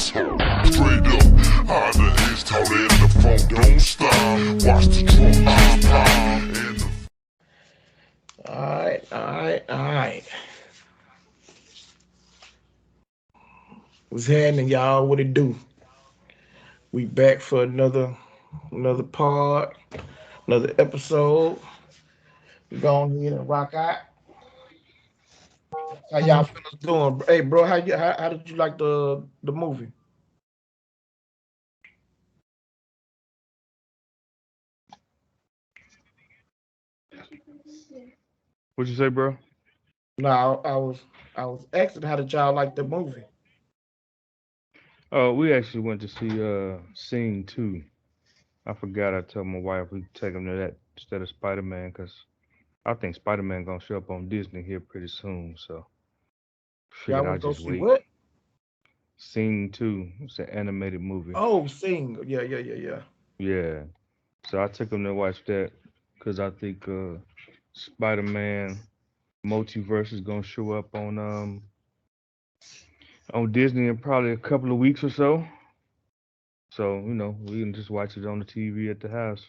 Straight up, harder is taller and the phone don't stop. Watch the trunk pop and the All right. What's happening, y'all? What it do? We back for another part, another episode. We go on here and rock out. How y'all fellas doing? Hey, bro, how did you like the movie? What'd you say, bro? No, I was asking how did y'all like the movie? Oh, we actually went to see Sing 2. I forgot I told my wife we'd take him to that instead of Spider-Man because I think Spider-Man gonna show up on Disney here pretty soon. So figured Y'all I'd want to go just see wait. what? Sing 2. It's an animated movie. Oh, Sing. Yeah. Yeah. So I took him to watch that because I think Spider-Man Multiverse is gonna show up on Disney in probably a couple of weeks or so. So, we can just watch it on the TV at the house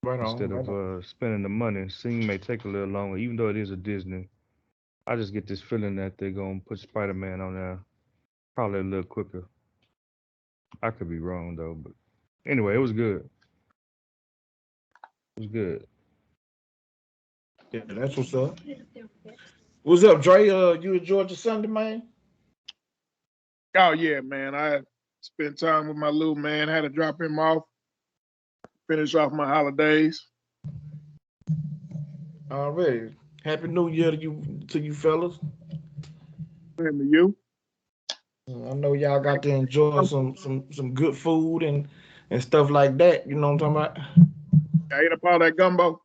Right on, instead right of on. spending the money. Seeing may take a little longer, even though it is a Disney. I just get this feeling that they're gonna put Spider-Man on there probably a little quicker. I could be wrong though, but anyway, it was good. It was good. Yeah, that's what's up. What's up, Dre? You enjoyed your Sunday, man? Oh yeah, man. I spent time with my little man. Had to drop him off, finish off my holidays. Already. Happy New Year to you fellas. Same to you. I know y'all got to enjoy some good food and stuff like that. You know what I'm talking about? I ate up all that gumbo.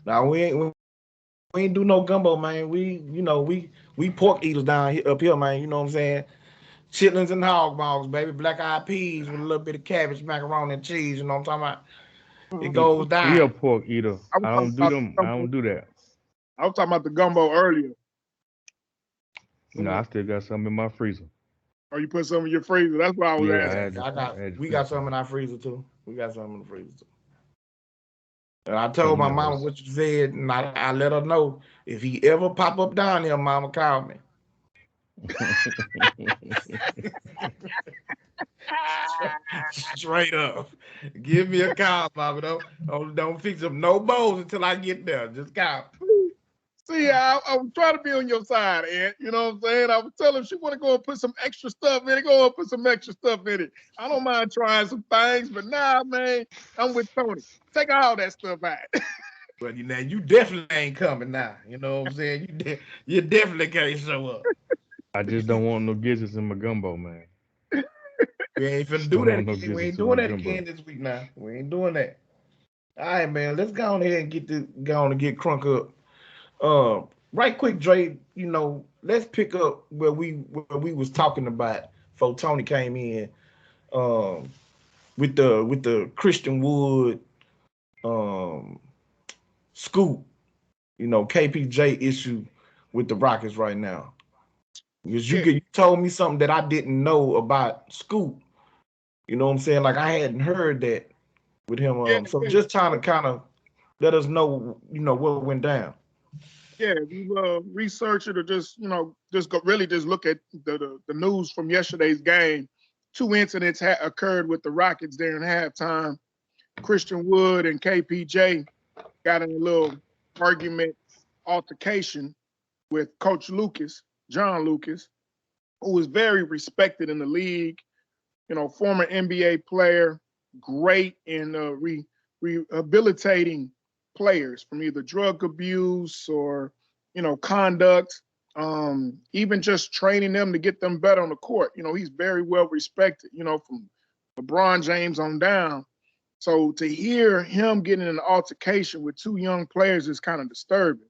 Now we ain't do no gumbo, man. We pork eaters down here up here, man. You know what I'm saying? Chitlins and hog balls, baby. Black eyed peas with a little bit of cabbage, macaroni and cheese. You know what I'm talking about? It goes He a down. pork eater. I was I talking don't do about them. the I gumbo. don't do that. I was talking about the gumbo earlier. I still got some in my freezer. Or you put some in your freezer. That's what I was Yeah, I Yeah, asking. had to. I had to we freeze got some. some in our freezer too. We got some in the freezer too. And I And told my mama it's what you said, and I let her know if he ever pop up down here, mama call me. Straight up. Give me a call, mama. Don't fix up no bowls until I get there. Just call. See, I was trying to be on your side, Aunt. You know what I'm saying? I was telling her she want to go and put some extra stuff in it. Go and put some extra stuff in it. I don't mind trying some things, but nah, man, I'm with Tony. Take all that stuff out. But you definitely ain't coming now. You know what I'm saying? You definitely can't show up. I just don't want no gizzards in my gumbo, man. We ain't finna Just do don't that want no again. We gizzards ain't in my doing that gumbo. again this week now. We ain't doing that. All right, man. Let's go on ahead and go on and get crunk up. Right quick, Dre. Let's pick up where we was talking about before Tony came in. Um, with the Christian Wood um scoop. KPJ issue with the Rockets right now. Because Yeah, you told me something that I didn't know about Scoop. You know what I'm saying? Like I hadn't heard that with him. yeah, So yeah. just trying to kind of let us know, what went down. Yeah, if you research it or just just go really just look at the news from yesterday's game. Two incidents occurred with the Rockets during halftime. Christian Wood and KPJ got in a little argument, altercation with Coach Lucas, John Lucas, who is very respected in the league. Former NBA player, great in rehabilitating players from either drug abuse or conduct, even just training them to get them better on the court. He's very well respected. From LeBron James on down. So to hear him getting in an altercation with two young players is kind of disturbing.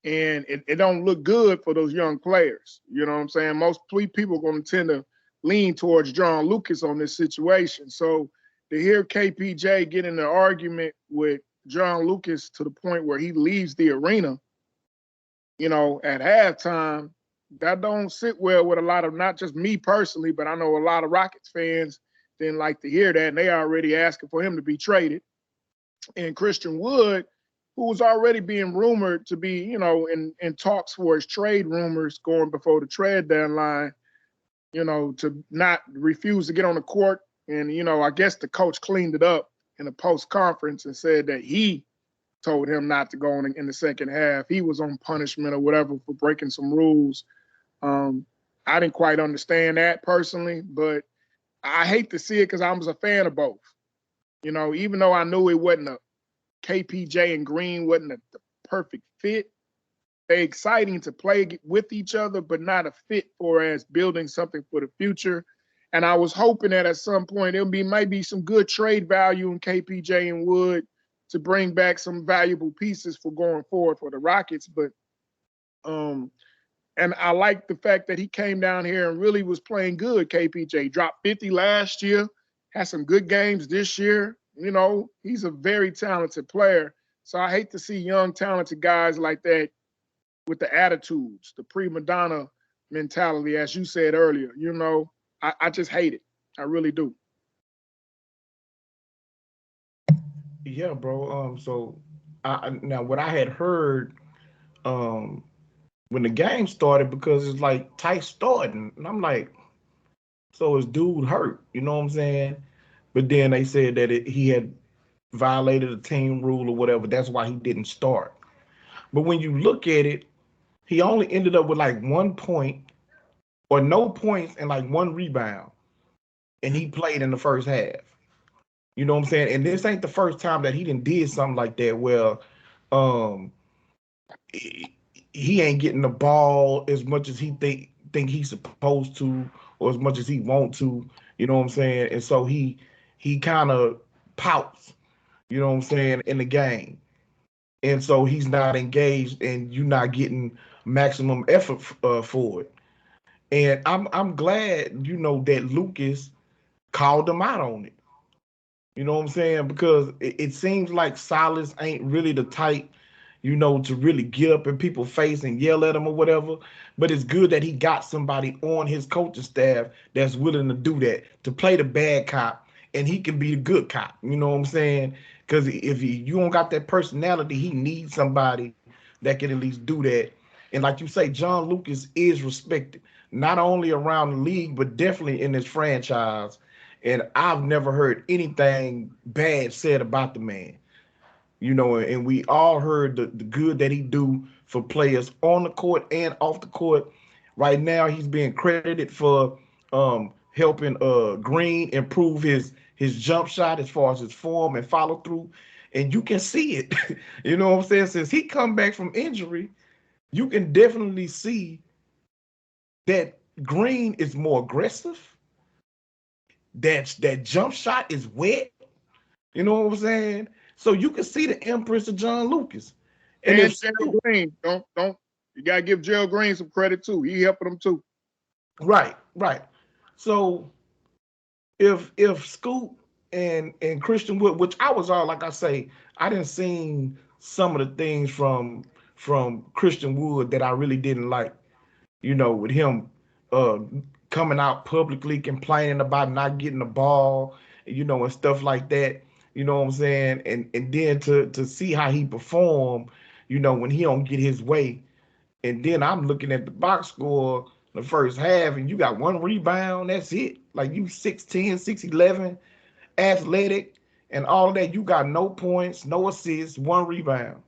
And it don't look good for those young players. You know what I'm saying? Most people are going to tend to lean towards John Lucas on this situation. So to hear KPJ get in an argument with John Lucas to the point where he leaves the arena, at halftime, that don't sit well with a lot of, not just me personally, but I know a lot of Rockets fans didn't like to hear that, and they already asking for him to be traded. And Christian Wood, who was already being rumored to be, in talks for his trade rumors going before the trade deadline, to not refuse to get on the court. And, I guess the coach cleaned it up in a post conference and said that he told him not to go in the second half. He was on punishment or whatever for breaking some rules. I didn't quite understand that personally, but I hate to see it because I was a fan of both. Even though I knew it wasn't a KPJ and Green wasn't the perfect fit, they're exciting to play with each other, but not a fit for as building something for the future. And I was hoping that at some point might be some good trade value in KPJ and Wood to bring back some valuable pieces for going forward for the Rockets. But and I like the fact that he came down here and really was playing good. KPJ dropped 50 last year, had some good games this year. He's a very talented player. So I hate to see young, talented guys like that with the attitudes, the prima donna mentality, as you said earlier. I just hate it. I really do. Yeah, bro. So now what I had heard when the game started, because it's like tight starting, and I'm like, so his dude hurt, you know what I'm saying? But then they said that he had violated a team rule or whatever. That's why he didn't start. But when you look at it, he only ended up with like 1 point or no points and like one rebound, and he played in the first half. You know what I'm saying? And this ain't the first time that he did something like that. Well, um, he ain't getting the ball as much as he think he's supposed to, or as much as he want to. You know what I'm saying? And so he kind of pouts. You know what I'm saying, in the game, and so he's not engaged, and you're not getting maximum effort for it. And I'm glad that Lucas called him out on it. You know what I'm saying? Because it seems like Silas ain't really the type, to really get up in people's face and yell at him or whatever. But it's good that he got somebody on his coaching staff that's willing to do that, to play the bad cop, and he can be the good cop. You know what I'm saying? Because if you don't got that personality, he needs somebody that can at least do that. And like you say, John Lucas is respected, not only around the league, but definitely in his franchise. And I've never heard anything bad said about the man. And we all heard the good that he do for players on the court and off the court. Right now, he's being credited for helping Green improve his jump shot as far as his form and follow through. And you can see it. You know what I'm saying? Since he come back from injury, you can definitely see that Green is more aggressive. That jump shot is wet. You know what I'm saying? So you can see the impress of John Lucas. And Gerald Green, don't you gotta give Gerald Green some credit too. He helping them too. Right. So if Scoot and Christian Wood, which I was all, like I say, I didn't see some of the things from Christian Wood that I really didn't like. With him uh coming out publicly complaining about not getting the ball, and stuff like that. You know what I'm saying? And then to see how he performed, when he don't get his way. And then I'm looking at the box score the first half, and you got one rebound. That's it. Like, you 6'10", 6'11", athletic, and all of that. You got no points, no assists, one rebound.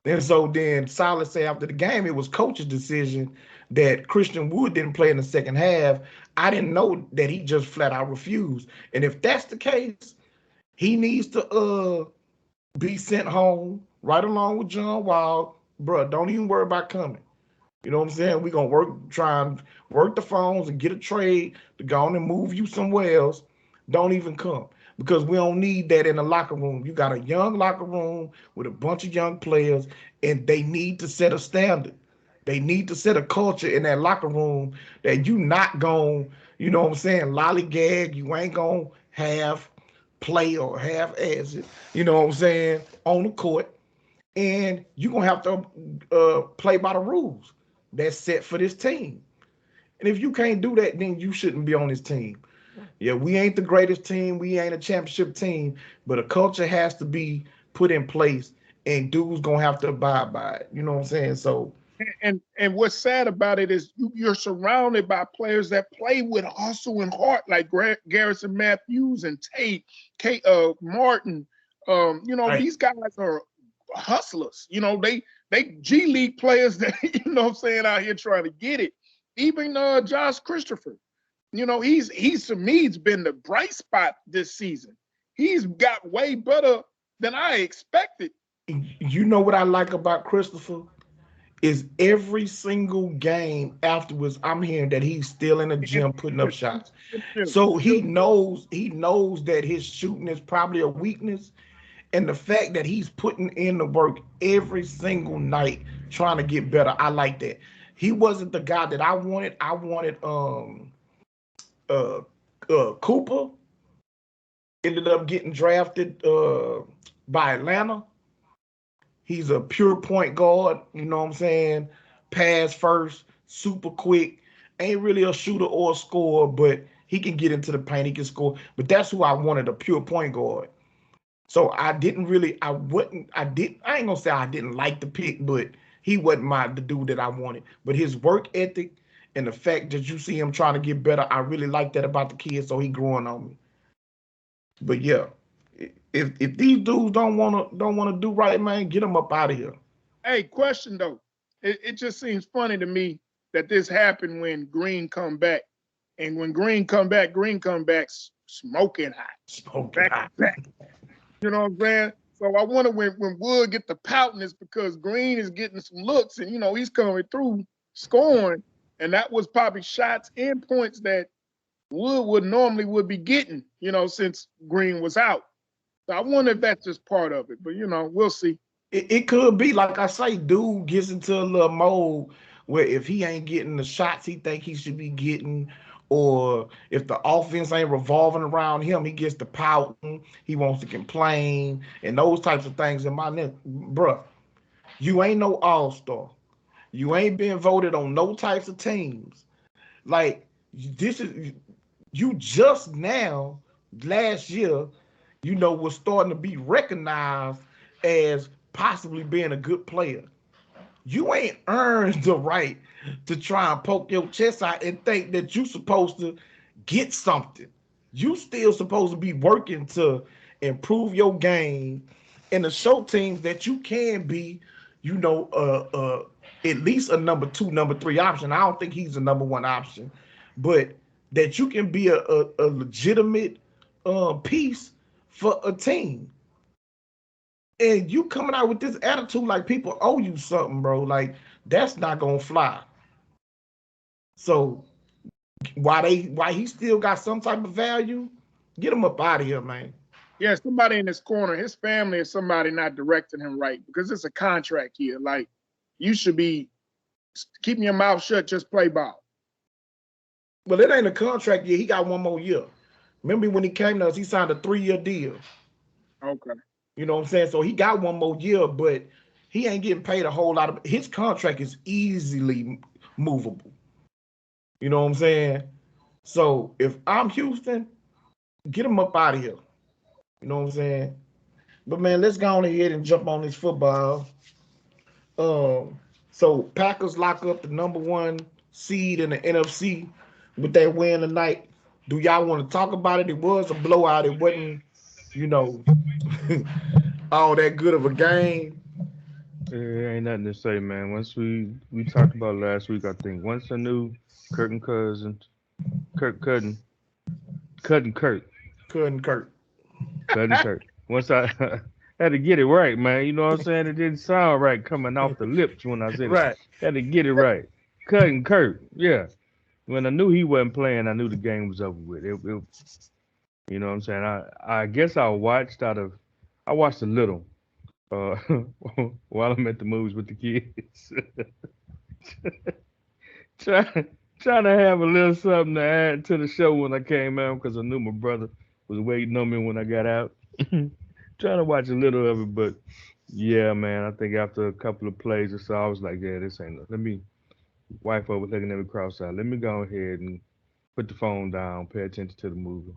And so then Silas said after the game, it was coach's decision that Christian Wood didn't play in the second half. I didn't know that he just flat out refused. And if that's the case, he needs to be sent home right along with John Wall. Bro, don't even worry about coming. You know what I'm saying? We're going to try and work the phones and get a trade to go on and move you somewhere else. Don't even come, because we don't need that in the locker room. You got a young locker room with a bunch of young players, and they need to set a standard. They need to set a culture in that locker room that you not going, you know what I'm saying, lollygag. You ain't going to half play or half ass it, you know what I'm saying, on the court. And you're going to have to play by the rules. that's set for this team. And if you can't do that, then you shouldn't be on this team. Yeah, we ain't the greatest team. We ain't a championship team, but a culture has to be put in place, and dudes gonna have to abide by it. You know what I'm saying? So And what's sad about it is you're surrounded by players that play with hustle and heart, like Garrison Matthews and Martin. right. These guys are hustlers. They G League players that what I'm saying, out here trying to get it. Even Josh Christopher, he's to me, he's been the bright spot this season. He's got way better than I expected. You know what I like about Christopher is every single game afterwards, I'm hearing that he's still in the gym putting up shots. So he knows that his shooting is probably a weakness, and the fact that he's putting in the work every single night trying to get better, I like that. He wasn't the guy that I wanted. I wanted uh Cooper. Ended up getting drafted by Atlanta. He's a pure point guard, you know what I'm saying? Pass first, super quick. Ain't really a shooter or a scorer, but he can get into the paint, he can score. But that's who I wanted, a pure point guard. So I didn't really, I wouldn't, I ain't gonna say I didn't like the pick, but he wasn't the dude that I wanted. But his work ethic and the fact that you see him trying to get better, I really like that about the kid. So he growing on me. But yeah, if these dudes don't wanna do right, man, get them up out of here. Hey, question though. It just seems funny to me that this happened when Green come back. And when Green come back smoking hot. Smoking hot. Back. You know what I'm saying? So I wonder when Wood get the pouting, is because Green is getting some looks and he's coming through scoring. And that was probably shots and points that Wood would be getting, since Green was out. So I wonder if that's just part of it. But we'll see. It could be, like I say, dude gets into a little mode where if he ain't getting the shots he think he should be getting, or if the offense ain't revolving around him, he gets to pouting, he wants to complain, and those types of things. In my neck, bruh, you ain't no all-star. You ain't been voted on no types of teams. Like, this is you just now, last year, was starting to be recognized as possibly being a good player. You ain't earned the right to try and poke your chest out and think that you supposed to get something. You still supposed to be working to improve your game and to show teams that you can be, at least a number two, number three option. I don't think he's a number one option, but that you can be a legitimate piece for a team. And you coming out with this attitude like people owe you something, bro. Like, that's not gonna fly. So why he still got some type of value? Get him up out of here, man. Yeah, somebody in his corner, his family, is somebody not directing him right, because it's a contract here. Like, you should be keeping your mouth shut, just play ball. Well, it ain't a contract yet. He got one more year. Remember when he came to us, he signed a 3-year deal. Okay. You know what I'm saying? So he got one more year, but he ain't getting paid a whole lot of. His contract is easily movable. You know what I'm saying? So if I'm Houston, get him up out of here. You know what I'm saying? But man, let's go on ahead and jump on this football. So Packers lock up the number one seed in the NFC with that win tonight. Do y'all want to talk about it? It was a blowout. It wasn't, you know, all that good of a game. Ain't nothing to say, man. Once we talked about last week, I think once I knew Curtin Cousins, Cutting Kurt, Couldn't Kurt. Cutting Kurt. Once I had to get it right, man. You know what I'm saying? It didn't sound right coming off the lips when I said it. Right. Had to get it right. Cutting Kurt. Yeah. When I knew he wasn't playing, I knew the game was over with. You know what I'm saying? I guess I watched a little uh, while I'm at the movies with the kids. trying trying to have a little something to add to the show when I came out because I knew my brother was waiting on me when I got out. Trying to watch a little of it, but yeah, man, I think after a couple of plays or so, I was like, yeah, this ain't. Wife over looking at me cross-eyed. Let me go ahead and put the phone down, pay attention to the movie.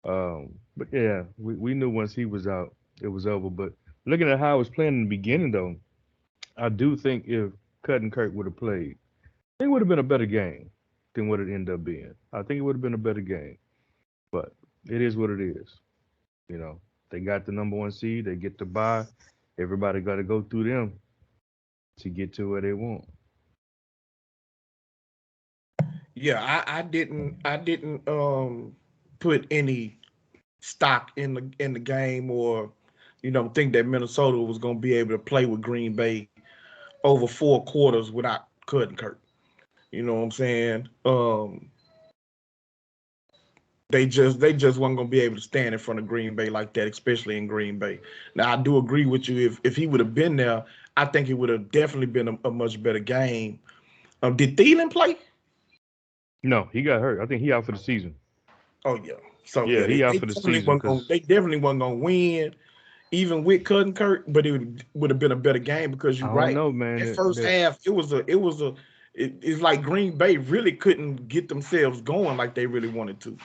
But yeah, we knew once he was out, it was over. But looking at how I was playing in the beginning, though, I do think if Cut and Kirk would have played, it would have been a better game than what it ended up being. I think it would have been a better game. But it is what it is. You know, they got the number one seed. They get to buy. Everybody got to go through them to get to where they want. Yeah, I didn't put any stock in the game, or think that Minnesota was going to be able to play with Green Bay over 4 quarters without cutting Kirk. You know what I'm saying? They just weren't going to be able to stand in front of Green Bay like that, especially in Green Bay. Now I do agree with you. If he would have been there, I think it would have definitely been a much better game. Did Thielen play? No, he got hurt. I think he out for the season. Oh yeah. So Yeah, yeah, he they, out they for the definitely season weren't going. because They definitely weren't going to win, even with cutting Kirk. But it would have been a better game because I you're don't right. know, man. That first That half, it's like Green Bay really couldn't get themselves going like they really wanted to.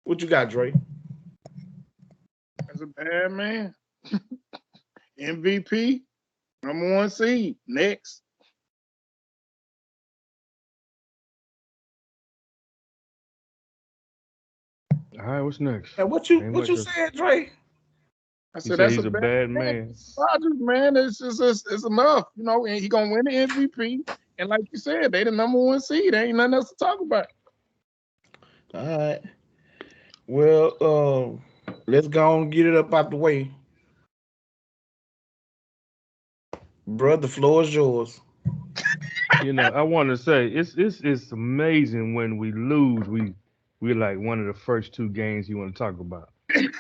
What you got, Dre? That's a bad man. MVP, number one seed. Next. all right. What's next? And what you Ain't what you much else. said, Dre? I He said said that's a he's a bad bad man. man. Rodgers, man, it's enough. You know, and he gonna win the MVP. And like you said, they the number one seed. There ain't nothing else to talk about. All right. Well, let's go and get it up out the way, bro. The floor is yours. You know, I want to say it's amazing when we lose. We like one of the first two games you want to talk about.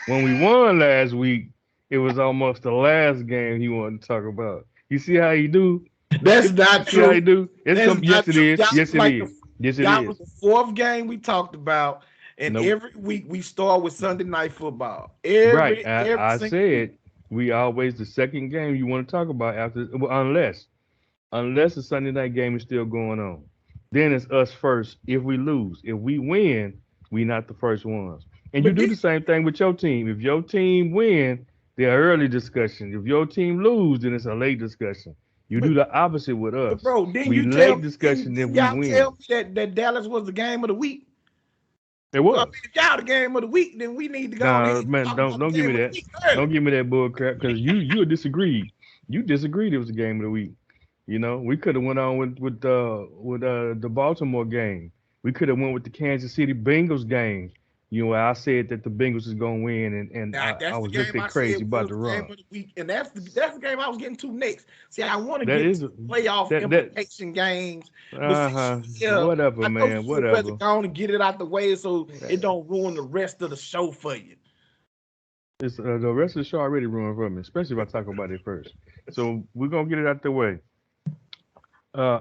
When we won last week, it was almost the last game he wanted to talk about. You see how you do? That's not See how you true. do? It's That's come. Yes, not it true. is. Y'all Yes, was it like is. Yes, it y'all is. was the fourth game we talked about, and Nope. every week we start with Sunday night football. Right. Every I single week. said we always the second game you want to talk about after, well, unless the Sunday night game is still going on. Then it's us first if we lose. If we win, we not the first ones. And you But do then, the same thing with your team. If your team win, they're early discussion. If your team lose, then it's a late discussion. You but do the opposite with but us. bro, then We you tell late me, discussion if then we y'all tell win. me that Dallas was the game of the week. It So I was. mean, if y'all the game of the week, then we need to go on ahead Nah, and man, talk don't about don't the give me game of the that. week early. Don't give me that bull crap because you disagreed. You disagreed it was the game of the week. You know, we could have went on with the Baltimore game. We could have went with the Kansas City Bengals game. You know, I said that the Bengals is gonna win, and Now I that's the was looked game at I said crazy about was the the game run. of the week, and that's the game I was getting to next. See, I want to That get to is the playoff that implication games, but since uh-huh. you here, Whatever, I know man. you would rather Whatever. go on and get it out the way so it don't ruin the rest of the show for you. It's the rest of the show already ruined for me, especially if I talk about it first. So we're gonna get it out the way. Uh,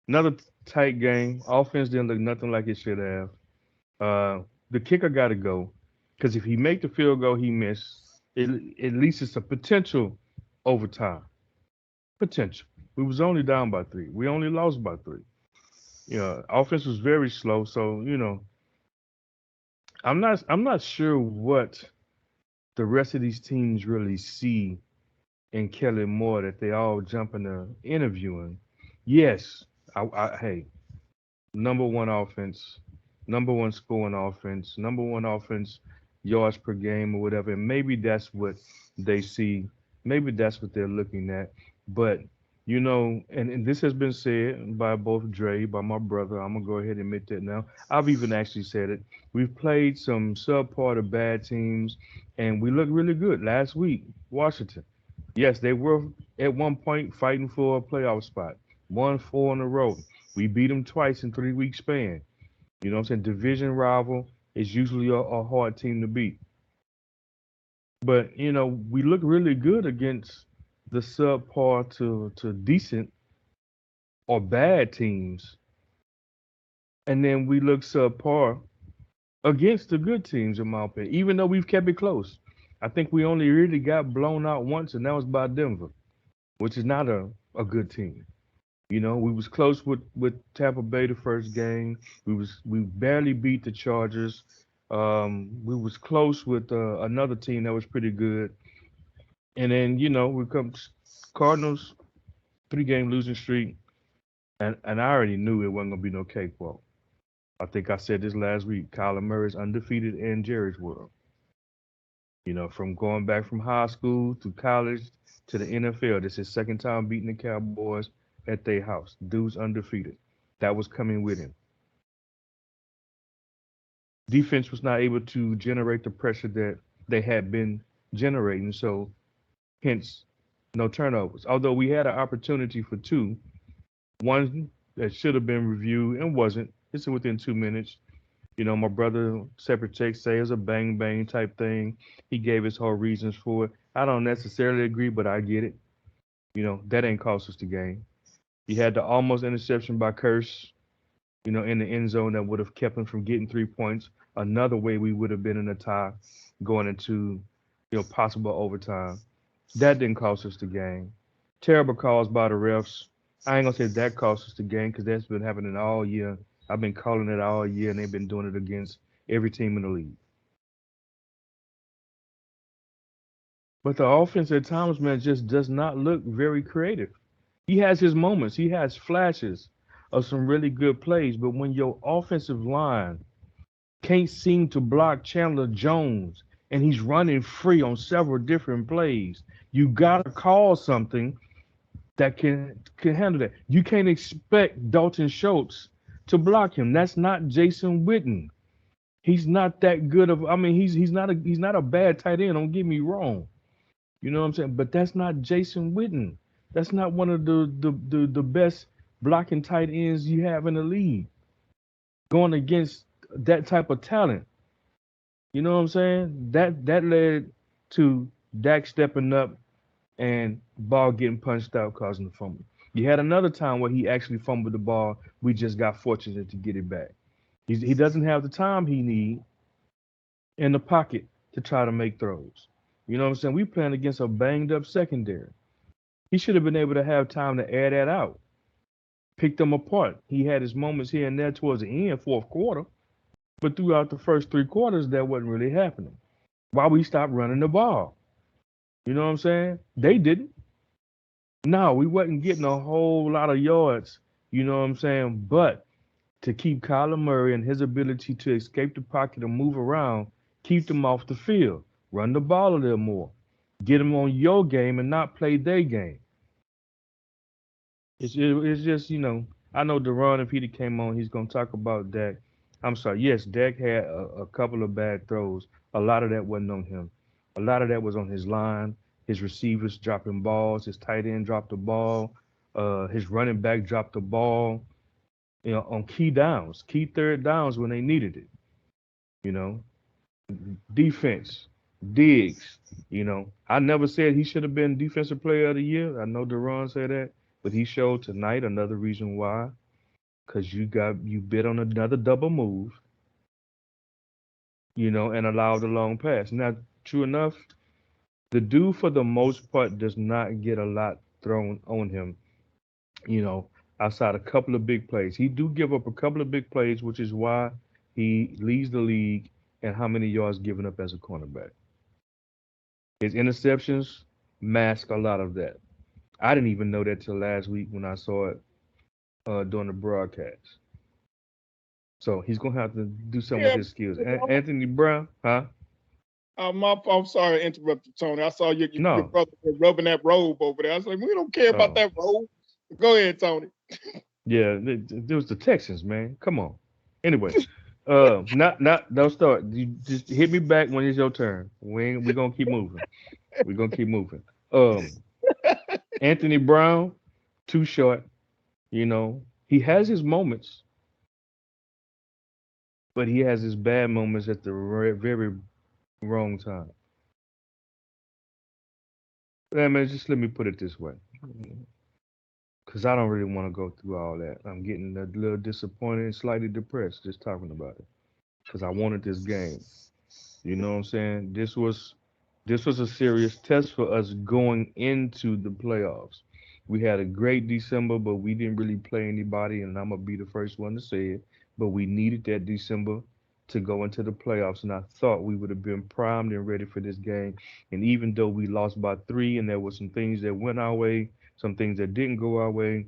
Another tight game. Offense didn't look nothing like it should have. The kicker got to go because if he make the field goal, he missed. At least it's a potential overtime. Potential. We was only down by three. We only lost by three. Offense was very slow. So I'm not sure what the rest of these teams really see in Kelly Moore that they all jumping to interviewing. Yes, hey, number one offense, number one scoring offense, number one offense yards per game or whatever. And maybe that's what they see. Maybe that's what they're looking at. But and this has been said by both Dre, by my brother. I'm gonna go ahead and admit that now. I've even actually said it. We've played some subpar to bad teams, and we looked really good last week. Washington. Yes, they were at one point fighting for a playoff spot. Won four in a row. We beat them twice in 3 week span. You know what I'm saying? Division rival is usually a hard team to beat. But we look really good against the subpar to decent or bad teams, and then we look subpar against the good teams, in my opinion. Even though we've kept it close, I think we only really got blown out once, and that was by Denver, which is not a good team. We was close with Tampa Bay the first game. We barely beat the Chargers. We was close with another team that was pretty good. And then we come Cardinals 3-game losing streak, and I already knew it wasn't gonna be no cakewalk. I think I said this last week. Kyler Murray's undefeated in Jerry's world. From going back from high school to college to the NFL, this is his second time beating the Cowboys at their house. Dude's undefeated. That was coming with him. Defense was not able to generate the pressure that they had been generating, so hence no turnovers. Although we had an opportunity for two, one that should have been reviewed and wasn't. It's within 2 minutes. My brother, separate text, say it's a bang bang type thing. He gave his whole reasons for it. I don't necessarily agree, but I get it. That ain't cost us the game. You had the almost interception by Curse, in the end zone that would have kept him from getting 3 points. Another way we would have been in a tie going into, possible overtime. That didn't cost us the game. Terrible calls by the refs. I ain't gonna say that cost us the game because that's been happening all year. I've been calling it all year, and they've been doing it against every team in the league. But the offense at times, man, just does not look very creative. He has his moments. He has flashes of some really good plays, but when your offensive line can't seem to block Chandler Jones and he's running free on several different plays, you gotta call something that can handle that. You can't expect Dalton Schultz to block him. That's not Jason Witten. He's not that good of. I mean, he's not a bad tight end. Don't get me wrong. You know what I'm saying? But that's not Jason Witten. That's not one of the best blocking tight ends you have in the league. Going against that type of talent. You know what I'm saying? That led to Dak stepping up and ball getting punched out, causing the fumble. You had another time where he actually fumbled the ball. We just got fortunate to get it back. He doesn't have the time he need in the pocket to try to make throws. You know what I'm saying? We playing against a banged up secondary. He should have been able to have time to air that out, pick them apart. He had his moments here and there towards the end, fourth quarter, but throughout the first 3 quarters, that wasn't really happening. Why we stopped running the ball? You know what I'm saying? They didn't. No, we wasn't getting a whole lot of yards, you know what I'm saying? But to keep Kyler Murray and his ability to escape the pocket and move around, keep them off the field, run the ball a little more, get them on your game and not play their game. It's just, I know Deron, if he came on, he's going to talk about Dak. I'm sorry. Yes, Dak had a couple of bad throws. A lot of that wasn't on him. A lot of that was on his line, his receivers dropping balls, his tight end dropped the ball, his running back dropped the ball, on key downs, key third downs when they needed it. You know, defense, Diggs. I never said he should have been defensive player of the year. I know Deron said that, but he showed tonight another reason why. Because you bid on another double move, and allowed the long pass. Now, true enough, the dude for the most part does not get a lot thrown on him, you know, outside a couple of big plays. He do give up a couple of big plays, which is why he leads the league and how many yards given up as a cornerback. His interceptions mask a lot of that. I didn't even know that till last week when I saw it during the broadcast. So he's gonna have to do something with Yeah, his skills. Anthony Brown, huh? I'm sorry to interrupt you, Tony. I saw your No, brother rubbing that robe over there. I was like, we don't care about oh that robe. Go ahead, Tony. yeah, there was the Texans, man. Come on. Anyway, not don't start. You just hit me back when it's your turn. We gonna keep moving. We're gonna keep moving. Um, Anthony Brown, too short. He has his moments, but he has his bad moments at the very wrong time. Man, just let me put it this way, because I don't really want to go through all that. I'm getting a little disappointed and slightly depressed just talking about it, because I wanted this game. You know what I'm saying? This was a serious test for us going into the playoffs. We had a great December, but we didn't really play anybody, and I'm gonna be the first one to say it. But we needed that December to go into the playoffs, and I thought we would have been primed and ready for this game. And even though we lost by three, and there were some things that went our way, some things that didn't go our way,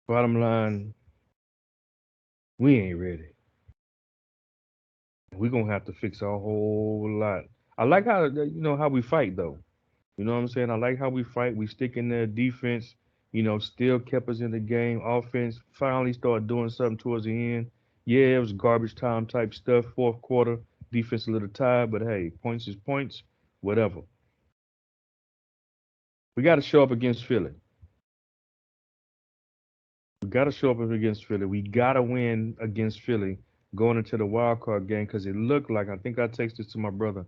bottom line, we ain't ready. We're gonna have to fix a whole lot. I like how how we fight though. You know what I'm saying? I like how we fight. We stick in there. Defense, still kept us in the game. Offense finally started doing something towards the end. Yeah, it was garbage time type stuff. Fourth quarter, defense a little tired, but hey, points is points. Whatever. We got to show up against Philly. We got to show up against Philly. We got to win against Philly going into the wild card game because it looked like I think I texted to my brother.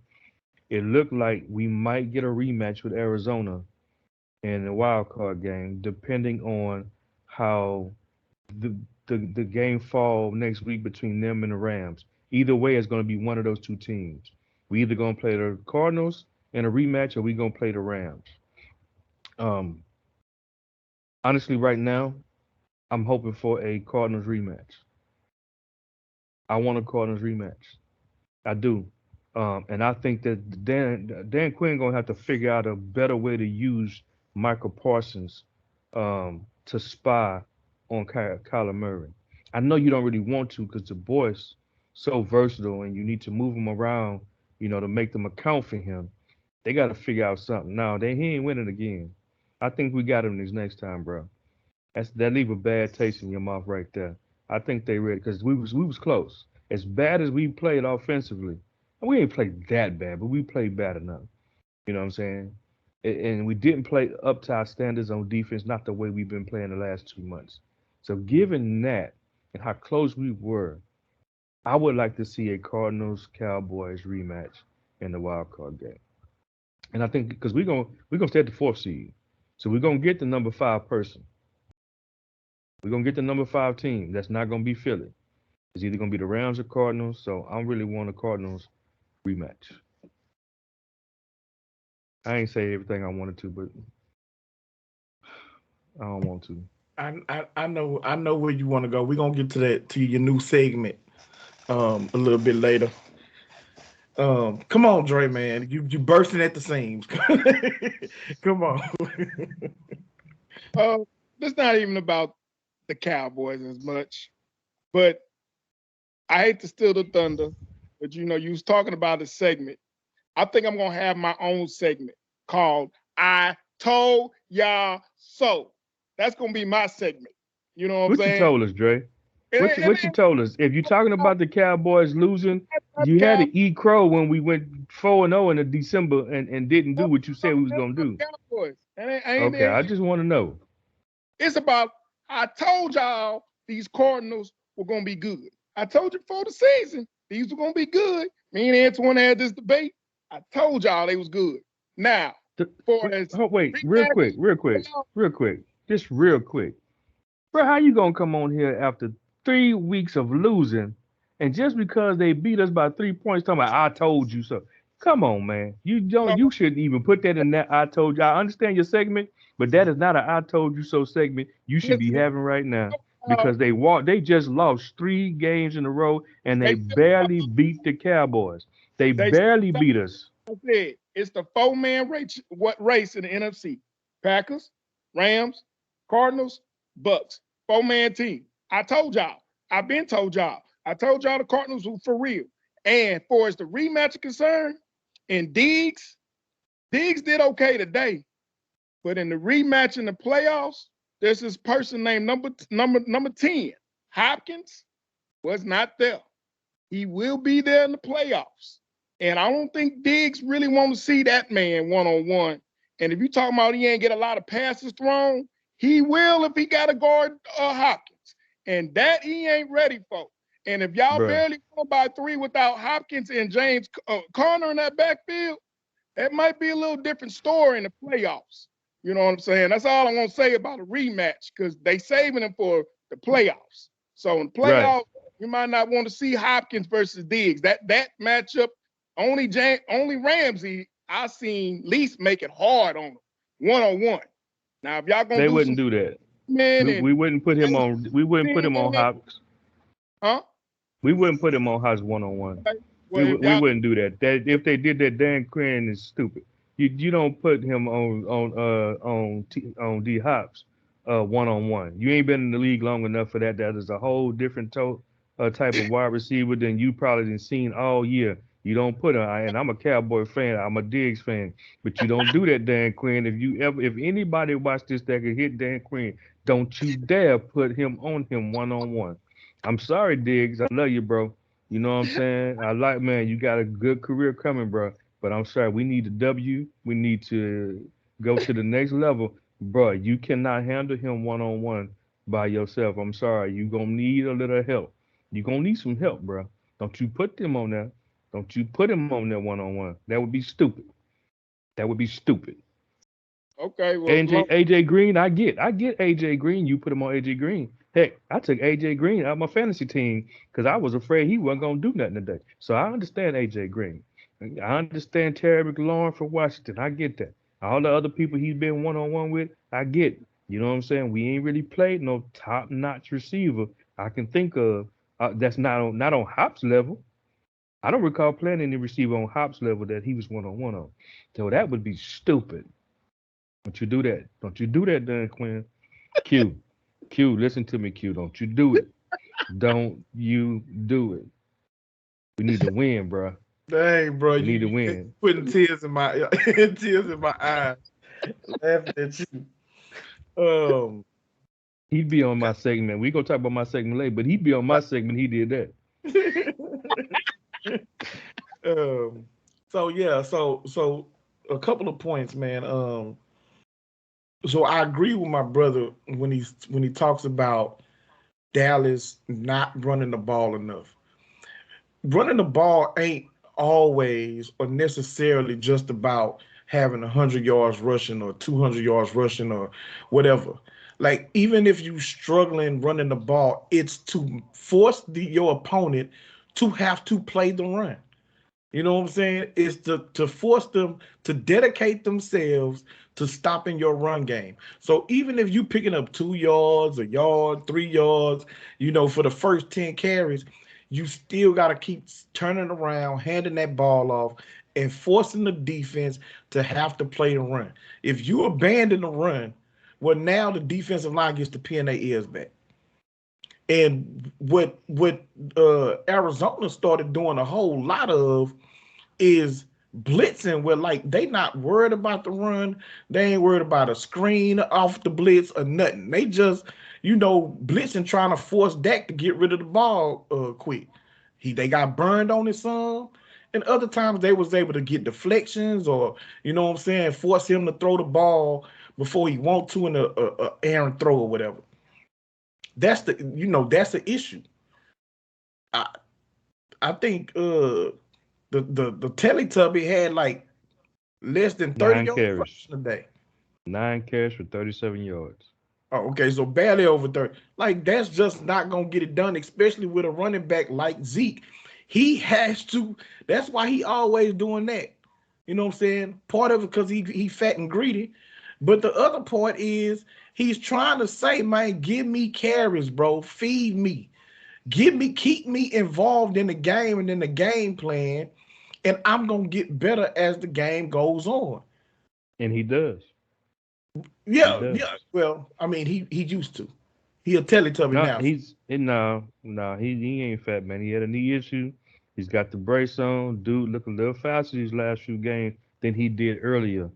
It looked like we might get a rematch with Arizona in the wild card game, depending on how the the game fall next week between them and the Rams. Either way, it's going to be one of those two teams. We either going to play the Cardinals in a rematch, or we going to play the Rams. Um, Honestly, right now, I'm hoping for a Cardinals rematch. I want a Cardinals rematch. I do. And I think that Dan Quinn gonna have to figure out a better way to use Michael Parsons to spy on Kyler Murray. I know you don't really want to because the boy's so versatile and you need to move him around, to make them account for him. They got to figure out something. Now, he ain't winning again. I think we got him this next time, bro. That leave a bad taste in your mouth right there. I think they ready because we was close. As bad as we played offensively, and we ain't played that bad, but we played bad enough. You know what I'm saying? And we didn't play up to our standards on defense, not the way we've been playing the last 2 months. So given that and how close we were, I would like to see a Cardinals Cowboys rematch in the wild card game. And I think because we're gonna stay at the fourth seed, so we're gonna get the number 5 person. We're gonna get the number 5 team. That's not gonna be Philly. It's either gonna be the Rams or Cardinals. So I really want a Cardinals rematch. I ain't say everything I wanted to, but I don't want to. I know where you want to go. We're gonna get to your new segment a little bit later. Come on, Dre, man. You bursting at the seams. Come on. Uh, it's not even about the Cowboys as much, but I hate to steal the thunder, but you was talking about a segment. I think I'm gonna have my own segment called "I Told Y'all So." That's gonna be my segment. You know what I'm What you saying? told us, Dre? It What you, ain't what you told us? If you're talking about the Cowboys losing, you had to eat crow when we went 4-0 in the December and didn't do what you said we was gonna do. Cowboys. Okay, I just want to know. It's about I told y'all these Cardinals were gonna be good. I told you before the season these were gonna be good. Me and Antoine had this debate. I told y'all they was good. Now, for as Wait, real quick, just real quick. Bro, how you gonna come on here after 3 weeks of losing, and just because they beat us by 3 points, talking about I told you so? Come on, man. You don't. no, You shouldn't even put that in that I told you. I understand your segment, but that is not an I told you so segment you should be listen, having right now uh, because they just lost 3 games in a row and they they barely beat the Cowboys. They they barely beat us. said it's the 4-man race in the NFC. Packers, Rams, Cardinals, Bucks. 4-man team. I told y'all. I've been told y'all. I told y'all the Cardinals were for real. And for as the rematch is concerned, and Diggs did okay today. But in the rematch in the playoffs, there's this person named number 10. Hopkins was not there. He will be there in the playoffs. And I don't think Diggs really want to see that man one-on-one. And if you talking about he ain't get a lot of passes thrown, he will if he got to guard Hopkins. And that he ain't ready for. And if y'all Bruh. barely won by 3 without Hopkins and James Conner in that backfield, that might be a little different story in the playoffs. You know what I'm saying? That's all I'm going to say about a rematch because they saving him for the playoffs. So in Right. playoffs, you might not want to see Hopkins versus Diggs. That matchup, only Ramsey I seen least make it hard on him. 1-on-1. Now, if y'all gonna They do wouldn't some do that. men We and wouldn't put him on. We wouldn't put him on Hops. huh? We wouldn't put him on Hops 1-on-1. Okay. We Well, if we y'all wouldn't do that. That if they did that, Dan Quinn is stupid. You don't put him on D Hops 1-on-1. You ain't been in the league long enough for that. That is a whole different type of wide receiver than you probably done seen all year. You don't put him. And I'm a Cowboy fan. I'm a Diggs fan, but you don't do that, Dan Quinn. If anybody watch this that could hit Dan Quinn, don't you dare put him on him 1-on-1. I'm sorry, Diggs. I love you, bro. You know what I'm saying? Man, you got a good career coming, bro. But I'm sorry, we need the W. We need to go to the next level. Bro, you cannot handle him 1-on-1 by yourself. I'm sorry. You going to need a little help. You going to need some help, bro. Don't you put them on there. Don't you put him on there 1-on-1. That would be stupid. That would be stupid. okay, well, AJ Green, I get AJ Green. You put him on AJ Green. Heck, I took AJ Green out of my fantasy team because I was afraid he wasn't gonna do nothing today. So I understand AJ Green. I understand Terry McLaurin from Washington. I get that. All the other people he's been 1-on-1 with, I get it. You know what I'm saying? We ain't really played no top-notch receiver I can think of that's not on Hop's level. I don't recall playing any receiver on Hop's level that he was 1-on-1 on. So that would be stupid. Don't you do that. Don't you do that, Dan Quinn. Q. Q, listen to me, Q. Don't you do it. Don't you do it. We need to win, bro. Dang, bro, We need to you win. putting tears in my tears in my eyes, laughing at you. He'd be on my segment. We gonna talk about my segment later, but he'd be on my segment. He did that. So yeah, so a couple of points, man. So I agree with my brother when he talks about Dallas not running the ball enough. Running the ball ain't always or necessarily just about having 100 yards rushing or 200 yards rushing or whatever. Like even if you struggling running the ball, it's to force your opponent to have to play the run. You know what I'm saying? It's to force them to dedicate themselves to stopping your run game. So even if you picking up 2 yards, a yard, 3 yards, for the first 10 carries, you still got to keep turning around, handing that ball off, and forcing the defense to have to play the run. If you abandon the run, well, now the defensive line gets to pin their ears back. And what Arizona started doing a whole lot of is blitzing, where like they not worried about the run, they ain't worried about a screen off the blitz or nothing. They just blitzing, trying to force Dak to get rid of the ball quick. They got burned on it some, and other times they was able to get deflections or what I'm saying, force him to throw the ball before he want to in a errant throw or whatever. That's the issue. I think the Teletubby had like less than 30 9 yards carries. rushing a day. 9 carries for 37 yards. Oh, okay, so barely over 30. Like that's just not gonna get it done, especially with a running back like Zeke. He has to. That's why he always doing that. You know what I'm saying? Part of it because he fat and greedy, but the other part is he's trying to say, man, give me carries, bro. Feed me. Keep me involved in the game and in the game plan, and I'm gonna get better as the game goes on. And he does. He Yeah, does. yeah. Well, I mean, he used to. He a Teletubby No, now. he ain't fat, man. He had a knee issue. He's got the brace on. Dude look a little faster these last few games than he did earlier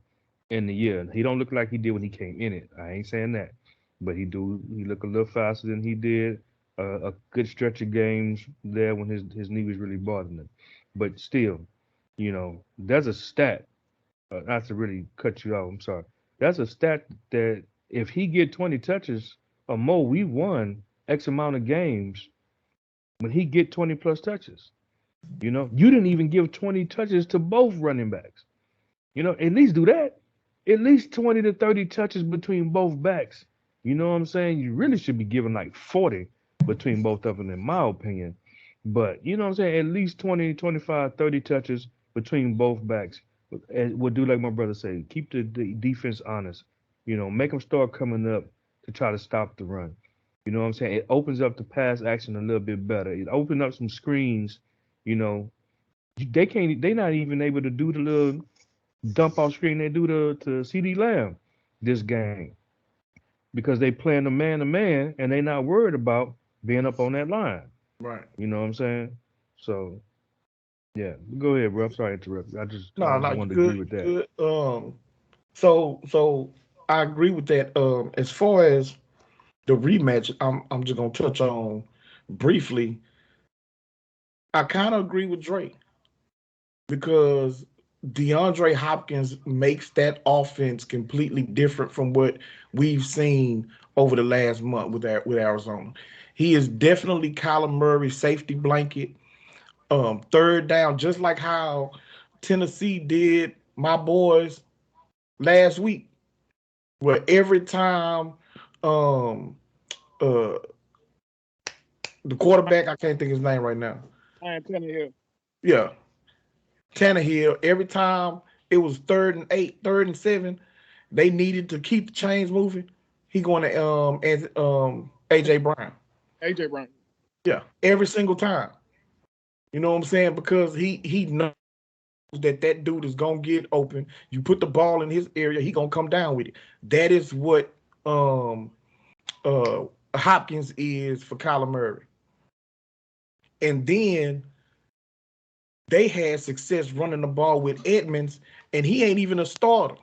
in the year. He don't look like he did when he came in it. I ain't saying that, but he look a little faster than he did a good stretch of games there when his knee was really bothering him. But still, there's a stat. Not to really cut you off. I'm sorry. That's a stat that if he get 20 touches or more, we won X amount of games when he get 20 plus touches. You didn't even give 20 touches to both running backs. At least do that. At least 20 to 30 touches between both backs. You know what I'm saying? You really should be giving like 40 between both of them, in my opinion. But you know what I'm saying? At least 20, 25, 30 touches between both backs. And would do like my brother say, keep the defense honest. Make them start coming up to try to stop the run. You know what I'm saying? It opens up the pass action a little bit better. It opens up some screens. You know, they can't. They not even able to do the little dump off screen they do to CD Lamb this game because they playing the man to man and they not worried about being up on that line. Right. You know what I'm saying? So yeah, go ahead, bro. I'm sorry to interrupt you. I No, just no, you wanted to agree good, with you that. good. So I agree with that. As far as the rematch, I'm just gonna touch on briefly. I kind of agree with Drake because DeAndre Hopkins makes that offense completely different from what we've seen over the last month with Arizona. He is definitely Kyler Murray's safety blanket. Third down, just like how Tennessee did my boys last week, where every time um uh the quarterback, I can't think his name right now. I am telling you. Yeah, Tannehill, every time it was 3rd and 8, 3rd and 7, they needed to keep the chains moving. He going to AJ Brown. AJ Brown. Yeah, every single time. You know what I'm saying? Because he knows that dude is gonna get open. You put the ball in his area, he gonna come down with it. That is what um uh Hopkins is for Kyler Murray. And then they had success running the ball with Edmonds, and he ain't even a starter.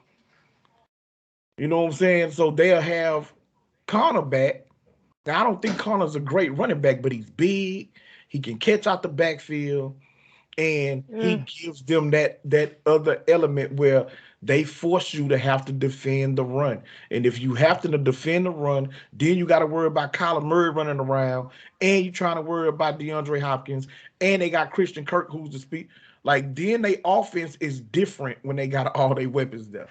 You know what I'm saying? So they'll have Connor back. Now, I don't think Connor's a great running back, but he's big. He can catch out the backfield, and he Yeah. gives them that other element where they force you to have to defend the run. And if you have to defend the run, then you got to worry about Kyler Murray running around, and you're trying to worry about DeAndre Hopkins, and they got Christian Kirk who's the speed. Like then they offense is different when they got all their weapons there.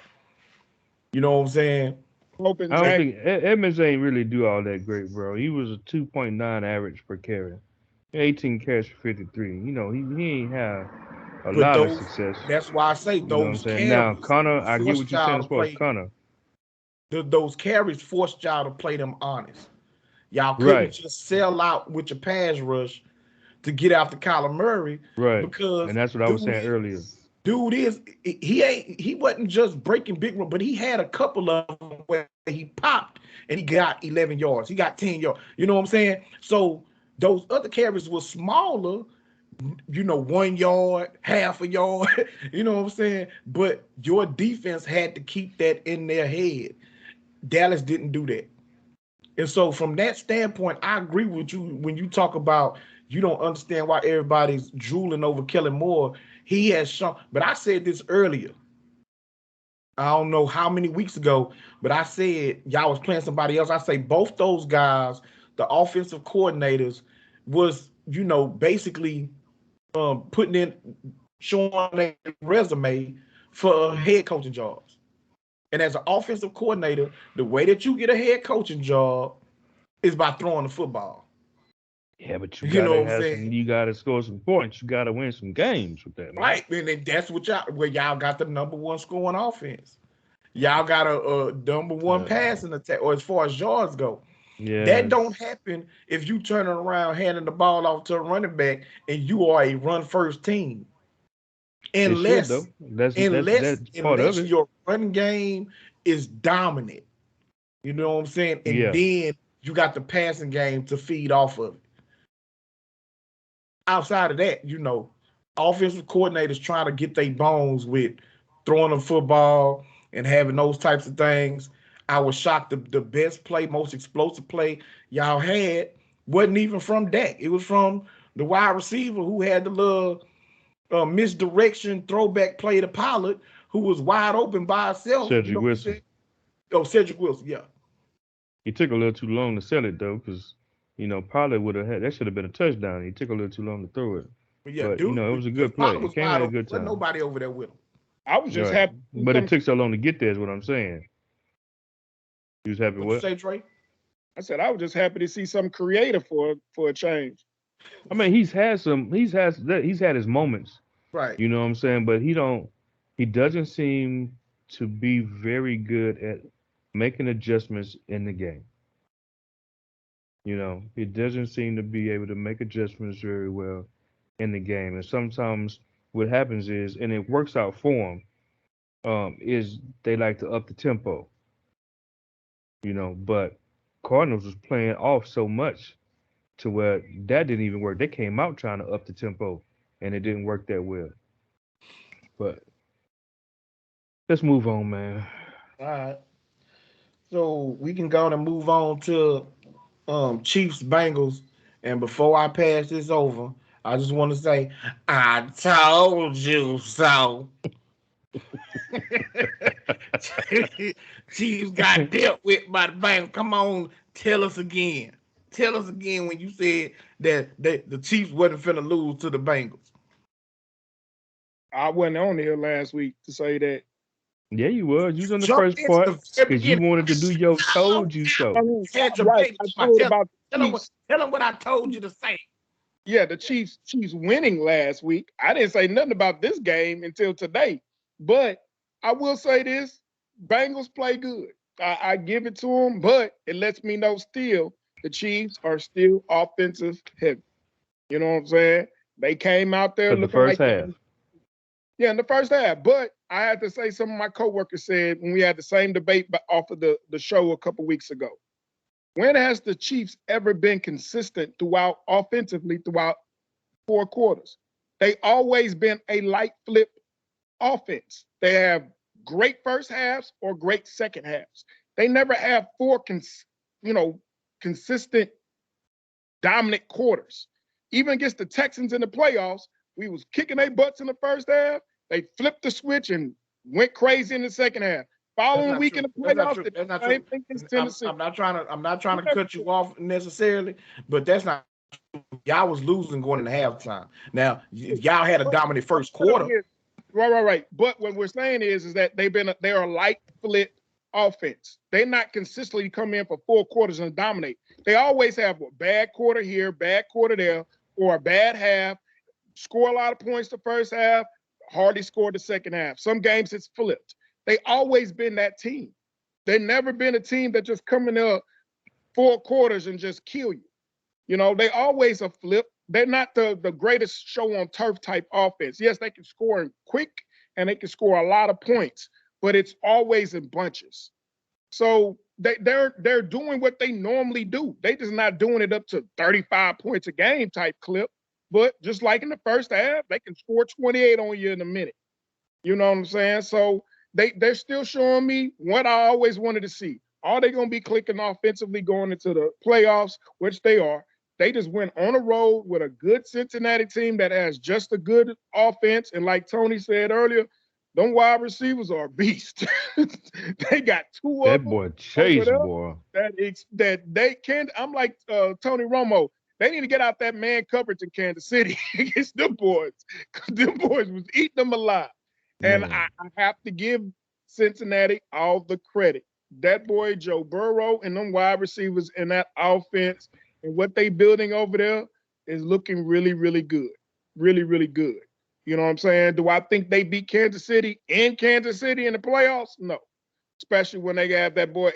You know what I'm saying? Hoping I don't Zach. think Edmonds ain't really do all that great, bro. He was a 2.9 average per carry, 18 carries for 53. He ain't have a But lot of those success. that's why I say You know what I'm those saying? Now carries Connor, I get what forced you're saying y'all as to far as play. Connor. Those carries forced y'all to play them honest. Y'all couldn't Right, just sell out with your pass rush to get after Kyler Murray right, and because that's what I was dude saying is earlier. he wasn't just breaking big run, but he had a couple of them where he popped and he got 11 yards. He got 10 yards. You know what I'm saying? So those other carries were smaller, 1 yard, half a yard. You know what I'm saying? But your defense had to keep that in their head. Dallas didn't do that. And so from that standpoint, I agree with you when you talk about you don't understand why everybody's drooling over Kellen Moore. He has shown, but I said this earlier. I don't know how many weeks ago, but I said y'all was playing somebody else. I say both those guys, the offensive coordinators, was basically putting in showing their resume for head coaching jobs. And as an offensive coordinator, the way that you get a head coaching job is by throwing the football. Yeah, but you You know gotta what I'm have saying? some. You gotta score some points. You gotta win some games with that, man. Right. And then that's what y'all got the number one scoring offense. Y'all got a number one Uh, passing attack, or as far as yards go. That yes, don't happen if you turning around handing the ball off to a running back and you are a run first team. it should Unless though. That's part of unless it. your run game is dominant. You know what I'm saying? And Yeah, then you got the passing game to feed off of it. Outside of that, offensive coordinators trying to get their bones with throwing the football and having those types of things. I was shocked the best play, most explosive play y'all had wasn't even from Dak. It was from the wide receiver who had the little misdirection throwback play to Pollard, who was wide open by himself. You Cedric know what I'm Wilson. saying? Oh, Cedric Wilson, yeah. He took a little too long to sell it though, because probably would have had that should have been a touchdown. He took a little too long to throw it, But yeah, but dude, it was a because good play. Pollard It was came wide at a open. good Wasn't time. nobody over there with him. I was just Right, happy to see but it some. took so long to get there. Is what I'm saying. You was happy What you what? say, Trey? I said I was just happy to see something creative for a change. I mean, he's had his moments. Right. You know what I'm saying? But he don't. He doesn't seem to be very good at making adjustments in the game. He doesn't seem to be able to make adjustments very well in the game. And sometimes what happens is, and it works out for him, is they like to up the tempo. But Cardinals was playing off so much to where that didn't even work. They came out trying to up the tempo, and it didn't work that well. But let's move on, man. All right. So we can go and move on to Chiefs Bengals. And before I pass this over, I just want to say, I told you so. Chiefs got dealt with by the Bengals. Come on, tell us again. Tell us again when you said that the Chiefs wasn't finna lose to the Bengals. I wasn't on here last week to say that. Yeah, you was. You was on the Jump first into part the very because you beginning. wanted to do your told you I so. mean, Had your right. baby. I told Tell, about the tell, him what, Chiefs. tell him what I told you to say. Yeah, the Chiefs winning last week. I didn't say nothing about this game until today. But I will say this: Bengals play good. I give it to them, but it lets me know still the Chiefs are still offensive heavy. You know what I'm saying? They came out there For the looking first like half. yeah, in the first half. But I had to say some of my coworkers said when we had the same debate off of the show a couple weeks ago. When has the Chiefs ever been consistent throughout offensively throughout 4 quarters? They always been a light flip offense. They have great first halves or great second halves. They never have you know, consistent dominant quarters. Even against the Texans in the playoffs, we was kicking their butts in the first half. They flipped the switch and went crazy in the second half. That's Following not week true. in the That's not playoffs, true. they did That's not the same true. thing against I'm, Tennessee. I'm not trying to. I'm not trying to cut you off necessarily, but that's not. Y'all was losing going into halftime. Now, if y'all had a dominant first quarter, Right. But what we're saying is that they're a light flip offense. They're not consistently come in for 4 quarters and dominate. They always have a bad quarter here, bad quarter there, or a bad half. Score a lot of points the first half, hardly score the second half. Some games it's flipped. They always been that team. They never been a team that just come in there 4 quarters and just kill you. They always a flip. They're not the greatest show on turf type offense. Yes, they can score in quick and they can score a lot of points, but it's always in bunches. So they're doing what they normally do. They just not doing it up to 35 points a game type clip. But just like in the first half, they can score 28 on you in a minute. You know what I'm saying? So they're still showing me what I always wanted to see. Are they going to be clicking offensively going into the playoffs, which they are? They just went on a road with a good Cincinnati team that has just a good offense. And like Tony said earlier, them wide receivers are a beast. They got two of That them boy over Chase, there boy. that they can. I'm like Tony Romo. They need to get out that man coverage in Kansas City against them boys. Them boys was eating them alive. And Man. I have to give Cincinnati all the credit. That boy Joe Burrow and them wide receivers in that offense and what they building over there is looking really, really good. Really, really good. You know what I'm saying? Do I think they beat Kansas City in Kansas City in the playoffs? No. Especially when they have that boy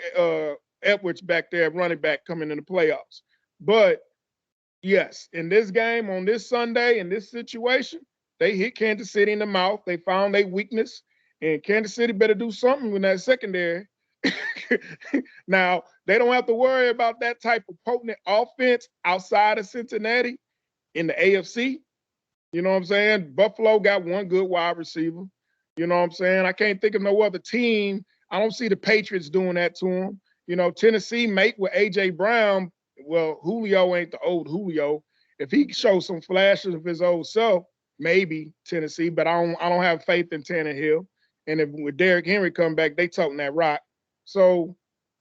Edwards back there, running back, coming in the playoffs. But yes, in this game on this Sunday, in this situation, they hit Kansas City in the mouth. They found their weakness, and Kansas City better do something with that secondary. Now, they don't have to worry about that type of potent offense outside of Cincinnati in the AFC. You know what I'm saying? Buffalo got one good wide receiver. You know what I'm saying? I can't think of no other team. I don't see the Patriots doing that to them. Tennessee mate with A.J. Brown. Well, Julio ain't the old Julio. If he shows some flashes of his old self, maybe Tennessee, but I don't have faith in Tannehill. And if with Derrick Henry come back, they toting that rock. So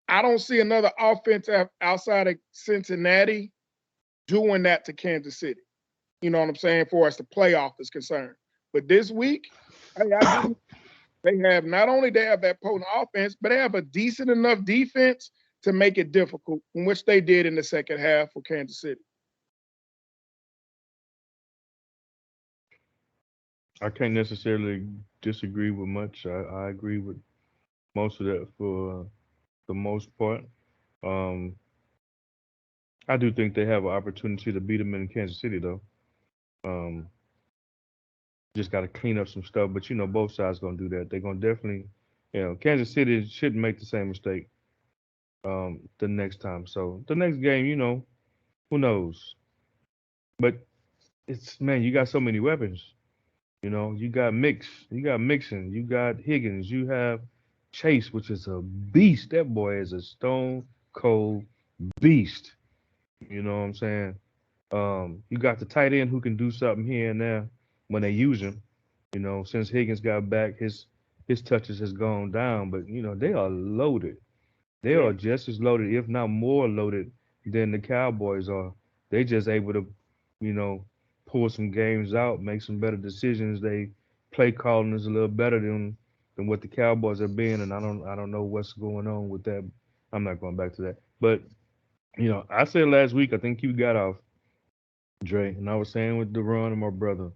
I don't see another offense outside of Cincinnati doing that to Kansas City. You know what I'm saying, for as the playoff is concerned. But this week, I give them, they have not only they have that potent offense, but they have a decent enough defense to make it difficult, in which they did in the second half for Kansas City. I can't necessarily disagree with much. I agree with most of that for the most part. Um, I do think they have an opportunity to beat them in Kansas City, though. Um, just got to clean up some stuff, but both sides gonna do that. They're gonna definitely, Kansas City shouldn't make the same mistake the next time. So the next game, who knows? But it's man, you got so many weapons. You got Mixon, you got Higgins, you have Chase, which is a beast. That boy is a stone cold beast. You know what I'm saying? You got the tight end who can do something here and there when they use him. Since Higgins got back, his touches has gone down, but they are loaded. They Yeah. are just as loaded, if not more loaded, than the Cowboys are. They just able to, you know, pull some games out, make some better decisions. They play calling is a little better than what the Cowboys are being, and I don't know what's going on with that. I'm not going back to that. But I said last week, I think you got off, Dre, and I was saying with Deron and my brother,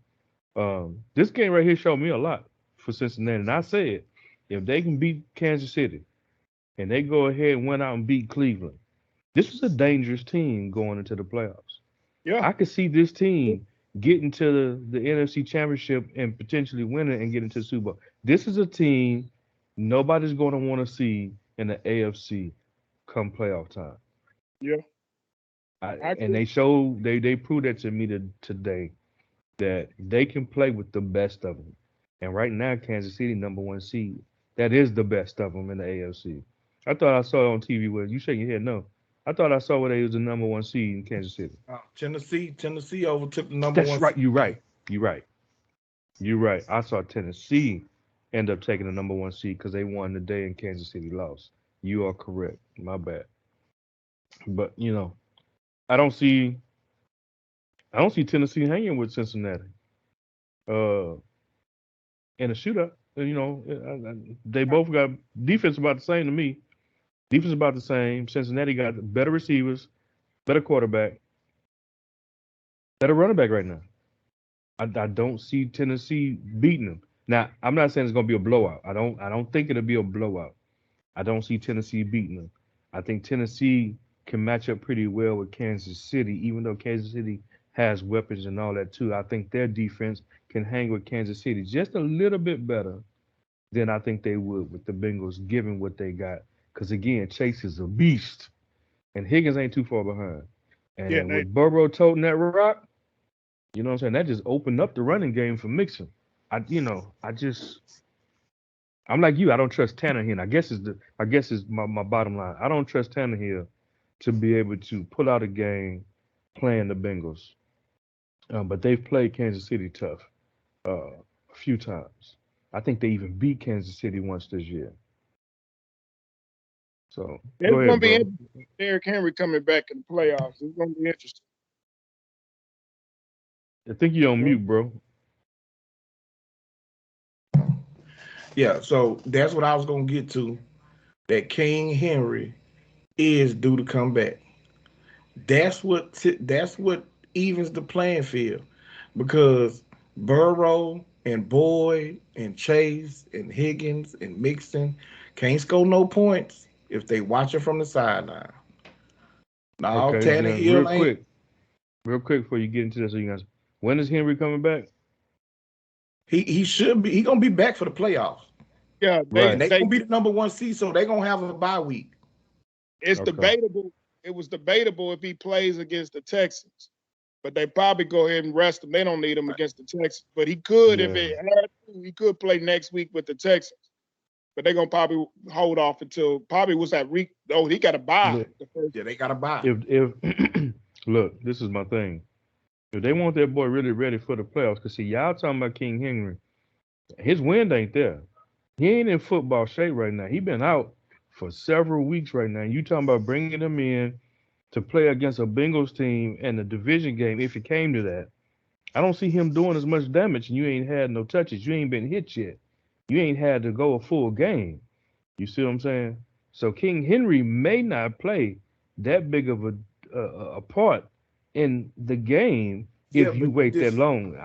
this game right here showed me a lot for Cincinnati. And I said, if they can beat Kansas City and they go ahead and went out and beat Cleveland, this is a dangerous team going into the playoffs. Yeah. I could see this team getting to the NFC Championship and potentially winning and getting to the Super Bowl. This is a team nobody's going to want to see in the AFC come playoff time. Yeah. I And agree. they proved that to me today that they can play with the best of them. And right now, Kansas City number one seed. That is the best of them in the AFC. I thought I saw it on TV. Where you shaking your head? No, I thought I saw where they was the number one seed in Kansas City. Tennessee overtook the number That's one right. seed. You're right. You're right. You're right. I saw Tennessee end up taking the number one seed because they won the day and Kansas City lost. You are correct. My bad. But I don't see I don't see Tennessee hanging with Cincinnati. Uh, in a shootout. They both got defense about the same to me. Defense about the same. Cincinnati got better receivers, better quarterback, better running back right now. I don't see Tennessee beating them. Now, I'm not saying it's gonna be a blowout. I don't think it'll be a blowout. I don't see Tennessee beating them. I think Tennessee can match up pretty well with Kansas City, even though Kansas City has weapons and all that too. I think their defense can hang with Kansas City just a little bit better than I think they would with the Bengals, given what they got. Because again, Chase is a beast, and Higgins ain't too far behind. Yeah. And with Burrow toting that rock, you know what I'm saying? That just opened up the running game for Mixon. I'm like you. I don't trust Tannehill. And I guess is my bottom line. I don't trust Tannehill to be able to pull out a game playing the Bengals. But they've played Kansas City tough a few times. I think they even beat Kansas City once this year. So go It's gonna ahead, be bro. interesting. Derrick Henry coming back in the playoffs. It's gonna be interesting. I think you're on mute, bro. Yeah, so that's what I was gonna get to. That King Henry is due to come back. That's what evens the playing field because Burrow and Boyd and Chase and Higgins and Mixon can't score no points if they watch it from the sideline. Now Okay, now Tannehill ain't. real quick before you get into this, so you guys, when is Henry coming back? He should be. He gonna be back for the playoffs, Yeah, and Right. they gonna be the number one seed, so they gonna have a bye week. it's Okay. debatable. It was debatable if he plays against the Texans, but they probably go ahead and rest him. They don't need him against the Texans, but he could if Yeah. it had to. He could play next week with the Texans, but they're gonna probably hold off until probably was that week. Oh, he got a bye. Look, The first. Yeah, they got a bye. if look, this is my thing. If they want that boy really ready for the playoffs, cause see y'all talking about King Henry, his wind ain't there. He ain't in football shape right now. He been out for several weeks right now. You talking about bringing him in to play against a Bengals team in the division game if it came to that. I don't see him doing as much damage, and you ain't had no touches. You ain't been hit yet. You ain't had to go a full game. You see what I'm saying? So King Henry may not play that big of a part in the game Yeah, if you but wait that long.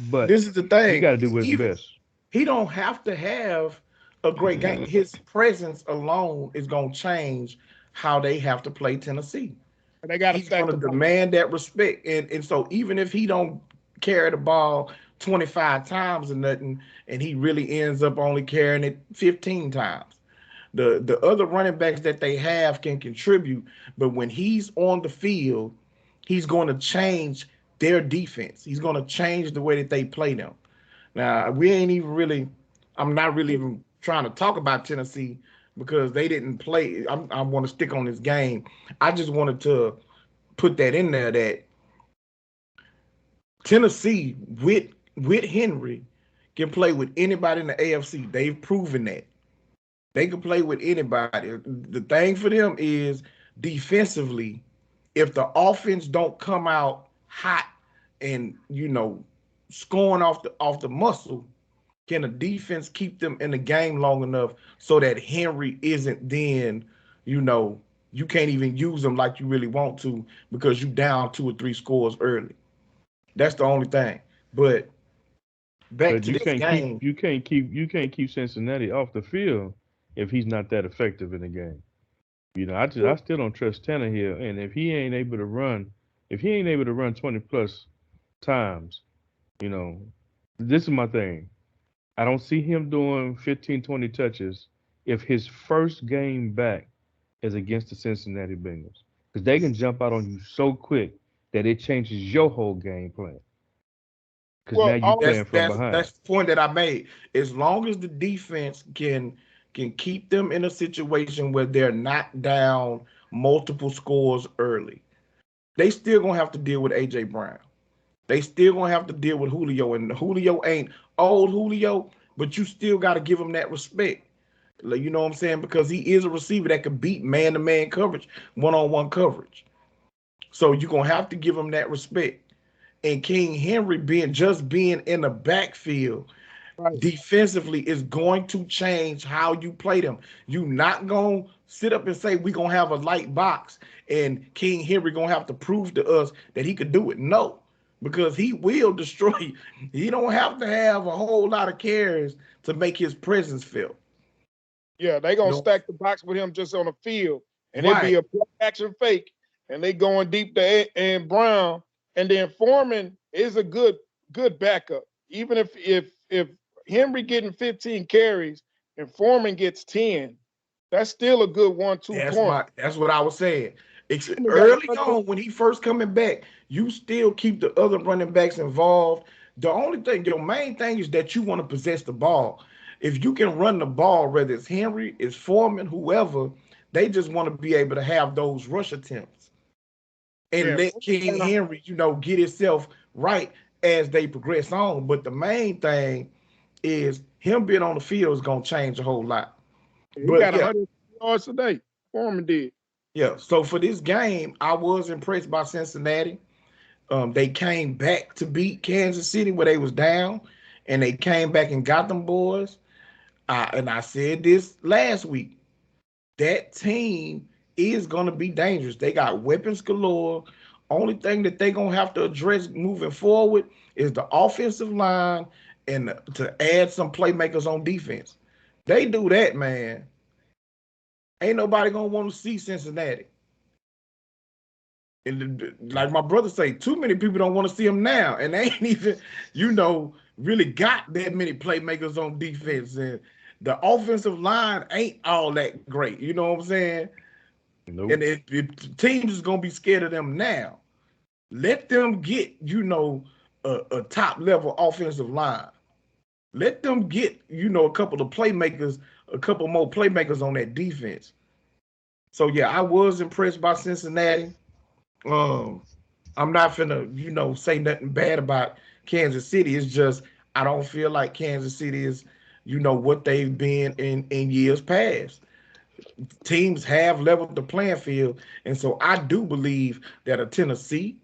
But this is the he thing. got to do what's Even best. he don't have to have a great game. His presence alone is gonna change how they have to play Tennessee. And they got to He's stack gonna the box. demand that respect, and so even if he don't carry the ball 25 times or nothing, and he really ends up only carrying it 15 times. The other running backs that they have can contribute, but when he's on the field, he's going to change their defense. He's going to change the way that they play them. Now, we ain't even really, I'm not really even trying to talk about Tennessee because they didn't play. I want to stick on this game. I just wanted to put that in there that Tennessee with Henry can play with anybody in the AFC. They've proven that. They can play with anybody. The thing for them is defensively, if the offense don't come out hot and scoring off the muscle, can the defense keep them in the game long enough so that Henry isn't then, you know, you can't even use them like you really want to because you down 2 or 3 scores early. That's the only thing. But back But to this game, you can't keep Cincinnati off the field if he's not that effective in the game. I still don't trust Tannehill, and if he ain't able to run 20 plus times, you know, this is my thing. I don't see him doing 15, 20 touches if his first game back is against the Cincinnati Bengals, because they can jump out on you so quick that it changes your whole game plan. Because now Well, you all playing that's from that's behind. that's the point that I made. As long as the defense can keep them in a situation where they're not down multiple scores early, they still gonna have to deal with AJ Brown. They still gonna have to deal with Julio, and Julio ain't old Julio, but you still got to give him that respect. Like, you know what I'm saying? Because he is a receiver that can beat man-to-man coverage, one-on-one coverage. So you're gonna have to give him that respect. And King Henry being in the backfield right. defensively is going to change how you play them. You not gonna sit up and say we're gonna have a light box and King Henry gonna have to prove to us that he could do it. No, because he will destroy you. He don't have to have a whole lot of carries to make his presence felt. Yeah, they gonna No, stack the box with him just on the field, and it be right. a play action fake, and they going deep to and Brown, and then Foreman is a good backup. Even if Henry getting 15 carries and Foreman gets 10, that's still a good 1-2 punch. That's what I was saying. It's And they got early on when he first coming back, you still keep the other running backs involved. The only thing, your main thing is that you want to possess the ball. If you can run the ball, whether it's Henry, it's Foreman, whoever, they just want to be able to have those rush attempts and yeah, let King Henry, get himself right as they progress on. But the main thing is him being on the field is gonna change a whole lot. he But got yeah, 100 yards a day. Foreman did. yeah. So for this game, I was impressed by Cincinnati. They came back to beat Kansas City where they was down, and they came back and got them boys. And I said this last week. That team is gonna be dangerous. They got weapons galore. Only thing that they gonna have to address moving forward is the offensive line and to add some playmakers on defense. They do that, man. Ain't nobody gonna want to see Cincinnati. And like my brother say, too many people don't want to see them now, and they ain't even, really got that many playmakers on defense, and the offensive line ain't all that great. You know what I'm saying? Nope. And teams is gonna be scared of them now. Let them get, a top level offensive line. Let them get, a couple of playmakers, a couple more playmakers on that defense. So yeah, I was impressed by Cincinnati. Um, I'm not finna, say nothing bad about Kansas City. It's just I don't feel like Kansas City is, what they've been in years past. Teams have leveled the playing field, and so I do believe that a Tennessee,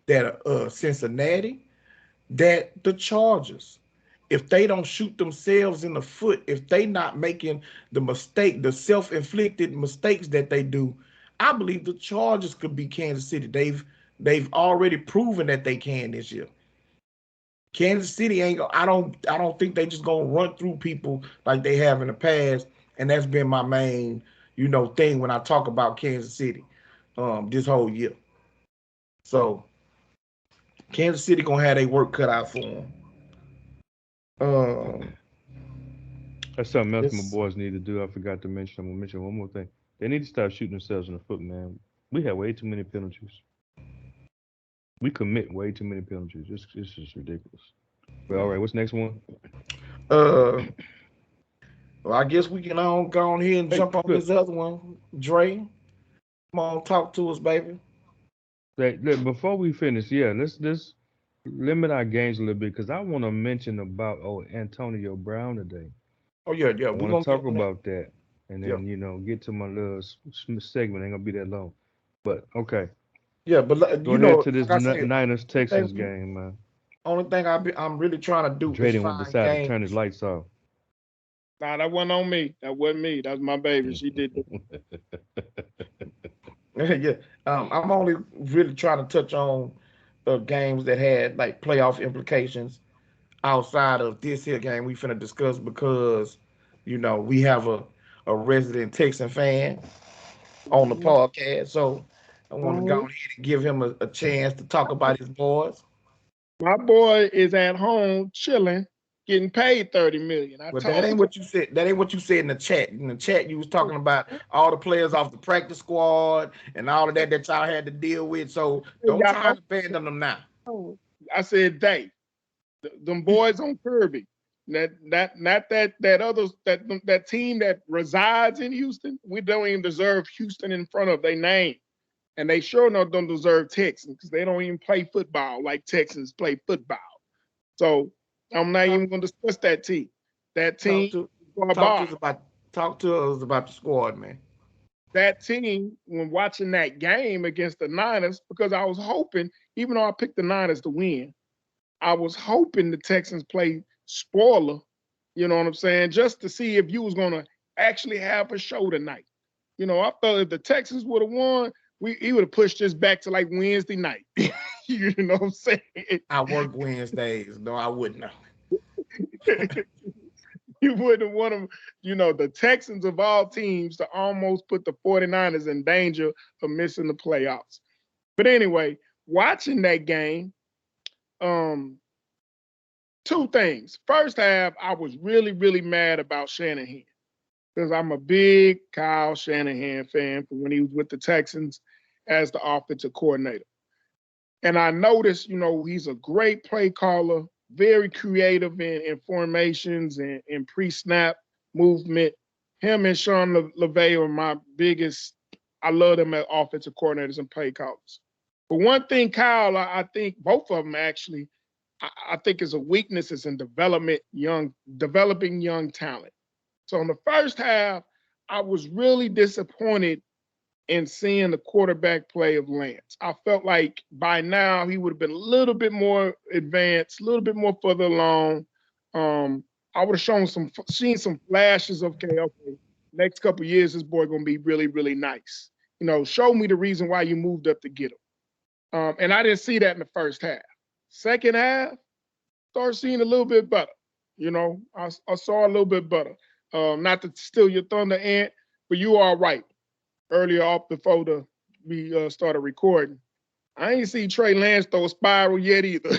that a Cincinnati, that the Chargers, if they don't shoot themselves in the foot, if they not making the self-inflicted mistakes that they do, I believe the Chargers could be Kansas City. They've already proven that they can this year. Kansas City ain't. I don't think they just gonna run through people like they have in the past, and that's been my main, thing when I talk about Kansas City, this whole year. So Kansas City gonna have their work cut out for them. Um, That's something else my this, boys need to do. I forgot to mention. I'm gonna mention one more thing. They need to stop shooting themselves in the foot, man. We have way too many penalties. We commit way too many penalties. It's just ridiculous. But all right, what's the next one? uh, well, I guess we can all go on here and Hey, jump on look, this other one. Dre, come on, talk to us, baby. look, before we finish, yeah, let's limit our games a little bit because I want to mention about Antonio Brown today. Oh yeah, yeah, I we want gonna to get talk on that. about that, and Yeah, then get to my little segment. Ain't gonna be that long, but okay. yeah, but Go ahead to like this I said, Niners only Texans thing, game, man. only thing I'm really trying to do is Drayden went find decided to turn his games. lights off. Nah, that wasn't on me. That wasn't me. That was my baby. She did that. Yeah, I'm only really trying to touch on games that had like playoff implications outside of this here game we finna discuss because we have a resident Texan fan on the Mhm. podcast, so I want to go Mhm. ahead and give him a chance to talk about his boys. My boy is at home chilling, getting paid 30 million. I But that told ain't what you said. That ain't what you said in the chat. In the chat, you was talking about all the players off the practice squad and all of that y'all had to deal with. So don't try y'all. and abandon them now. I said them boys on Kirby. Not that other that team that resides in Houston. We don't even deserve Houston in front of their name. And they sure enough don't deserve Texans because they don't even play football like Texans play football. So I'm not Talk, even going to discuss that team. That talk team to is garbage. talk to us about the squad, man. That team, when watching that game against the Niners, because I was hoping, even though I picked the Niners to win, I was hoping the Texans play spoiler, you know what I'm saying, just to see if you was going to actually have a show tonight. I felt if the Texans would have won, he would have pushed this back to like Wednesday night. You know what I'm saying? I work Wednesdays. No, I wouldn't know. You wouldn't want them, the Texans of all teams to almost put the 49ers in danger of missing the playoffs. But anyway, watching that game, um, two things. First half, I was really, really mad about Shanahan because I'm a big Kyle Shanahan fan from when he was with the Texans as the offensive coordinator. And I noticed, he's a great play caller, very creative in formations and pre-snap movement. Him and Sean LeVay are my biggest. I love them as offensive coordinators and play callers. But one thing, Kyle, I think both of them actually, I think is a weakness is in developing young talent. So in the first half, I was really disappointed in seeing the quarterback play of Lance. I felt like by now he would have been a little bit more advanced, a little bit more further along. I would have seen some flashes of okay, next couple of years this boy gonna be really, really nice. Show me the reason why you moved up to get him. And I didn't see that in the first half. Second half, started seeing a little bit better. I saw a little bit better. Not to steal your thunder, Ant, but you are right. Earlier off before we started recording, I ain't see Trey Lance throw a spiral yet either.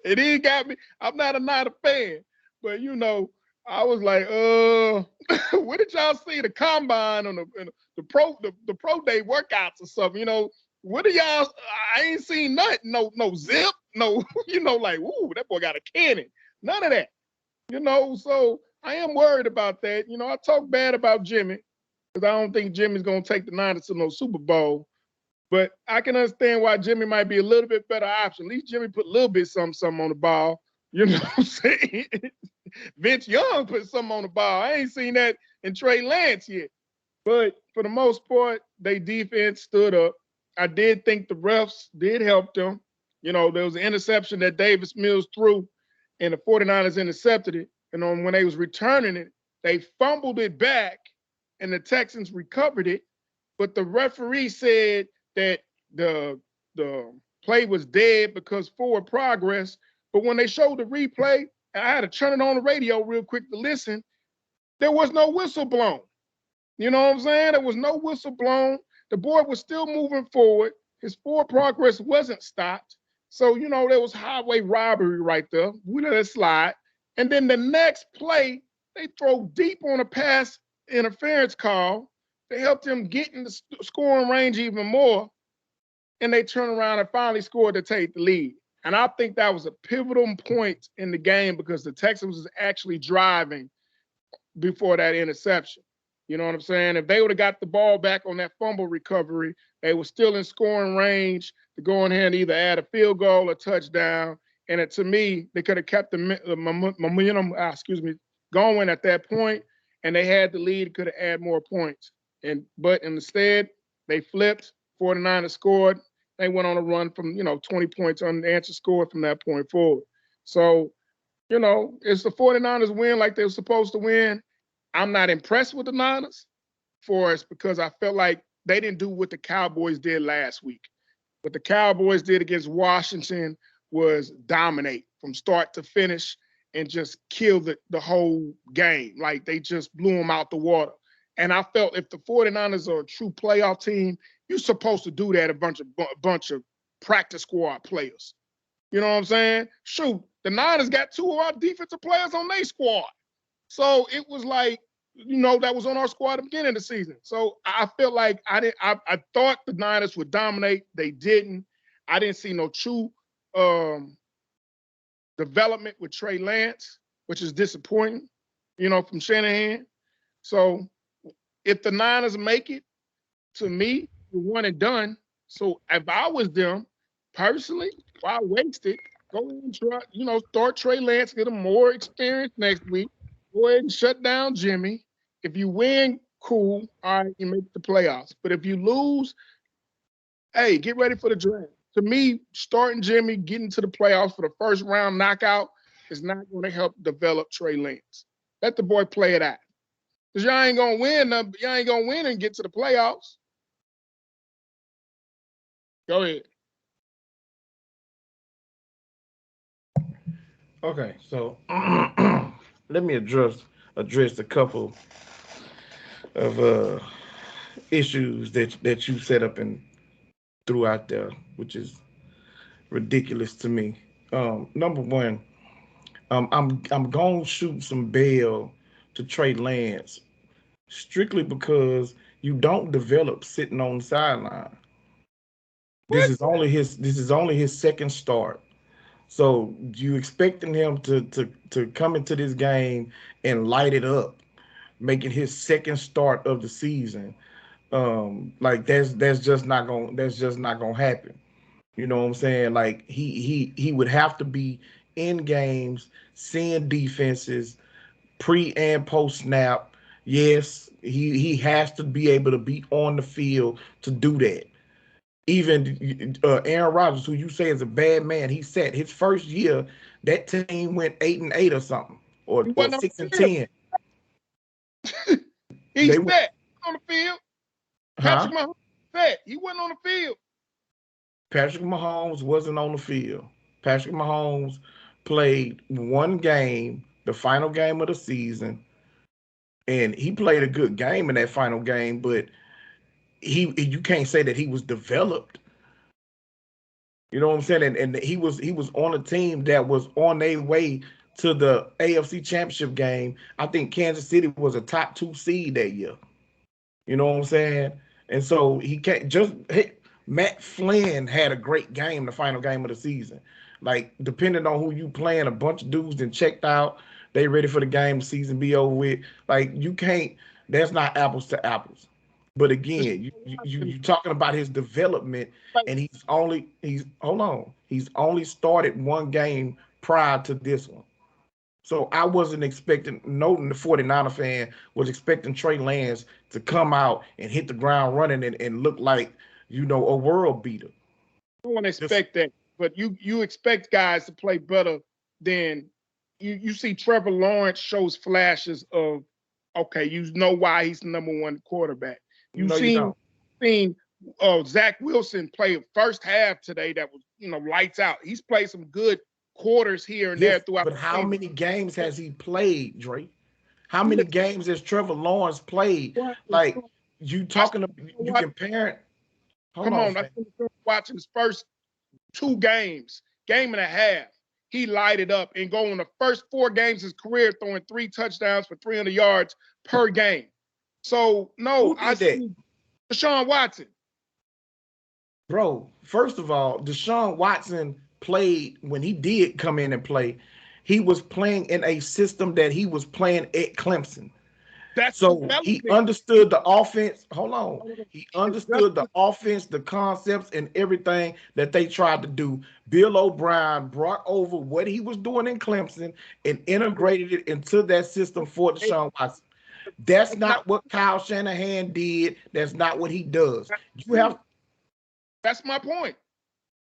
It ain't got me. I'm not a fan, but I was like, what did y'all see the combine on the pro day workouts or something? What do y'all? I ain't seen nothing. No zip. No, like, ooh, that boy got a cannon. None of that. So I am worried about that. I talk bad about Jimmy because I don't think Jimmy's gonna take the Niners to no Super Bowl. But I can understand why Jimmy might be a little bit better option. At least Jimmy put a little bit something on the ball. You know what I'm saying? Vince Young put something on the ball. I ain't seen that in Trey Lance yet. But for the most part, they defense stood up. I did think the refs did help them. There was an interception that Davis Mills threw, and the 49ers intercepted it. And when they was returning it, they fumbled it back, and the Texans recovered it. But the referee said that the play was dead because forward progress. But when they showed the replay, and I had to turn it on the radio real quick to listen, there was no whistle blown. You know what I'm saying? There was no whistle blown. The boy was still moving forward. His forward progress wasn't stopped. So, you know, there was highway robbery right there. We let it slide. And then the next play, they throw deep on a pass interference call. They helped him get in the scoring range even more. And they turn around and finally scored to take the lead. And I think that was a pivotal point in the game because the Texans was actually driving before that interception. You know what I'm saying? If they would have got the ball back on that fumble recovery, they were still in scoring range to go in here and either add a field goal or touchdown. And to me, they could have kept the momentum, going at that point, and they had the lead, could have added more points. But instead, they flipped. 49ers scored. They went on a run from 20 points unanswered score from that point forward. So, it's the 49ers win like they were supposed to win. I'm not impressed with the Niners for us because I felt like they didn't do what the Cowboys did last week. What the Cowboys did against Washington was dominate from start to finish and just kill the whole game. Like they just blew them out the water. And I felt if the 49ers are a true playoff team, you're supposed to do that a bunch of practice squad players. You know what I'm saying? Shoot, the Niners got 2 of our defensive players on their squad. So it was like, that was on our squad at the beginning of the season. So I felt like I thought the Niners would dominate. They didn't. I didn't see no true development with Trey Lance, which is disappointing, from Shanahan. So if the Niners make it, to me, you're one and done. So if I was them, personally, why waste it? Go ahead and try, start Trey Lance, get him more experience next week. Go ahead and shut down Jimmy. If you win, cool. All right, you make the playoffs. But if you lose, hey, get ready for the draft. To me, starting Jimmy, getting to the playoffs for the first round knockout is not going to help develop Trey Lance. Let the boy play it out. Because y'all ain't going to win. Y'all ain't going to win and get to the playoffs. Go ahead. Okay, so let me address a couple of issues that you set up and threw out there, which is ridiculous to me. Number one, I'm gonna shoot some bail to Trey Lance strictly because you don't develop sitting on the sideline. This is only his second start. So you expecting him to come into this game and light it up, making his second start of the season. Like that's just not gonna happen. You know what I'm saying? Like he would have to be in games, seeing defenses, pre and post snap. Yes, he has to be able to be on the field to do that. Even Aaron Rodgers, who you say is a bad man, he said his first year that team went 8-8 or something, or 6-10. He's set on the field. Huh? Patrick Mahomes set. He wasn't on the field. Patrick Mahomes wasn't on the field. Patrick Mahomes played one game, the final game of the season, and he played a good game in that final game, but you can't say that he was developed. You know what I'm saying? And he was on a team that was on their way to the AFC Championship game. I think Kansas City was a top 2 seed that year. You know what I'm saying? And so he can't just hit. Matt Flynn had a great game, the final game of the season. Like, depending on who you playing, a bunch of dudes then checked out. They ready for the game, the season be over with. Like, you can't, that's not apples to apples. But again, you talking about his development, and he's only started one game prior to this one. So I wasn't expecting, noting the 49er fan was expecting Trey Lance to come out and hit the ground running and look like, a world beater. I don't expect that, but you expect guys to play better than you see Trevor Lawrence shows flashes of, okay, you know why he's the number 1 quarterback. You've seen Zach Wilson played first half today that was, lights out. He's played some good quarters here and there Yes, throughout but the how game. many games has he played, Dre? How many Yeah, games has Trevor Lawrence played? but Like you I talking, you what? comparing. Hold Come on, on, I fam. watching his first 2 games, game and a half. He lighted up and go in the first 4 games of his career throwing 3 touchdowns for 300 yards per game. So no, Who I did that? see Deshaun Watson. Bro, first of all, Deshaun Watson played when he did come in and play. He was playing in a system that he was playing at Clemson. That's So he development. understood the offense. Hold on. He It's understood the development. offense, the concepts, and everything that they tried to do. Bill O'Brien brought over what he was doing in Clemson and integrated it into that system for Deshaun Watson. That's That's not not what Kyle Shanahan did. That's not what he does. that's You have That's my point.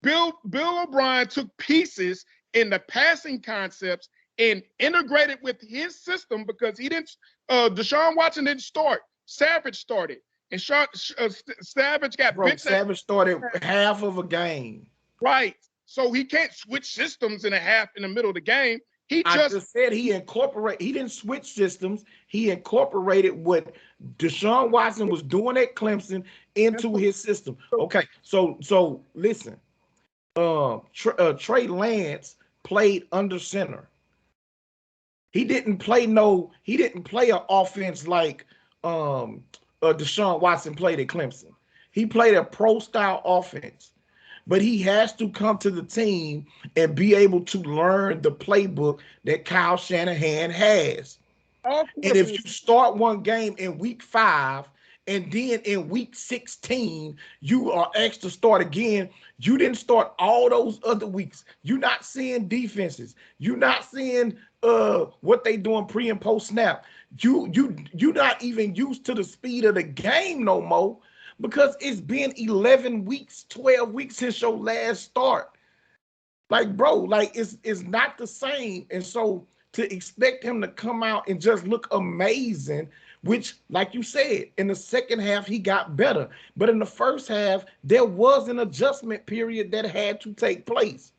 Bill O'Brien took pieces in the passing concepts and integrated with his system because he didn't. Deshaun Watson didn't start. Savage started, and Savage got Bro, benched at Savage started half of a game. right. So he can't switch systems in a half in the middle of the game. He I just just said he didn't switch systems. He incorporated what Deshaun Watson was doing at Clemson into his system. Okay, so listen. Trey Lance played under center. He didn't play an offense like Deshaun Watson played at Clemson. He played a pro style offense, but he has to come to the team and be able to learn the playbook that Kyle Shanahan has. all And if quarterbacks. you start one game in week 5 and then in week 16 you are asked to start again, you didn't start all those other weeks. You're not seeing defenses. You're not seeing what they doing pre and post snap. You're not even used to the speed of the game no more because it's been 11 weeks, 12 weeks since your last start. Like, bro, like it's not the same. And so to expect him to come out and just look amazing, which, like you said, in the second half he got better. But in the first half, there was an adjustment period that had to take place.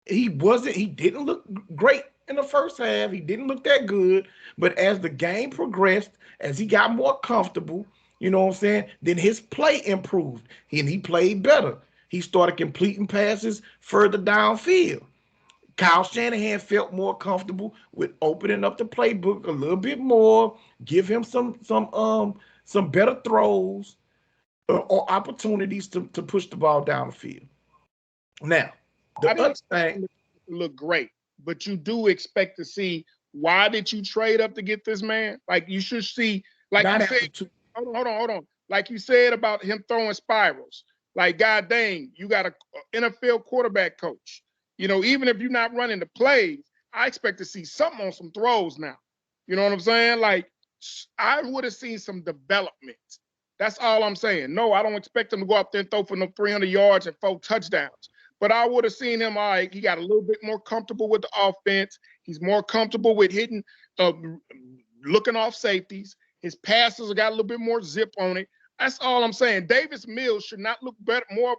He didn't look great in the first half. He didn't look that good. But as the game progressed, as he got more comfortable, you know what I'm saying, then his play improved and he played better. He started completing passes further downfield. Kyle Shanahan felt more comfortable with opening up the playbook a little bit more, give him some better throws or opportunities to push the ball down the field. Now, I the didn't other expect thing, him to look great, but you do expect to see why did you trade up to get this man? Like you should see, like you not said, after two, hold on. Like you said about him throwing spirals. Like, god dang, you got a NFL quarterback coach. Even if you're not running the plays, I expect to see something on some throws now. You know what I'm saying? Like, I would have seen some development. That's all I'm saying. No, I don't expect him to go out there and throw for no 300 yards and 4 touchdowns. But I would have seen him, all right, he got a little bit more comfortable with the offense. He's more comfortable with hitting, uh, looking off safeties. His passes got a little bit more zip on it. That's all I'm saying. Davis Mills should not look better, more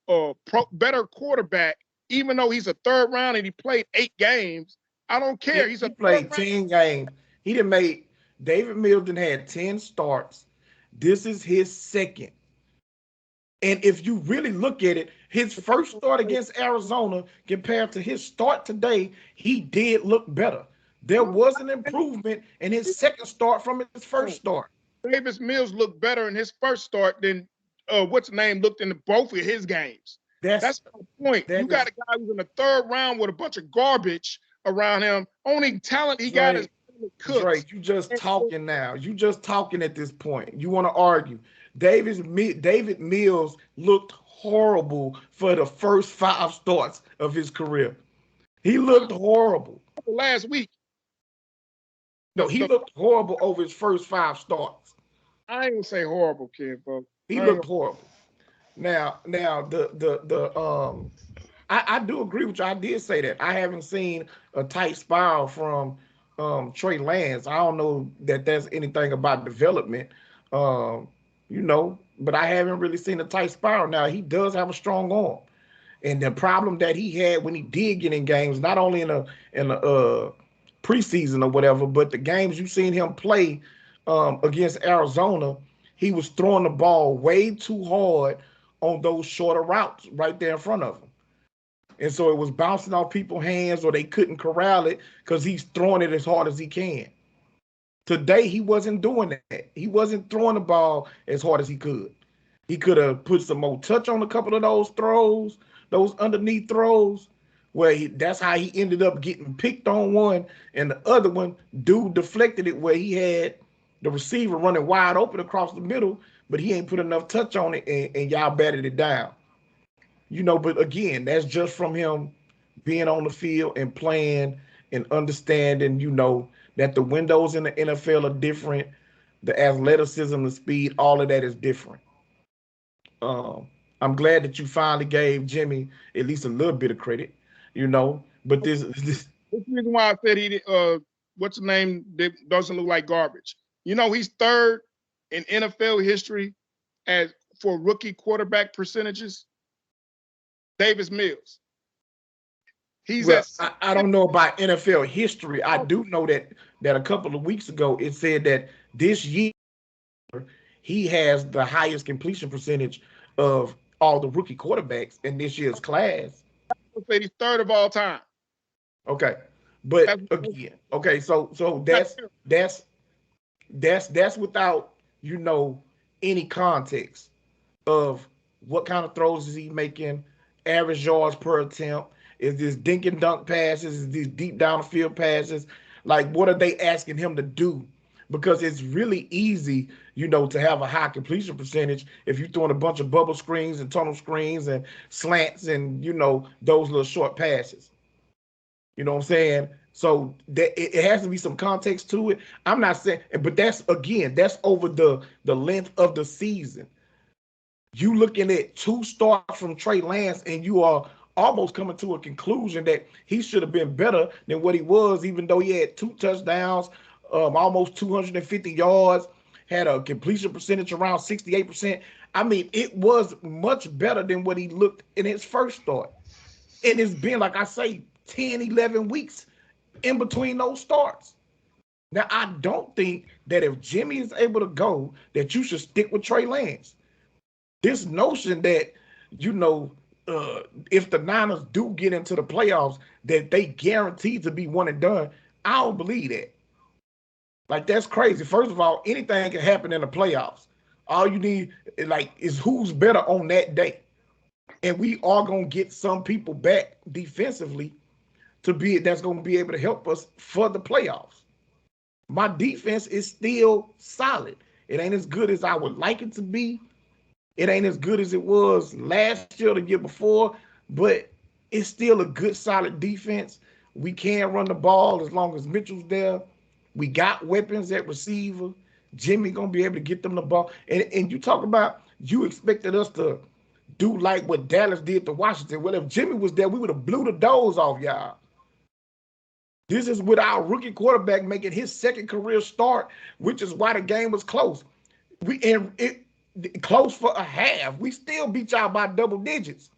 of better quarterback, even though he's a third round and he played 8 games. I don't care. He's a he third played round. 10 games. He didn't make David Milton had 10 starts. This is his second. And if you really look at it, his first start against Arizona compared to his start today, he did look better. There was an improvement in his second start from his first start. Davis Mills looked better in his first start than what's the name looked in both of his games. That's That's my point. You that got is a guy who's in the third round with a bunch of garbage around him. Only talent he got is Dre. Dre, Cooks. you just talking now. You just talking at this point. You want to argue. David Mills looked horrible for the first 5 starts of his career. He looked horrible. Last week, No, the, he the looked horrible over his first 5 starts. I ain't gonna say horrible, kid, bro. He looked horrible. Now, I do agree with you. I did say that. I haven't seen a tight spiral from Trey Lance. I don't know that there's anything about development. Um, but I haven't really seen a tight spiral. Now he does have a strong arm. And the problem that he had when he did get in games, not only in the preseason or whatever, but the games you've seen him play against Arizona, he was throwing the ball way too hard on those shorter routes right there in front of him. And so it was bouncing off people's hands or they couldn't corral it because he's throwing it as hard as he can. Today, he wasn't doing that. He wasn't throwing the ball as hard as he could. He could have put some more touch on a couple of those throws, those underneath throws, where that's how he ended up getting picked on one, and the other one, dude deflected it where he had the receiver running wide open across the middle, but he ain't put enough touch on it, and y'all batted it down. But again, that's just from him being on the field and playing and understanding, that the windows in the NFL are different. The athleticism, the speed, all of that is different. I'm glad that you finally gave Jimmy at least a little bit of credit, but this That's the reason why I said he what's the name that doesn't look like garbage. He's third in NFL history for rookie quarterback percentages. Davis Mills. I don't know about NFL history. I do know that a couple of weeks ago it said that this year he has the highest completion percentage of all the rookie quarterbacks in this year's class. I would say he's third of all time. Okay, but again, okay, so that's without any context of what kind of throws is he making, average yards per attempt. Is this dink and dunk passes? Is these deep down the field passes? Like, what are they asking him to do? Because it's really easy, to have a high completion percentage if you're throwing a bunch of bubble screens and tunnel screens and slants and, those little short passes. You know what I'm saying? So it has to be some context to it. I'm not saying, but that's over the length of the season. You looking at 2 starts from Trey Lance, and you are almost coming to a conclusion that he should have been better than what he was, even though he had 2 touchdowns, almost 250 yards, had a completion percentage around 68%. I mean, it was much better than what he looked in his first start. And it's been, like I say, 10, 11 weeks in between those starts. Now, I don't think that if Jimmy is able to go, that you should stick with Trey Lance. This notion that, if the Niners do get into the playoffs, that they guaranteed to be one and done, I don't believe that. Like, that's crazy. First of all, anything can happen in the playoffs. All you need, is who's better on that day. And we are going to get some people back defensively that's going to be able to help us for the playoffs. My defense is still solid. It ain't as good as I would like it to be. It ain't as good as it was last year or the year before, but it's still a good, solid defense. We can run the ball as long as Mitchell's there. We got weapons at receiver. Jimmy going to be able to get them the ball. And you talk about you expected us to do like what Dallas did to Washington. Well, if Jimmy was there, we would have blew the doors off y'all. This is with our rookie quarterback making his second career start, which is why the game was close. Close for a half. We still beat y'all by double digits.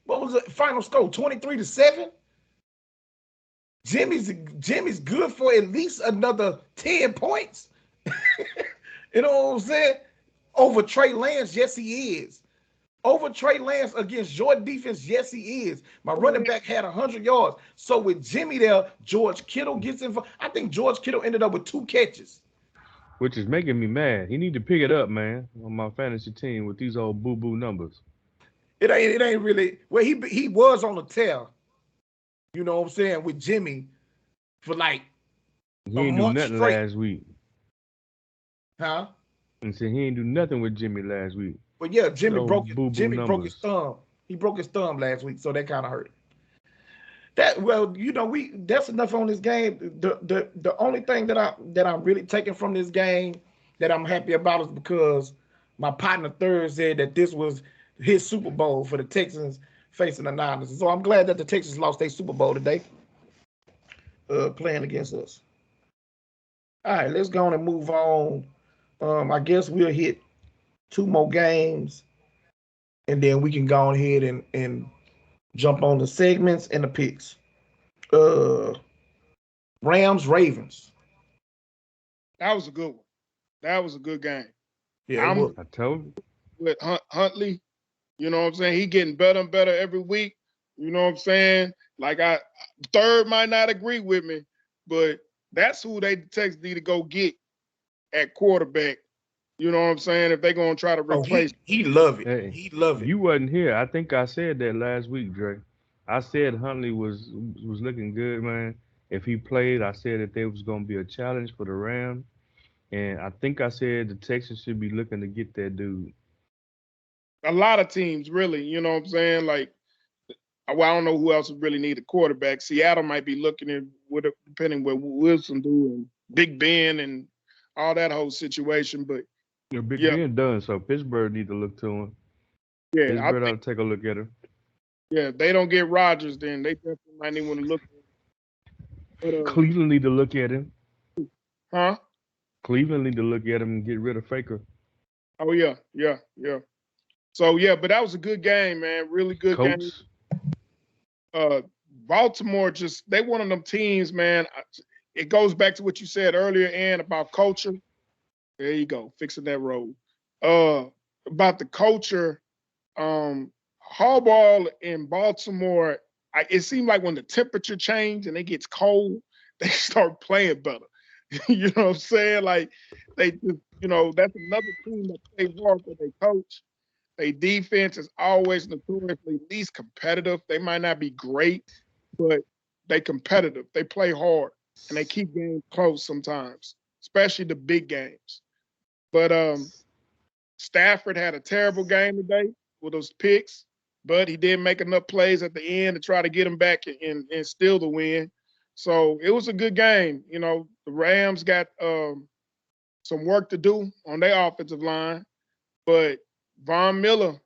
What was the final score? 23-7? Jimmy's good for at least another 10 points. You know what I'm saying? Over Trey Lance, yes, he is. Over Trey Lance against your defense, yes, he is. My running back had 100 yards. So with Jimmy there, George Kittle gets involved. I think George Kittle ended up with 2 catches. Which is making me mad. He need to pick it up, man, on my fantasy team with these old boo-boo numbers. It ain't really. Well, he was on the tail. You know what I'm saying, with Jimmy for like he ain't do nothing straight. last week. Huh? And said he ain't do nothing with Jimmy last week. But yeah, Jimmy broke his thumb. He broke his thumb last week, so that kind of hurt. That's enough on this game. The only thing that I'm really taking from this game that I'm happy about is because my partner Third said that this was his Super Bowl for the Texans facing the Niners. So I'm glad that the Texans lost their Super Bowl today, playing against us. All right, let's go on and move on I guess we'll hit two more games, and then we can go ahead and jump on the segments and the picks. Uh, Rams Ravens. That was a good one. That was a good game. Yeah, it was. I'm I told you. with Huntley. You know what I'm saying? He getting better and better every week. You know what I'm saying? Like third might not agree with me, but that's who they Texans need to go get at quarterback. You know what I'm saying? If they're gonna try to Oh, replace. he love it. Hey, He love it. you wasn't here. I think I said that last week, Dre. I said Huntley was looking good, man. If he played, I said that there was gonna be a challenge for the Rams, and I think I said the Texans should be looking to get that dude. A lot of teams really, you know what I'm saying? Like, well, I don't know who else would really need a quarterback. Seattle might be looking at depending what Wilson do and Big Ben and all that whole situation. But You know, Big yeah, Ben done, so Pittsburgh need to look to him. yeah, I Pittsburgh think ought to take a look at him. yeah, if they don't get Rodgers, then they definitely might need want to look. But Cleveland need to look at him. huh? Cleveland need to look at him and get rid of Faker. Oh yeah, yeah, yeah. So yeah, but that was a good game, man. Really good game. Colts. Baltimore just they one of them teams, man. It goes back to what you said earlier, Ann, about culture. There you go, fixing that road. About the culture, Harbaugh in Baltimore. It seemed like when the temperature changed and it gets cold, they start playing better. You know what I'm saying? Like they just, that's another team that plays hard for their coach. Their defense is always notoriously least competitive. They might not be great, but they competitive. They play hard and they keep games close sometimes, especially the big games. But Stafford had a terrible game today with those picks, but he did make enough plays at the end to try to get him back and steal the win. So it was a good game. The Rams got some work to do on their offensive line, but Von Miller,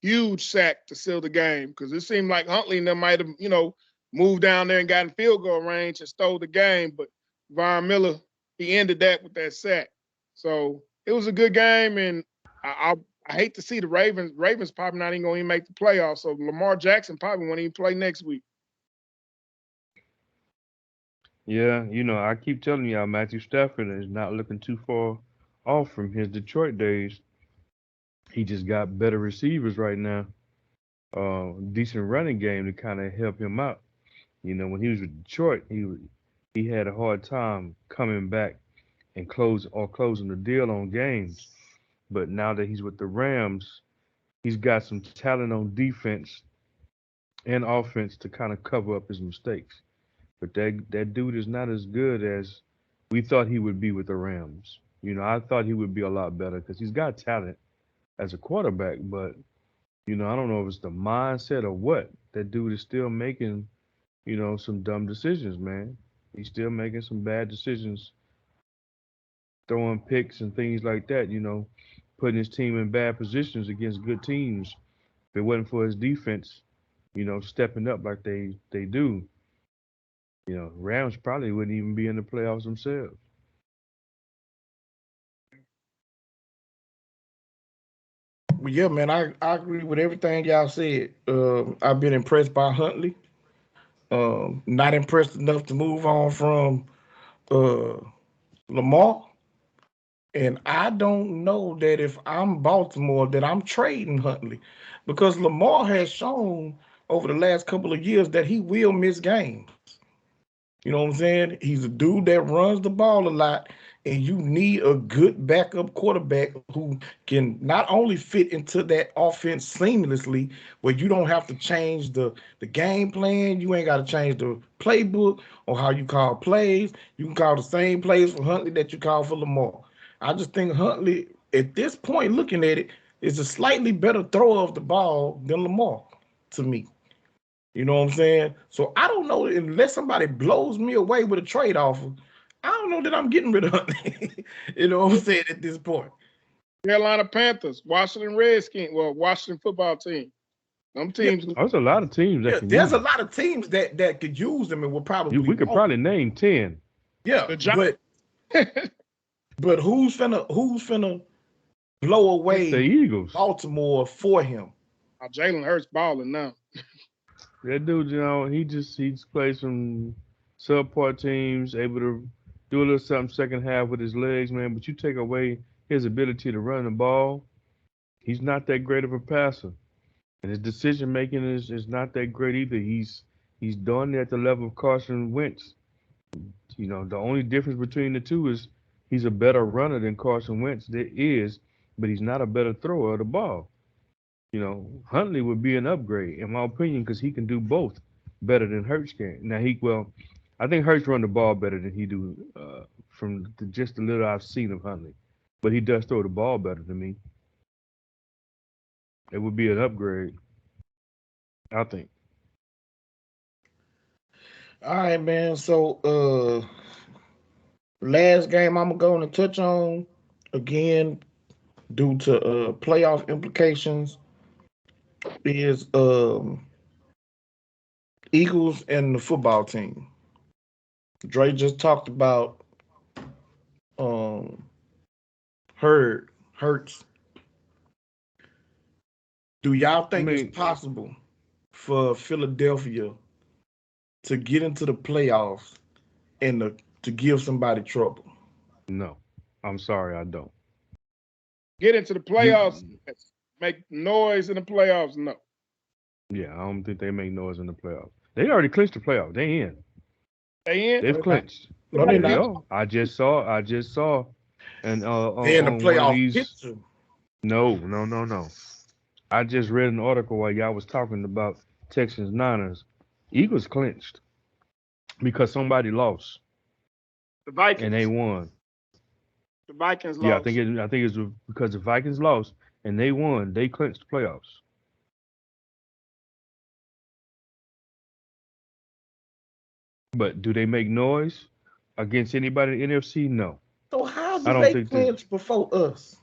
huge sack to seal the game because it seemed like Huntley and them might have, moved down there and got in field goal range and stole the game, but Von Miller, he ended that with that sack. So it was a good game, and I hate to see the Ravens. Ravens probably not even going to make the playoffs, so Lamar Jackson probably won't even play next week. Yeah, I keep telling y'all Matthew Stafford is not looking too far off from his Detroit days. He just got better receivers right now. Decent running game to kind of help him out. When he was with Detroit, he had a hard time coming back and closing the deal on games. But now that he's with the Rams, he's got some talent on defense and offense to kind of cover up his mistakes. But that dude is not as good as we thought he would be with the Rams. I thought he would be a lot better because he's got talent as a quarterback, but I don't know if it's the mindset or what. That dude is still making, some dumb decisions, man. He's still making some bad decisions, throwing picks and things like that, putting his team in bad positions against good teams. If it wasn't for his defense, stepping up like they do, Rams probably wouldn't even be in the playoffs themselves. But yeah, man, I agree with everything y'all said. I've been impressed by Huntley. Not impressed enough to move on from uh, Lamar. And I don't know that if I'm Baltimore that I'm trading Huntley because Lamar has shown over the last couple of years that he will miss games. You know what I'm saying? He's a dude that runs the ball a lot, and you need a good backup quarterback who can not only fit into that offense seamlessly, where you don't have to change the game plan, you ain't got to change the playbook or how you call plays. You can call the same plays for Huntley that you call for Lamar. I just think Huntley, at this point, looking at it, is a slightly better thrower of the ball than Lamar to me. You know what I'm saying? So I don't know unless somebody blows me away with a trade offer. I don't know that I'm getting rid of Huntley. You know what I'm saying at this point. Carolina Panthers, Washington Redskins, well, Washington football team. Them Yeah, teams. There's a lot of teams that yeah. can There's use a him. lot of teams that could use them and will probably We could want probably name 10. them. Yeah, The Giants. but But who's finna blow It's the away Eagles. Baltimore for him? Jalen Hurts balling now. That dude, he just plays some subpar teams, able to do a little something second half with his legs, man. But you take away his ability to run the ball, he's not that great of a passer. And his decision making is not that great either. He's done it at the level of Carson Wentz. The only difference between the two is he's a better runner than Carson Wentz is, but he's not a better thrower of the ball. Huntley would be an upgrade in my opinion because he can do both better than Hurts can. Now I think Hurts run the ball better than he do from just the little I've seen of Huntley, but he does throw the ball better than me. It would be an upgrade, I think. All right, man. So last game I'm going to touch on again due to playoff implications is Eagles and the football team. Dre just talked about um Hurts. Do y'all I think it's mean, possible for Philadelphia to get into the playoffs and to give somebody trouble? no. I'm sorry, I don't. Get into the playoffs. You, Yes. Make noise in the playoffs. No. yeah, I don't think they make noise in the playoffs. They already clinched the playoffs. They in. They in. No, They've they're not. clinched. No, they're not. No, I just saw, and They're in the on one of playoff these. picture. No, no, no, no. I just read an article while y'all was talking about Texans Niners. Eagles clinched because somebody lost The and they Vikings. won. The Vikings Yeah, lost. I think it's because the Vikings lost and they won. They clinched the playoffs. But do they make noise against anybody in the NFC? No, So how I do don't they think that. clinch before us?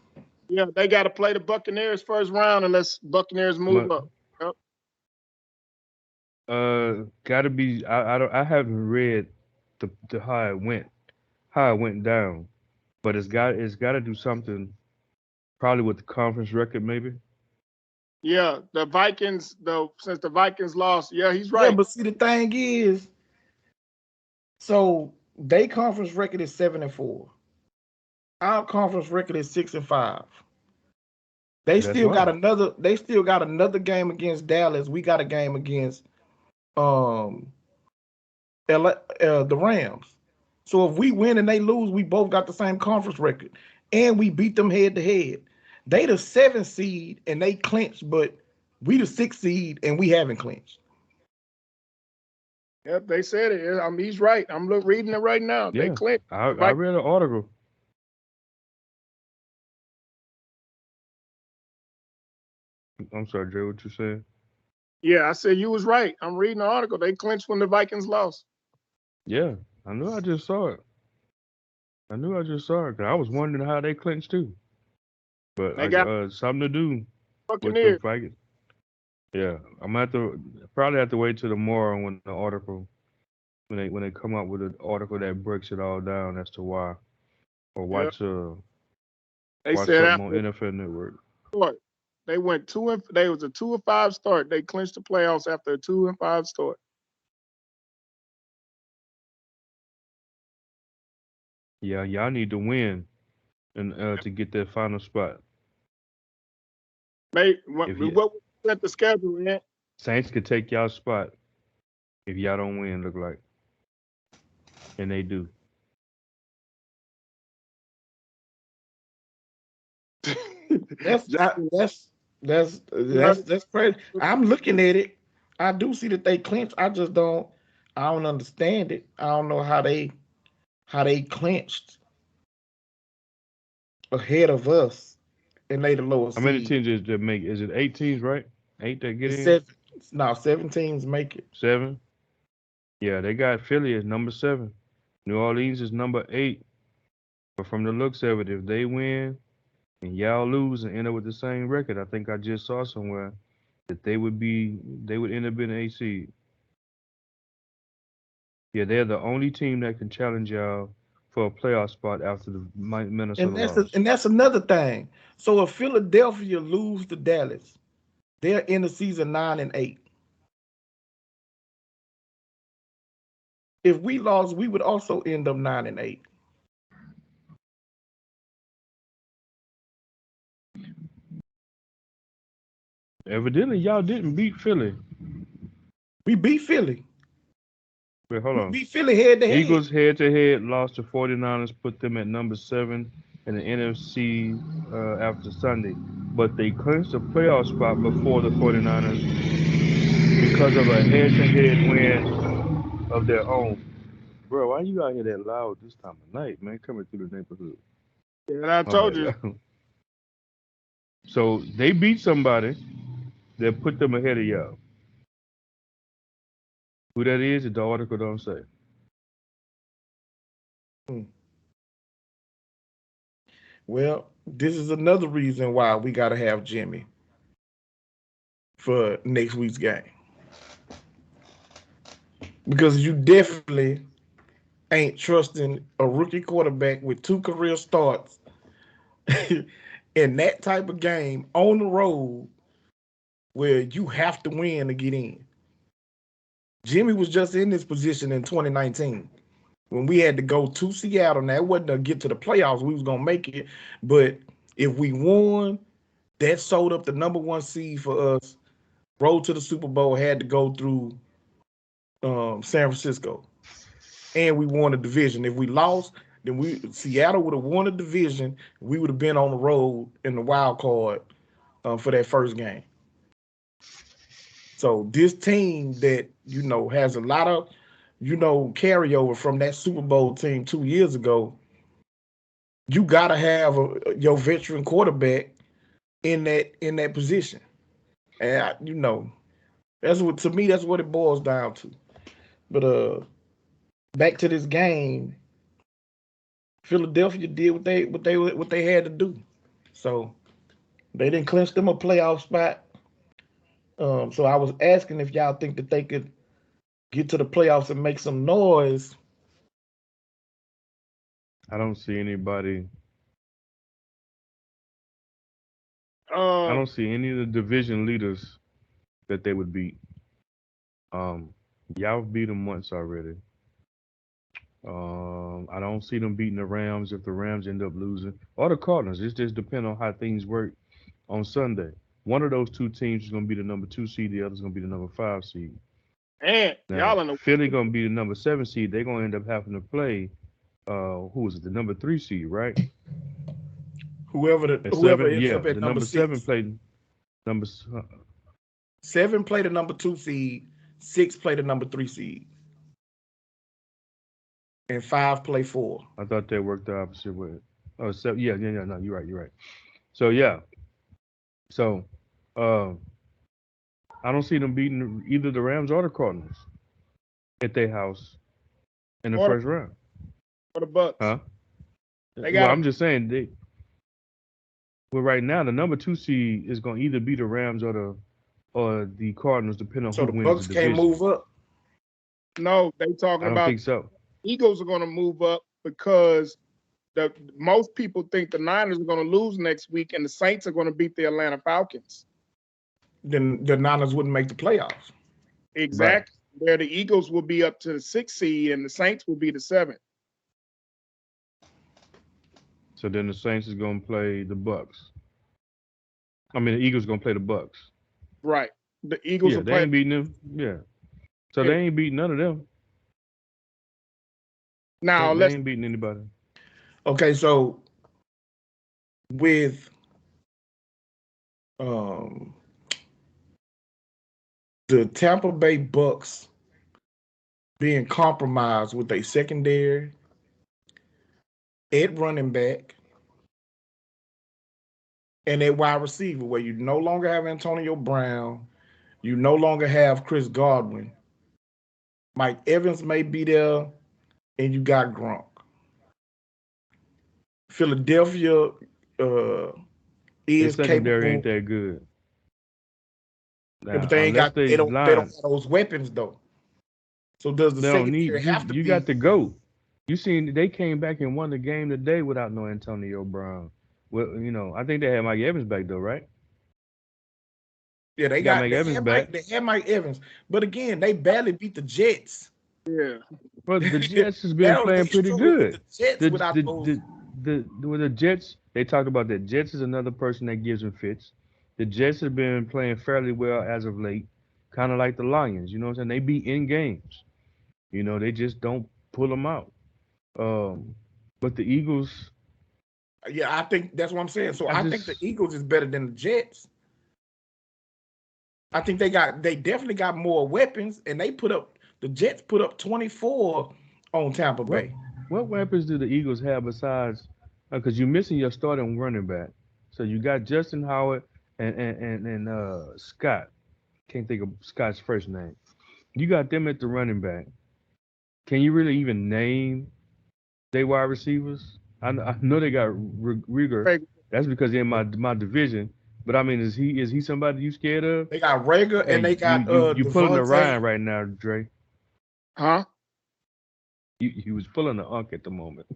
Yeah, they got to play the Buccaneers first round unless Buccaneers move But up. Yep. gotta be. I don't. I haven't read the how it went down. But it's got to do something probably with the conference record maybe. Yeah, the Vikings, though, since the Vikings lost, yeah, he's Yeah, right. but see the thing is, so they conference record is 7-4. Our conference record is 6-5. They That's still got why. another. They still got another game against Dallas. We got a game against um the Rams. So if we win and they lose, we both got the same conference record, and we beat them head to head. They the 7th seed and they clinched, but we the 6th seed and we haven't clinched. Yep, they said it. He's right. I'm reading it right now. They Yeah. clinched. I The I Vikings. read an article. I'm sorry, Jay, what you saying? Yeah, I said you was right. I'm reading the article. They clinched when the Vikings lost. Yeah. I knew I just saw it. I knew I just saw it 'cause I was wondering how they clinched too. But They I got something to do with the Buccaneers. Vikings. Yeah. I'm gonna have to probably have to wait till tomorrow when the article when they come up with an article that breaks it all down as to why or Yeah, they watch said something on after NFL Network. the start, they went two and they was a 2-5 start. They clinched the playoffs after a 2-5 start. Yeah, y'all need to win and to get that final spot. They If you what was at the schedule, man? Saints could take y'all spot if y'all don't win, look like, and they do. That's I, that's Yeah, that's that's crazy. I'm looking at it. I do see that they clinched. I don't understand it. I don't know how they clinched ahead of us and they the lower How many seed. teams is that make? Is it 8 teams, right? 8 that get It's in? seven. Now 7 teams make it. 7. Yeah, they got Philly as number 7. New Orleans is number 8. But from the looks of it, if they win and y'all lose and end up with the same record, I think I just saw somewhere that they would end up in the 8 seed. Yeah, they're the only team that can challenge y'all for a playoff spot after the Minnesota loss. And that's another thing. So if Philadelphia lose to Dallas, they're in the season 9-8. If we lost, we would also end up 9-8. Evidently, y'all didn't beat Philly. We beat Philly. Wait, hold We on. beat Philly head to head. Eagles head-to-head lost to 49ers, put them at number 7 in the NFC after Sunday. But they clinched a playoff spot before the 49ers because of a head-to-head win of their own. Bro, why you out here that loud this time of night, man? Coming through the neighborhood. Yeah, I My told bad. you. So they beat somebody that put them ahead of y'all. Who that is, the article don't say. Well, this is another reason why we got to have Jimmy for next week's game. Because you definitely ain't trusting a rookie quarterback with 2 career starts in that type of game on the road where you have to win to get in. Jimmy was just in this position in 2019 when we had to go to Seattle. Now, it wasn't to get to the playoffs. We was going to make it. But if we won, that sold up the number 1 seed for us. Road to the Super Bowl, had to go through San Francisco. And we won the division. If we lost, then Seattle would have won the division. We would have been on the road in the wild card for that first game. So this team that, has a lot of, carryover from that Super Bowl team 2 years ago, you got to have your veteran quarterback in that position. And, that's what it boils down to. But back to this game, Philadelphia did what they had to do. So they didn't clinch them a playoff spot. So I was asking if y'all think that they could get to the playoffs and make some noise. I don't see anybody. I don't see any of the division leaders that they would beat. Y'all beat them once already. I don't see them beating the Rams if the Rams end up losing, or the Cardinals. It just depends on how things work on Sunday. One of those 2 teams is going to be the number 2 seed. The other is going to be the number 5 seed. And Now, y'all in the Philly going to be the number 7 seed. They're going to end up having to play. Who is it? The number 3 seed, right? Whoever ends yeah, up at the number 7 6. played number. 7 play the number 2 seed. 6 play the number 3 seed. And 5 play 4. I thought they worked the opposite way. Oh, 7. Yeah. No, you're right. So yeah. So, I don't see them beating either the Rams or the Cardinals at their house in the first round. For the Bucks. Huh? Well, I'm just saying right now the number 2 seed is going to either be the Rams or the Cardinals, depending on who wins Bucks the division. can't move up. No, they talking I don't about think so. Eagles are going to move up because most people think the Niners are going to lose next week and the Saints are going to beat the Atlanta Falcons. Then the Niners wouldn't make the playoffs. Exactly. Right. Where the Eagles will be up to the 6th seed and the Saints will be the 7th. So then the Saints is going to play the Bucks. I mean, the Eagles going to play the Bucks. Right. The Eagles will they play. Ain't beating them. Yeah. So they ain't beating none of them. Now they ain't beating anybody. Okay, so with the Tampa Bay Bucks being compromised with a secondary, at running back, and at wide receiver, where you no longer have Antonio Brown, you no longer have Chris Godwin. Mike Evans may be there, and you got Gronk. Philadelphia is secondary capable. Ain't that good. Now, But they don't have those weapons though. So does the secondary have to be? You got the GOAT. You seen they came back and won the game today without no Antonio Brown. Well, I think they had Mike Evans back though, right? Yeah, They got Mike they Evans had back. Mike Evans, but again, they barely beat the Jets. Yeah. But the Jets has been They playing pretty struggled with good. the Jets The without the those. with the Jets, they talked about that. Jets is another person that gives them fits. The Jets have been playing fairly well as of late, kind of like the Lions. You know what I'm saying? They be in games. They just don't pull them out. Um, but the Eagles, Yeah, I think that's what I'm saying. So I I think the just Eagles is better than the Jets. I think they definitely got more weapons, and the Jets put up 24 on Tampa what Bay. what weapons do the Eagles have besides? Because you're missing your starting running back. So you got Justin Howard and Scott. Can't think of Scott's first name. You got them at the running back. Can you really even name they wide receivers? I know they got Rieger. Craig, That's because they're in my division. But I mean, is he somebody you scared of? They got Rager Hey, and they you got you you pulling the Devontae. Ryan right now, Dre. huh? You was pulling the Unk at the moment.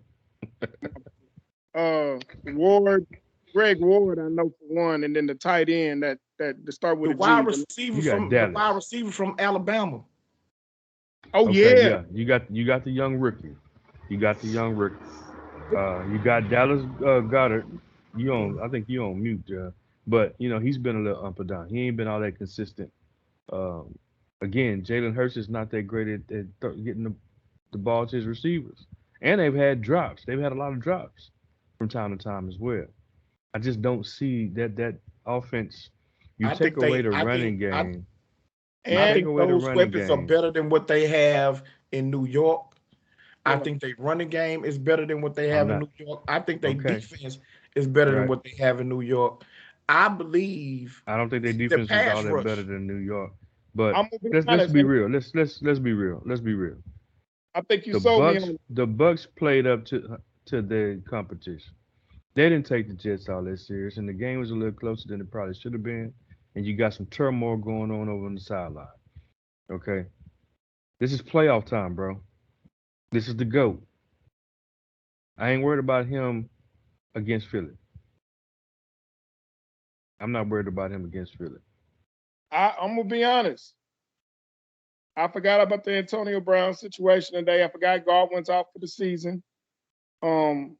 Ward, Greg Ward, I know for one, and then the tight end that to start with The a G. You got wide Dallas. receiver from Alabama. Oh Okay, yeah, yeah. You got the young rookie. You got the young rookie. You got Dallas Goddard. I think you on mute, but he's been a little up and down. He ain't been all that consistent. Um, Again, Jalen Hurts is not that great at getting the ball to his receivers, and they've had drops. They've had a lot of drops from time to time as well. I just don't see that offense. You I take think away they the running game. You I take and think away the those running weapons are game. better than what they have in New York. I yeah, think their running game is better than what they I'm have in not New York. I think their okay, defense is better than right? what they have in New York. I believe I don't think their the defense is all pass that better rush. than New York. But I'm gonna be let's honest. be real. Let's be real. Let's be real. I think you The sold me Bucks on. the Bucks played up to their competition. They didn't take the Jets all that serious, and the game was a little closer than it probably should have been. And you got some turmoil going on over on the sideline. Okay, this is playoff time, bro. This is the GOAT. I ain't worried about him against Philly. I'm not worried about him against Philly. I'm gonna be honest. I forgot about the Antonio Brown situation today. I forgot Godwin's out for the season. Um,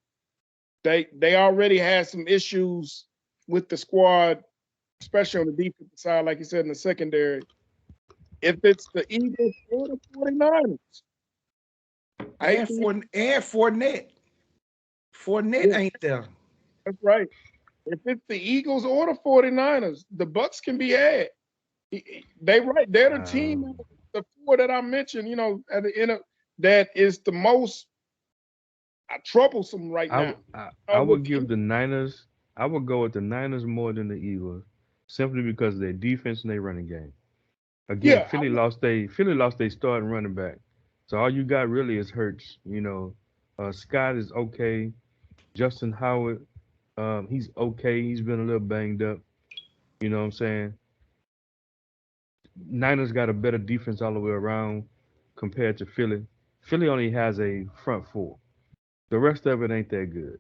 they already had some issues with the squad, especially on the defensive side, like you said in the secondary. If it's the Eagles or the 49ers, I hate And to Fournette. Fournette yeah, ain't there. that's right. If it's the Eagles or the 49ers, the Bucks can be had. They right. They're the team, Um, the four that I mentioned, at the end of that is the most troublesome right I, now. w- I With would give the Niners. I would go with the Niners more than the Eagles, simply because of their defense and their running game. Again, yeah, Philly lost their starting running back, so all you got really is Hurts. Scott is okay. Justin Howard, he's okay. He's been a little banged up. You know what I'm saying? Niners got a better defense all the way around compared to Philly. Philly only has a front four. The rest of it ain't that good.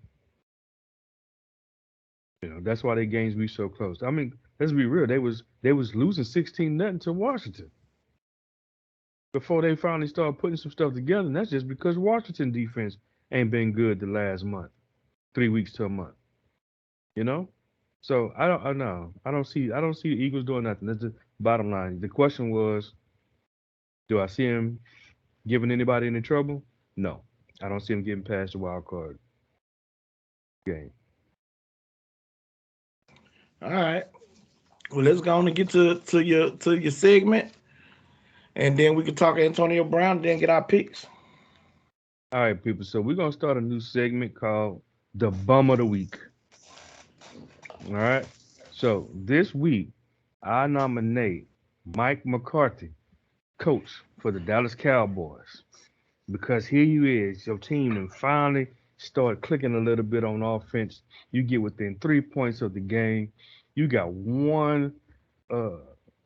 That's why their games be so close. I mean, let's be real. They was losing 16-0 to Washington before they finally started putting some stuff together. And that's just because Washington defense ain't been good the last month, 3 weeks to a month. You know? So I know. I don't see the Eagles doing nothing. That's the bottom line. The question was, do I see him giving anybody any trouble? No. I don't see him getting past the wild card game. All right. Well, let's go on and get to your segment, and then we can talk Antonio Brown, and then get our picks. All right, people. So we're gonna start a new segment called the Bum of the Week. All right. So this week, I nominate Mike McCarthy, coach for the Dallas Cowboys, because here you is, your team, and finally start clicking a little bit on offense. You get within 3 points of the game. You got one uh,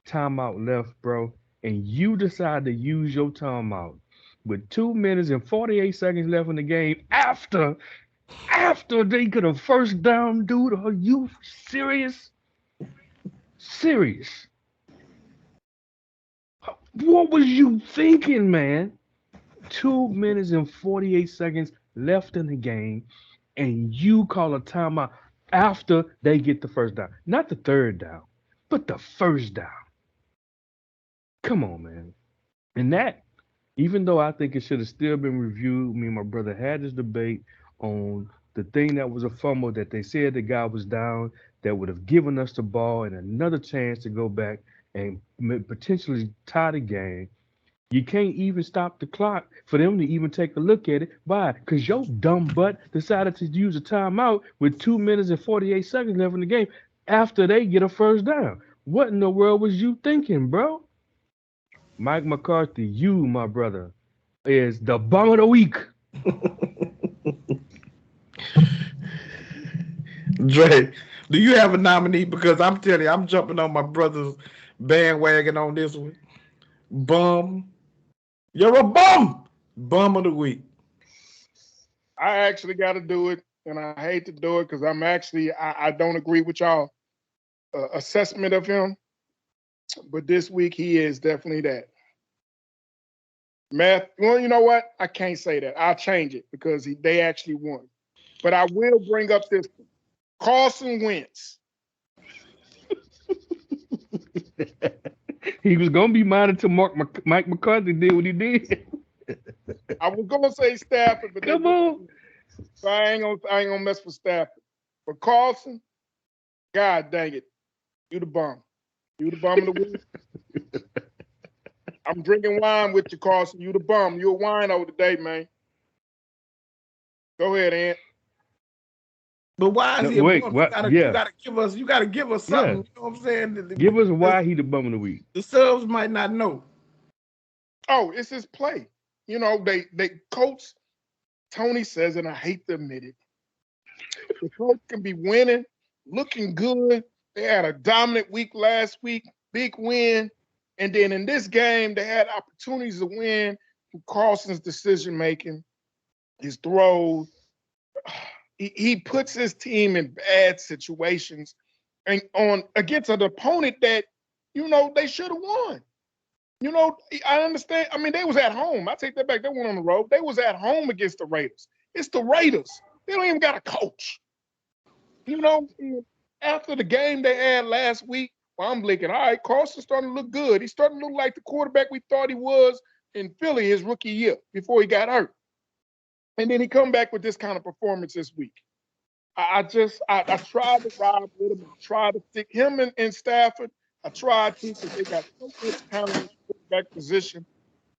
timeout left, bro, and you decide to use your timeout with 2 minutes and 48 seconds left in the game after they could have first down, dude. Are you serious? Serious? What was you thinking, man? 2 minutes and 48 seconds left in the game, and you call a timeout after they get the first down. Not the third down, but the first down. Come on, man. And that, even though I think it should have still been reviewed, me and my brother had this debate on the thing that was a fumble that they said the guy was down that would have given us the ball and another chance to go back and potentially tie the game. You can't even stop the clock for them to even take a look at it. Why? Because your dumb butt decided to use a timeout with 2 minutes and 48 seconds left in the game after they get a first down. What in the world was you thinking, bro? Mike McCarthy, you, my brother, is the bum of the week. Dre, do you have a nominee? Because I'm telling you, I'm jumping on my brother's bandwagon on this one. Bum. You're a bum. Bum of the week. I actually got to do it, and I hate to do it because I don't agree with y'all assessment of him. But this week he is definitely that. Well, you know what? I can't say that. I'll change it because they actually won. But I will bring up this one. Carson Wentz. He was gonna be mine until Mike McCarthy did what he did. I was gonna say Stafford, but Come on. So I ain't gonna mess with Stafford. But Carson, God dang it, you the bum. You the bum of the week. I'm drinking wine with you, Carson. You the bum. You a wino today, man. Go ahead, Ant. But why is he wait, a bum? what? You gotta give us something. Yeah. You know what I'm saying? Give us why he the bum of the week. The subs might not know. Oh, it's his play. You know, they coach Tony says, and I hate to admit it, the coach can be winning, looking good. They had a dominant week last week, big win. And then in this game, they had opportunities to win through Carlson's decision making, his throws. He puts his team in bad situations and against an opponent that, you know, they should have won. You know, I understand. I mean, they was at home. I take that back. They went on the road. They was at home against the Raiders. It's the Raiders. They don't even got a coach. You know, after the game they had last week, well, I'm blinking, all right, Carlson's starting to look good. He's starting to look like the quarterback we thought he was in Philly his rookie year before he got hurt. And then he come back with this kind of performance this week. I tried to ride with him. I tried to stick him in Stafford. I tried to because they got so much talent in the quarterback position,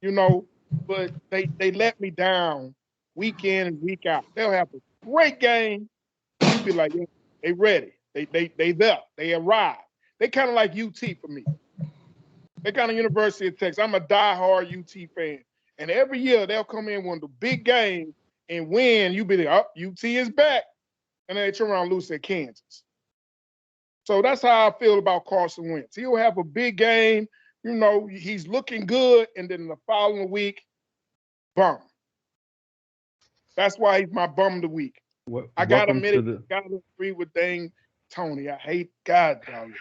you know, but they let me down week in and week out. They'll have a great game. You'll be like, yeah, they ready. They there. They arrived. They kind of like UT for me. They kind of University of Texas. I'm a diehard UT fan. And every year they'll come in one of the big games and win. You be like, oh, UT is back. And then they turn around and lose at Kansas. So that's how I feel about Carson Wentz. He'll have a big game. You know, he's looking good. And then the following week, bum. That's why he's my bum of the week. I got to admit it. Got to agree with dang Tony. I hate God, dog.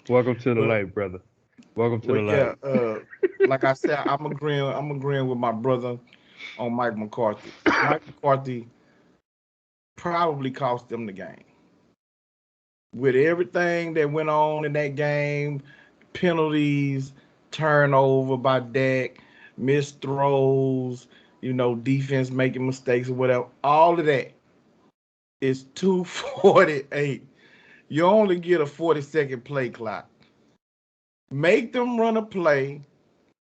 Welcome to the light, brother. Welcome to the light. Yeah, like I said, I'm agreeing with my brother on Mike McCarthy. Mike McCarthy probably cost them the game. With everything that went on in that game, penalties, turnover by Dak, missed throws, you know, defense making mistakes or whatever, all of that is 2:48. You only get a 40-second play clock. Make them run a play,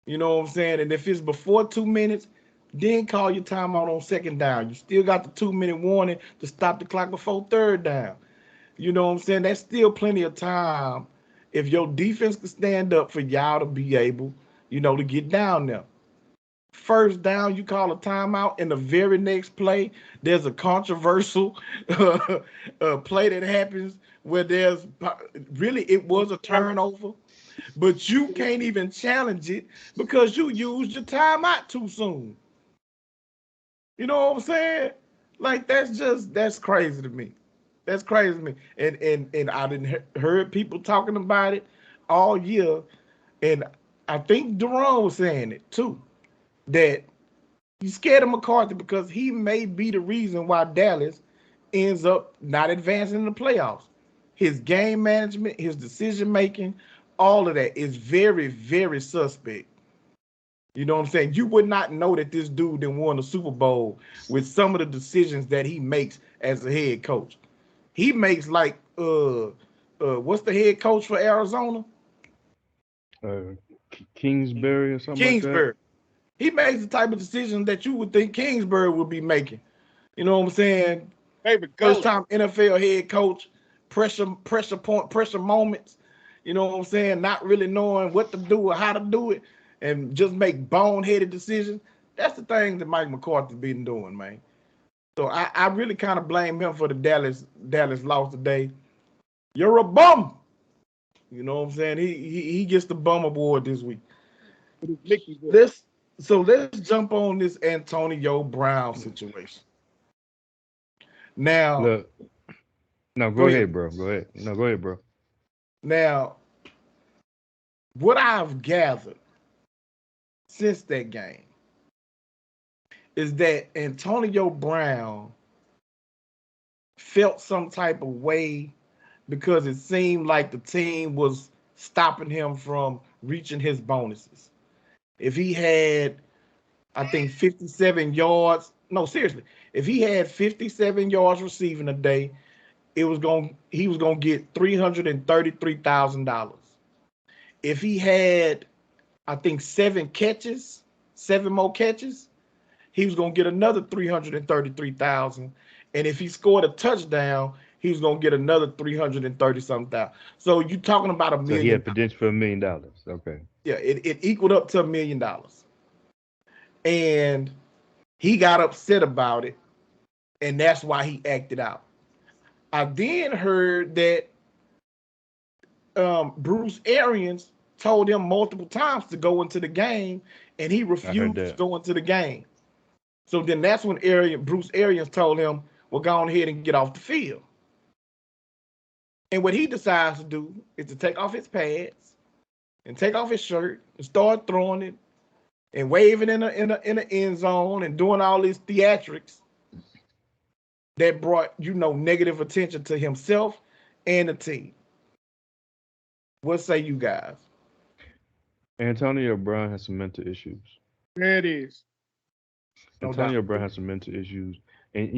you know what I'm saying? And if it's before 2 minutes, then call your timeout on second down. You still got the 2-minute warning to stop the clock before third down. You know what I'm saying? That's still plenty of time if your defense can stand up for y'all to be able, you know, to get down there. First down, you call a timeout, and the very next play, there's a controversial play that happens where it was a turnover, but you can't even challenge it because you used your timeout too soon. You know what I'm saying? Like that's crazy to me. That's crazy to me. And I didn't heard people talking about it all year, and I think Duran was saying it too, that he's scared of McCarthy because he may be the reason why Dallas ends up not advancing in the playoffs. His game management, his decision making, all of that is very, very suspect. You know what I'm saying? You would not know that this dude then won the Super Bowl with some of the decisions that he makes as a head coach. He makes like what's the head coach for Arizona? Uh, Kingsbury or something like that. Kingsbury. He makes the type of decision that you would think Kingsbury would be making. You know what I'm saying? Favorite First color. time NFL head coach, pressure point, pressure moments. You know what I'm saying? Not really knowing what to do or how to do it, and just make boneheaded decisions. That's the thing that Mike McCarthy been doing, man. So I really kind of blame him for the Dallas loss today. You're a bum. You know what I'm saying? He gets the bum award this week. With his Mickey voice. Let's jump on this Antonio Brown situation. Now, Look, no, go go ahead. ahead, bro. Go ahead. No, go ahead, bro. Now, what I've gathered since that game is that Antonio Brown felt some type of way because it seemed like the team was stopping him from reaching his bonuses. If he had, I think, 57 yards, no, seriously, if he had 57 yards receiving a day, he was gonna get $333,000. If he had, I think, seven more catches, he was gonna get another 333,000. And if he scored a touchdown, he was gonna get another 330 something thousand. So you talking about a So he had million. potential for $1 million. Okay. Yeah, it equaled up to $1 million. And he got upset about it, and that's why he acted out. I then heard that Bruce Arians told him multiple times to go into the game, and he I heard refused to that. go into the game. So then that's when Bruce Arians told him, well, go on ahead and get off the field. And what he decides to do is to take off his pads and take off his shirt and start throwing it and waving in the end zone and doing all these theatrics that brought, negative attention to himself and the team. What say you guys? Antonio Brown has some mental issues. There it is. No doubt. Antonio Brown has some mental issues, and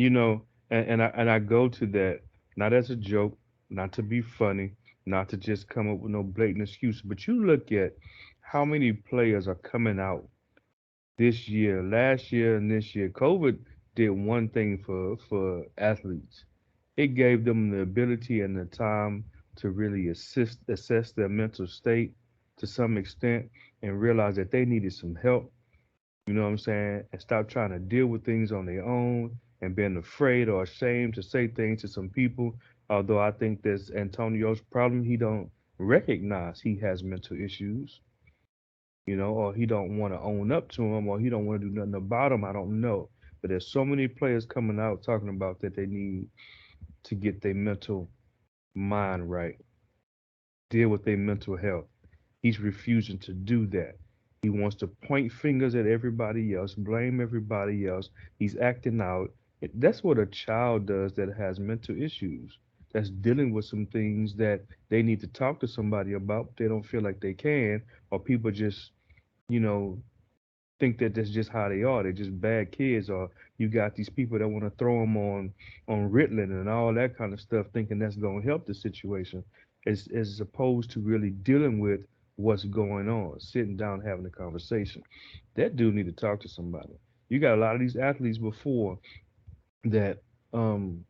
and I go to that not as a joke, not to be funny, not to just come up with no blatant excuse, but you look at how many players are coming out this year, last year, and this year. COVID did one thing for athletes. It gave them the ability and the time to really assess their mental state to some extent and realize that they needed some help, you know what I'm saying, and stop trying to deal with things on their own and being afraid or ashamed to say things to some people. Although I think that's Antonio's problem, he don't recognize he has mental issues, or he don't want to own up to them, or he don't want to do nothing about them. I don't know, but there's so many players coming out talking about that they need to get their mental mind right, deal with their mental health. He's refusing to do that. He wants to point fingers at everybody else, blame everybody else. He's acting out. That's what a child does that has mental issues. That's dealing with some things that they need to talk to somebody about, but they don't feel like they can, or people just, you know, think that that's just how they are. They're just bad kids, or you got these people that want to throw them on Ritalin and all that kind of stuff, thinking that's going to help the situation, as opposed to really dealing with what's going on, sitting down having a conversation. That dude need to talk to somebody. You got a lot of these athletes before that, um,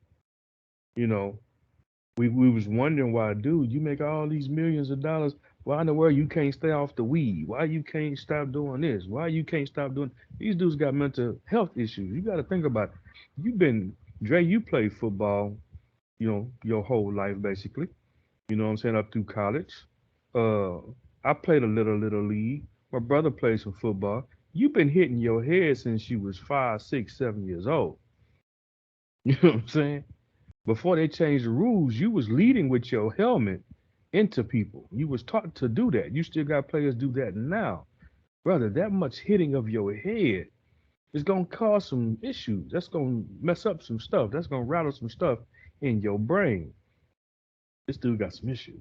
you know, we was wondering why, dude, you make all these millions of dollars. Why in the world you can't stay off the weed? Why you can't stop doing this? Why you can't stop doing? These dudes got mental health issues. You got to think about it. You've been Dre. You played football, your whole life basically. You know what I'm saying, up through college. Uh, I played a little league. My brother plays some football. You've been hitting your head since you was 5, 6, 7 years old. You know what I'm saying? Before they changed the rules, you was leading with your helmet into people. You was taught to do that. You still got players do that now. Brother, that much hitting of your head is gonna cause some issues. That's gonna mess up some stuff. That's gonna rattle some stuff in your brain. This dude got some issues.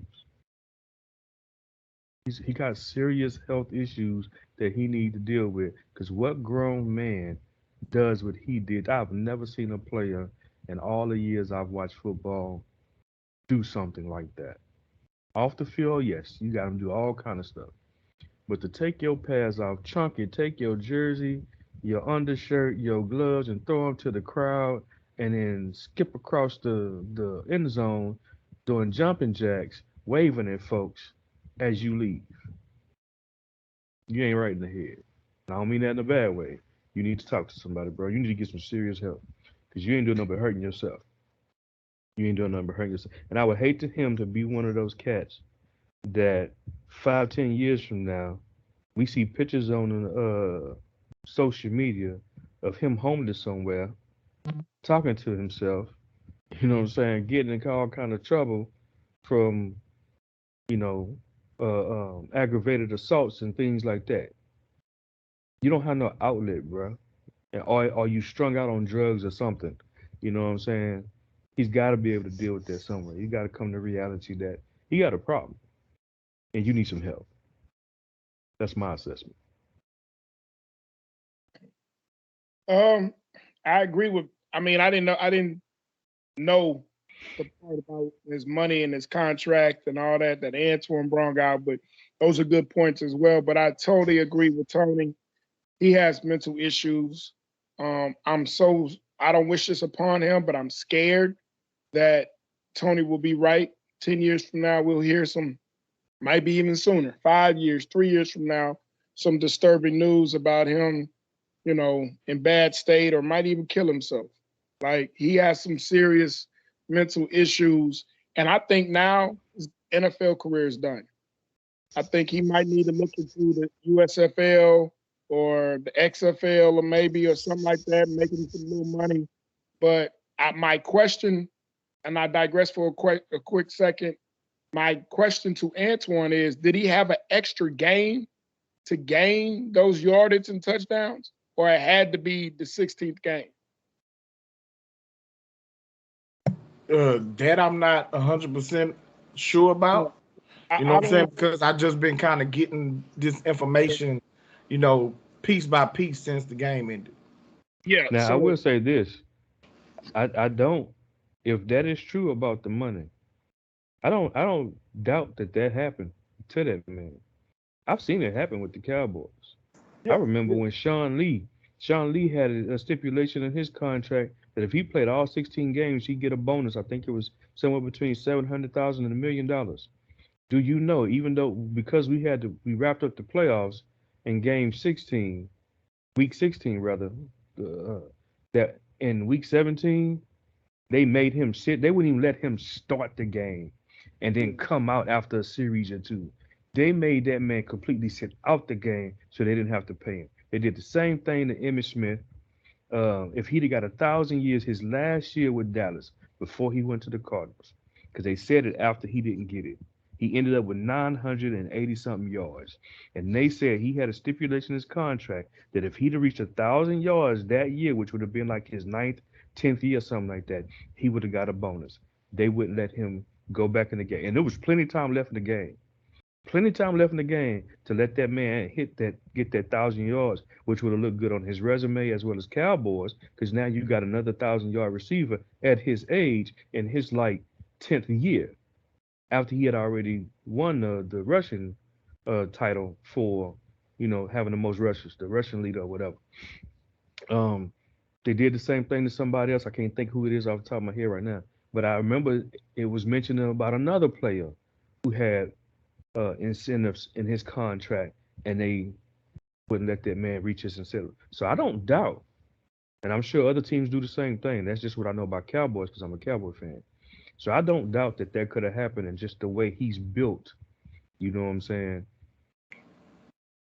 He got serious health issues that he need to deal with. Cause what grown man does what he did? I've never seen a player in all the years I've watched football do something like that. Off the field, yes, you got him do all kind of stuff. But to take your pads off, chunk it, take your jersey, your undershirt, your gloves, and throw them to the crowd, and then skip across the end zone, doing jumping jacks, waving at folks as you leave. You ain't right in the head. And I don't mean that in a bad way. You need to talk to somebody, bro. You need to get some serious help because you ain't doing nothing but hurting yourself. You ain't doing nothing but hurting yourself. And I would hate to him to be one of those cats that 5, 10 years from now we see pictures on social media of him homeless somewhere, talking to himself. You know what I'm saying? Getting in all kind of trouble from you know aggravated assaults and things like that. You don't have no outlet, bro. Or you strung out on drugs or something. You know what I'm saying? He's got to be able to deal with that somewhere. You got to come to reality that he got a problem and you need some help. That's my assessment. I agree with. I mean, I didn't know the part about his money and his contract and all that that Antoine brought out, but those are good points as well. But I totally agree with Tony. He has mental issues. I don't wish this upon him, but I'm scared that Tony will be right. 10 years from now, we'll hear some, might be even sooner, 5 years, 3 years from now, some disturbing news about him, in bad state or might even kill himself. Like he has some serious mental issues. And I think now his NFL career is done. I think he might need to look into the USFL or the XFL or something like that, making some little money. But my question, and I digress for a quick second, my question to Antoine is, did he have an extra game to gain those yardage and touchdowns? Or it had to be the 16th game? That I'm not 100% sure about. You know what I'm saying? Because I just been kind of getting this information, piece by piece since the game ended. Yeah. Now I So will say this. I don't if that is true about the money, I don't doubt that that happened to that man. I've seen it happen with the Cowboys. I yeah, remember when Sean Lee had a stipulation in his contract that if he played all 16 games, he'd get a bonus. I think it was somewhere between 700,000 and $1 million. Do you know? Even though because we wrapped up the playoffs in game 16, week 16 rather, uh, that in week 17 they made him sit. They wouldn't even let him start the game and then come out after a series or two. They made that man completely sit out the game so they didn't have to pay him. They did the same thing to Emmitt Smith. If he'd have got 1,000 years his last year with Dallas before he went to the Cardinals, because they said it after he didn't get it. He ended up with 980 something yards. And they said he had a stipulation in his contract that if he'd have reached 1,000 yards that year, which would have been like his ninth, 10th year, something like that, he would have got a bonus. They wouldn't let him go back in the game. And there was plenty of time left in the game. Plenty of time left in the game to let that man get that 1,000 yards, which would have looked good on his resume as well as Cowboys, because now you got another 1,000 yard receiver at his age in his like 10th year after he had already won the Russian title for having the most rushes, the Russian leader or whatever. Um, they did the same thing to somebody else. I can't think who it is off the top of my head right now, but I remember it was mentioned about another player who had incentives in his contract, and they wouldn't let that man reach his incentive. So I don't doubt, and I'm sure other teams do the same thing. That's just what I know about Cowboys because I'm a Cowboy fan. So I don't doubt that that could have happened, and just the way he's built, you know what I'm saying?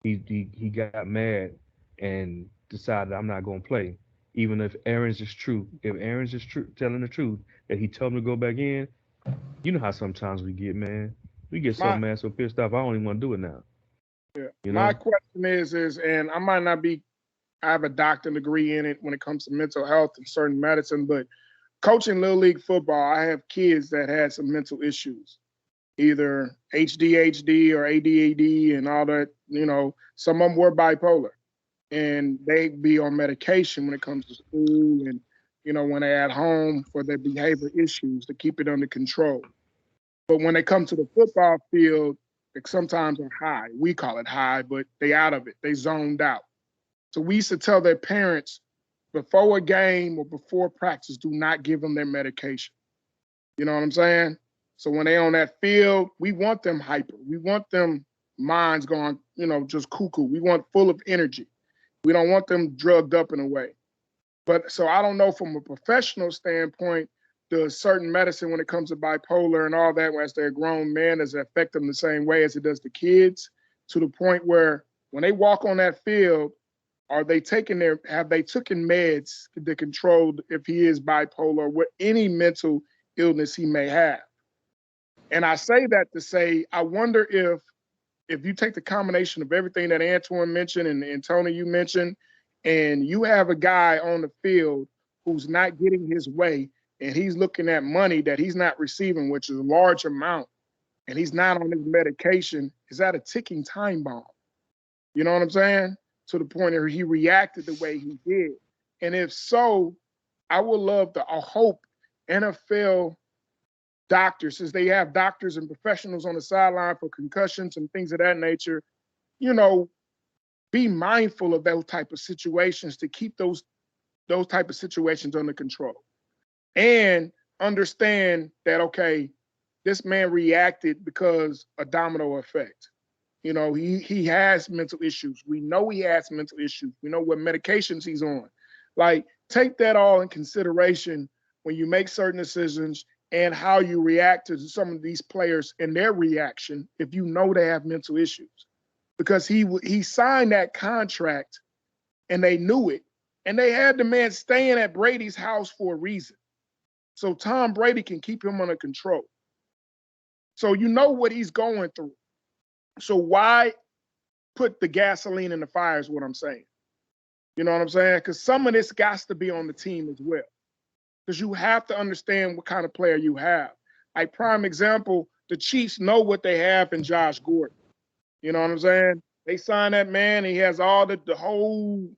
he got mad and decided I'm not gonna play. Even if Aaron's is true, telling the truth that he told him to go back in, you know how sometimes we get, man. We get so My mad, so pissed off. I don't even want to do it now. yeah. You My know? question is, and I might not be. I have a doctorate degree in it when it comes to mental health and certain medicine, but coaching little league football, I have kids that had some mental issues, either HDHD or ADHD and all that. Some of them were bipolar, and they be on medication when it comes to school and when they're at home for their behavior issues to keep it under control. But when they come to the football field, they sometimes are high. We call it high, but they out of it. They zoned out. So we used to tell their parents before a game or before practice, do not give them their medication. You know what I'm saying? So when they on that field, we want them hyper. We want them minds going, just cuckoo. We want full of energy. We don't want them drugged up in a way. But so I don't know from a professional standpoint, does certain medicine when it comes to bipolar and all that, as they're grown men, does it affect them the same way as it does the kids? To the point where when they walk on that field, have they taken meds to control if he is bipolar, what any mental illness he may have? And I say that to say, I wonder if you take the combination of everything that Antoine mentioned and Tony, you mentioned, and you have a guy on the field who's not getting his way and he's looking at money that he's not receiving, which is a large amount, and he's not on his medication, is that a ticking time bomb? You know what I'm saying? To the point where he reacted the way he did. And if so, I would love to, I hope NFL doctors, since they have doctors and professionals on the sideline for concussions and things of that nature, be mindful of those type of situations to keep those type of situations under control. And understand that, okay, this man reacted because a domino effect. He has mental issues. We know he has mental issues. We know what medications he's on. Like, take that all in consideration when you make certain decisions and how you react to some of these players and their reaction if you know they have mental issues. Because he signed that contract and they knew it. And they had the man staying at Brady's house for a reason. So Tom Brady can keep him under control. So you know what he's going through. So why put the gasoline in the fire is what I'm saying. You know what I'm saying? Because some of this got to be on the team as well. Because you have to understand what kind of player you have. Like, prime example, the Chiefs know what they have in Josh Gordon. You know what I'm saying? They signed that man. He has all the whole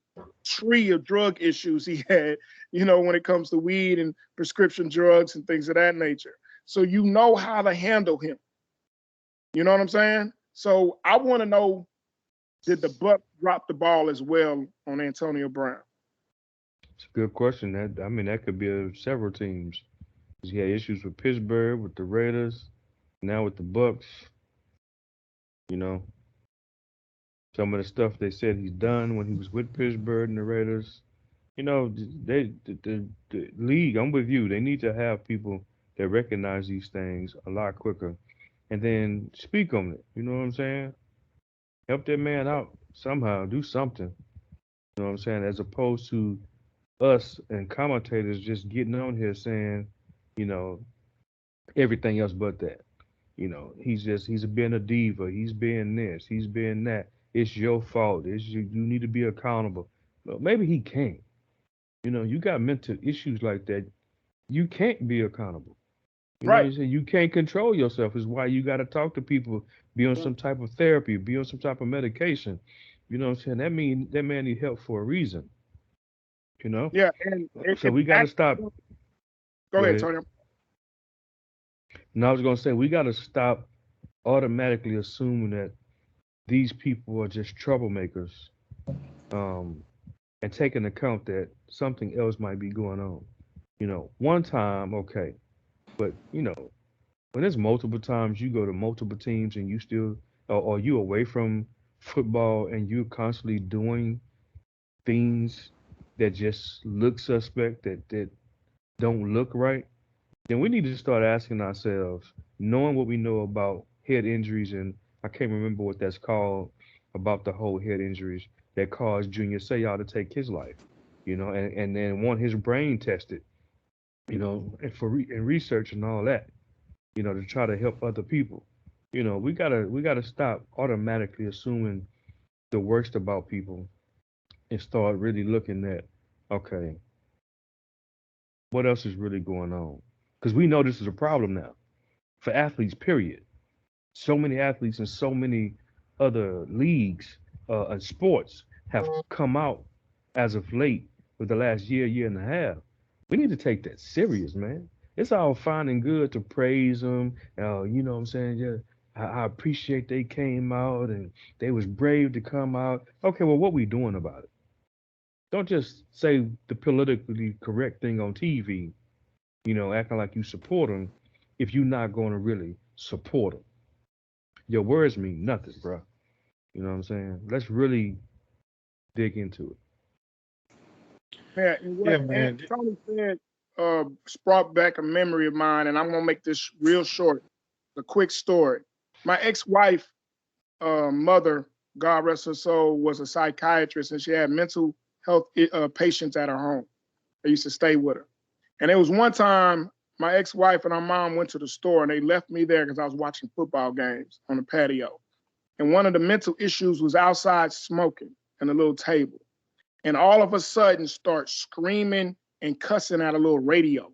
tree of drug issues he had, when it comes to weed and prescription drugs and things of that nature. So you know how to handle him. You know what I'm saying? So I want to know, did the Bucs drop the ball as well on Antonio Brown? It's a good question. That could be several teams. He had issues with Pittsburgh, with the Raiders, now with the Bucks. You know, some of the stuff they said he's done when he was with Pittsburgh and the Raiders. The league. I'm with you. They need to have people that recognize these things a lot quicker, and then speak on it. You know what I'm saying? Help that man out somehow. Do something. You know what I'm saying? As opposed to us and commentators just getting on here saying, you know, everything else but that. He's being a diva. He's being this. He's being that. It's your fault. You need to be accountable. Well, maybe he can't. You got mental issues like that. You can't be accountable. You know what Right. I'm saying? You can't control yourself. Is why you got to talk to people, be on some type of therapy, be on some type of medication. You know what I'm saying? That man need help for a reason. You know. Yeah, and So we got to stop. go Go ahead, ahead. Tony. And I was gonna say we got to stop automatically assuming that these people are just troublemakers, um, and take into account that something else might be going on. One time, okay, but when there's multiple times you go to multiple teams and you still, or you away from football and you're constantly doing things that just look suspect, that don't look right, then we need to start asking ourselves, knowing what we know about head injuries, and I can't remember what that's called, about the whole head injuries that caused Junior Seau to take his life, and then want his brain tested, and and research and all that, to try to help other people. We gotta stop automatically assuming the worst about people and start really looking at, okay, what else is really going on? Because we know this is a problem now for athletes, period. So many athletes in so many other leagues and sports have come out as of late with the last year and a half. We need to take that serious, man. It's all fine and good to praise them. You know what I'm saying? Yeah, I appreciate they came out and they was brave to come out. Okay, well, what we doing about it? Don't just say the politically correct thing on TV, acting like you support them if you're not going to really support them. Your words mean nothing, bro. You know what I'm saying? Let's really dig into it. Yeah, and Yeah, what Aunt man. Tony said brought back a memory of mine, and I'm gonna make this real short. A quick story. My ex-wife, mother, God rest her soul, was a psychiatrist, and she had mental health patients at her home. I used to stay with her. And it was one time my ex-wife and her mom went to the store, and they left me there because I was watching football games on the patio. And one of the mental issues was outside smoking in a little table. And all of a sudden start screaming and cussing at a little radio,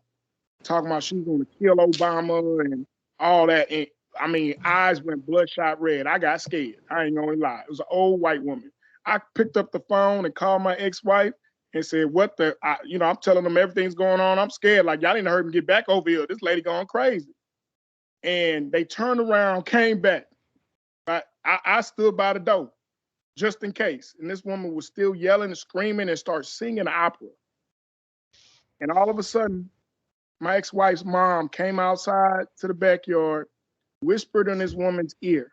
talking about she's going to kill Obama and all that. And I mean, eyes went bloodshot red. I got scared. I ain't gonna lie. It was an old white woman. I picked up the phone and called my ex-wife and said, "What the?" I'm telling them everything's going on. I'm scared. Like y'all didn't hurt me get back over here. This lady going crazy. And they turned around, came back. I stood by the door just in case. And this woman was still yelling and screaming and started singing opera. And all of a sudden, my ex-wife's mom came outside to the backyard, whispered in this woman's ear,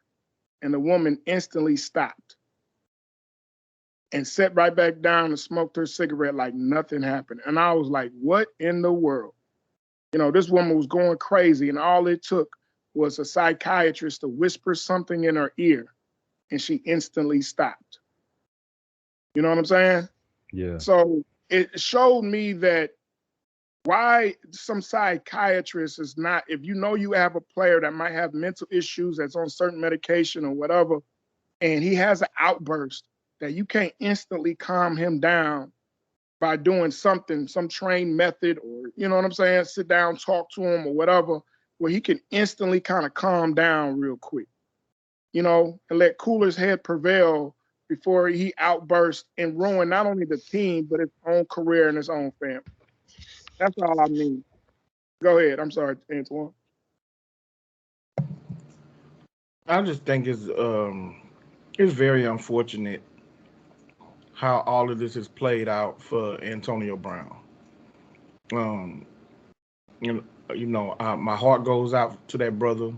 and the woman instantly stopped and sat right back down and smoked her cigarette like nothing happened. And I was like, what in the world? This woman was going crazy, and all it took was a psychiatrist to whisper something in her ear, and she instantly stopped. You know what I'm saying? Yeah. So it showed me that why some psychiatrist is not, if you have a player that might have mental issues that's on certain medication or whatever, and he has an outburst, that you can't instantly calm him down by doing something, some trained method, or you know what I'm saying, sit down, talk to him or whatever, where he can instantly kind of calm down real quick, and let cooler's head prevail before he outbursts and ruin not only the team, but his own career and his own family. That's all I mean. Go ahead. I'm sorry, Antoine. I just think it's very unfortunate how all of this is played out for Antonio Brown. Um, my heart goes out to that brother.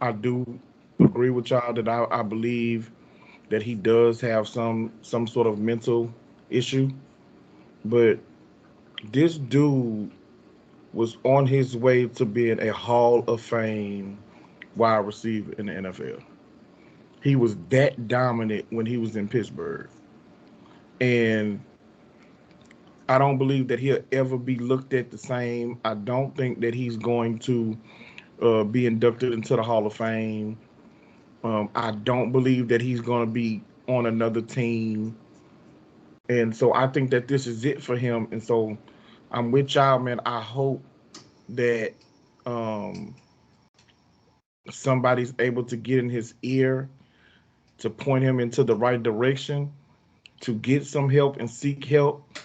I do agree with y'all that I believe that he does have some sort of mental issue, but this dude was on his way to being a Hall of Fame wide receiver in the NFL. He was that dominant when he was in Pittsburgh. And I don't believe that he'll ever be looked at the same. I don't think that he's going to be inducted into the Hall of Fame. I don't believe that he's going to be on another team. And so I think that this is it for him. And so I'm with y'all, man. I hope that um, somebody's able to get in his ear to point him into the right direction, to get some help and seek help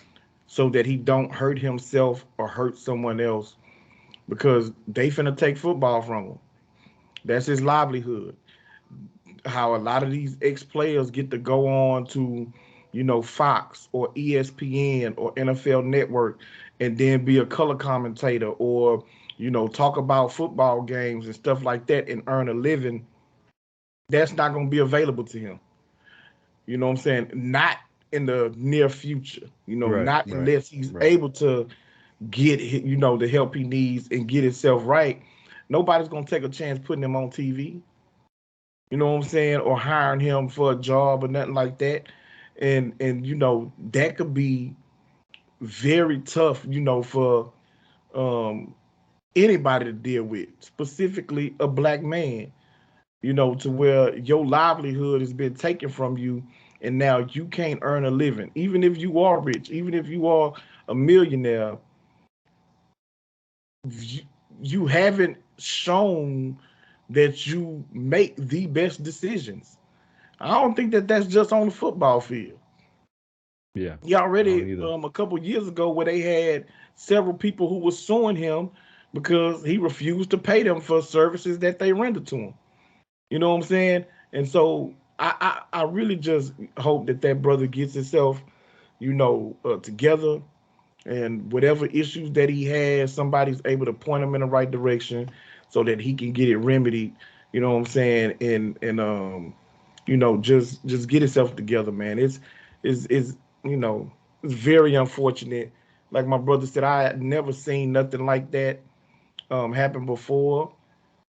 so that he don't hurt himself or hurt someone else, because they finna take football from him. That's his livelihood. How a lot of these ex-players get to go on to, Fox or ESPN or NFL Network and then be a color commentator or, talk about football games and stuff like that and earn a living. That's not going to be available to him. You know what I'm saying? Not in the near future, Right. not Right. unless he's Right. able to get, the help he needs and get himself right. Nobody's going to take a chance putting him on TV. You know what I'm saying, or hiring him for a job or nothing like that. And that could be very tough, for um anybody to deal with, specifically a black man, to where your livelihood has been taken from you and now you can't earn a living. Even if you are rich, even if you are a millionaire, you, you haven't shown that you make the best decisions. I don't think that that's just on the football field. Yeah, He I don't already either. a couple years ago where they had several people who were suing him because he refused to pay them for services that they rendered to him. You know what I'm saying? And so I really just hope that that brother gets himself, together, and whatever issues that he has, somebody's able to point him in the right direction so that he can get it remedied. You know what I'm saying? And just get himself together, man. It's you know it's very unfortunate. Like my brother said, I had never seen nothing like that happen before,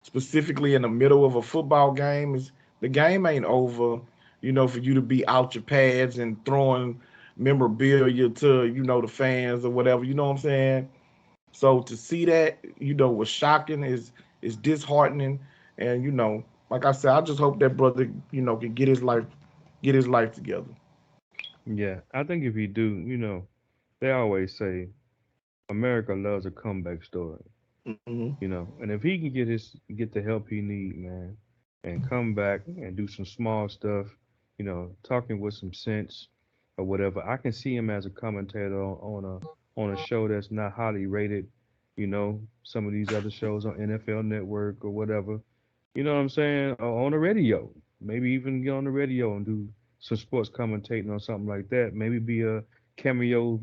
specifically in the middle of a football game. Is the game ain't over, for you to be out your pads and throwing memorabilia to, the fans or whatever, you know what I'm saying? So to see that, was shocking, is disheartening. And like I said, I just hope that brother, can get his life together. Yeah, I think if he do, they always say America loves a comeback story. Hmm. And if he can get the help he need, man, and come back and do some small stuff, talking with some sense or whatever, I can see him as a commentator on a show that's not highly rated, some of these other shows on NFL Network or whatever. You know what I'm saying? Or on the radio. Maybe even get on the radio and do some sports commentating or something like that. Maybe be a cameo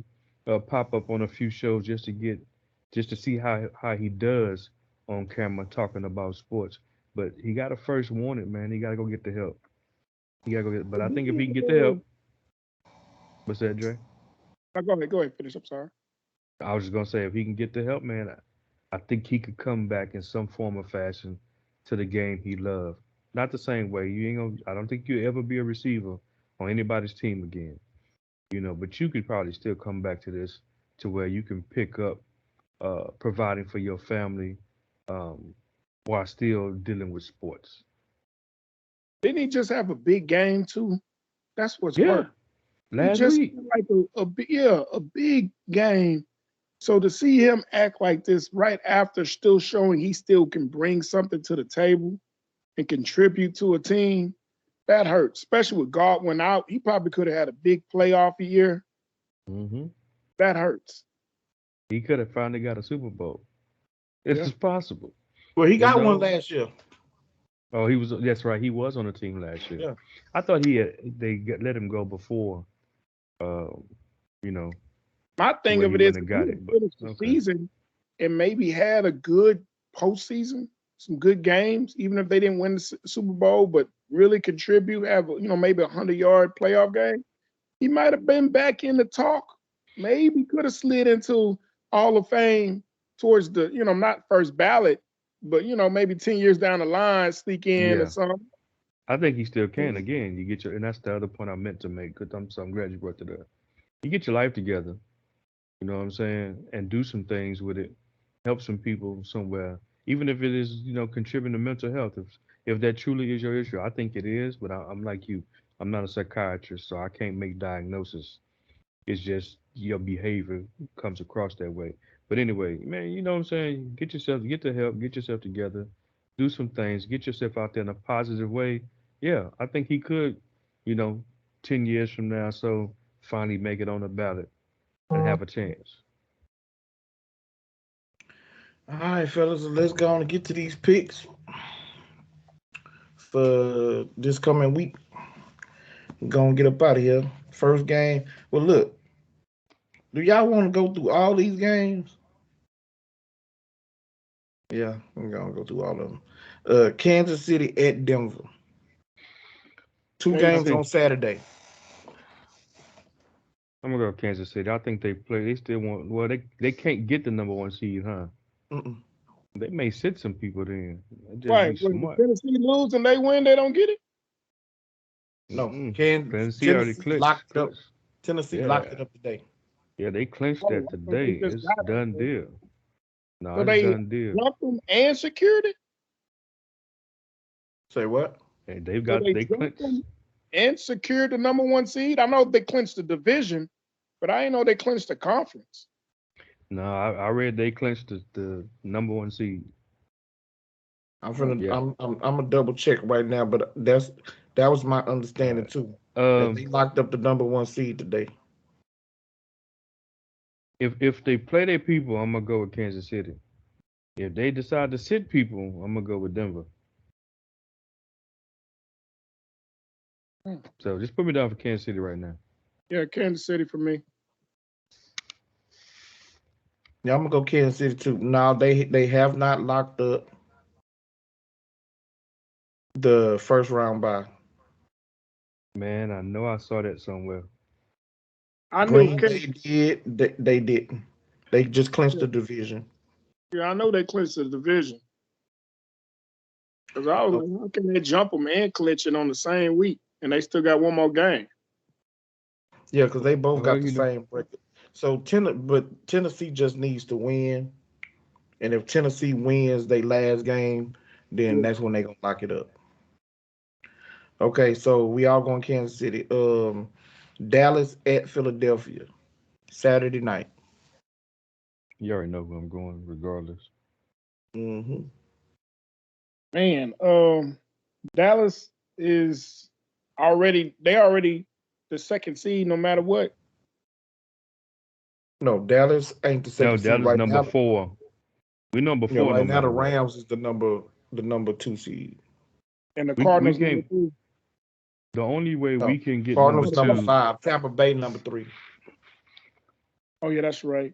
pop up on a few shows just to see how he does on camera talking about sports. But he got to first want it, man. He got to go get the help. He got to go get. But I think if he can get the help, what's that, Dre? Go ahead, finish. I'm sorry. I was just gonna say if he can get the help, man, I think he could come back in some form or fashion to the game he loved. Not the same way. You ain't gonna. I don't think you'll ever be a receiver on anybody's team again. But you could probably still come back to this to where you can pick up providing for your family um, while still dealing with sports. Didn't he just have a big game too? That's what's Yeah, work. He last just week. had like a big game. So to see him act like this right after still showing he still can bring something to the table and contribute to a team, that hurts. Especially with Godwin out, he probably could have had a big playoff year. Hmm. That hurts. He could have finally got a Super Bowl. It Yeah. is possible, Well, he you got one know. last year. Oh, he was. That's right. He was on the team last year. Yeah. I thought let him go before. Uh, you know, My to thing where of he it is, wouldn't if have he got had it. But finished the okay. season and maybe had a good postseason, some good games, even if they didn't win the Super Bowl, but really contribute, have maybe 100-yard playoff game, he might have been back in the talk. Maybe could have slid into Hall of Fame towards the not first ballot, but maybe 10 years down the line, sneak in or Yeah, something. I think he still can. Again, and that's the other point I meant to make. Cause I'm glad you brought it up. You get your life together. You know what I'm saying, and do some things with it. Help some people somewhere, even if it is contributing to mental health. If that truly is your issue, I think it is. But I'm like you. I'm not a psychiatrist, so I can't make diagnosis. It's just your behavior comes across that way. But anyway, man, you know what I'm saying? Get the help, get yourself together, do some things, get yourself out there in a positive way. Yeah, I think he could, you know, 10 years from now, so finally make it on the ballot and have a chance. All right, fellas, let's go on and get to these picks for this coming week. We're gonna get up out of here. First game. Well, look, do y'all want to go through all these games? Yeah, I'm gonna go through all of them. Kansas City at Denver. Two I games KC. on think Saturday. I'm gonna go Kansas City. I think they play. They still want. Well, they can't get the number one seed, huh? Mm-mm. They may sit some people then. They just Right. be When the smart. Tennessee lose and they win, they don't get it. No, Tennessee already Tennessee clinched. locked up. Tennessee locked it Yeah. up today. Yeah, they clinched Oh, that I thought they today. just It's got it. done deal. No, So it's they done deal. jumped them and secured it. Say what? And So they they jumped clinched. them and secured the #1 seed. I know they clinched the division, but I didn't know they clinched the conference. No, I read they clinched the #1 seed. Yeah. I'm gonna double check right now, but that was my understanding too. That Um, they locked up the #1 seed today. if they play their people, I'm gonna go with Kansas City. If they decide to sit people, I'm gonna go with Denver. Hmm. So just put me down for Kansas City right now. Yeah, Kansas City for me. Yeah, I'm gonna go Kansas City too. Now they have not locked up the first round bye. Man, I know I saw that somewhere. I knew Green Bay Kansas. did. They didn't. They just clinched the division. Yeah, I know they clinched the division. Because I was Oh, like, how can they jump them and clinch it on the same week? And they still got one more game. yeah, because they both Well, got the same record. So but Tennessee just needs to win, and if Tennessee wins their last game, then Yeah. that's when they gonna lock it up. Okay, so we all going Kansas City. Dallas at Philadelphia, Saturday night. you already know who I'm going, regardless. Hmm. Man, Dallas is already the second seed no matter what. No, Dallas ain't the No, second seed Dallas right number now. 4. We number You know, 4 no right now the matter what. Rams is the number 2 seed. And the We Cardinals number can't. 2. The only way No, we can get number Cardinals number two. 5, Tampa Bay number 3. Oh yeah, that's right.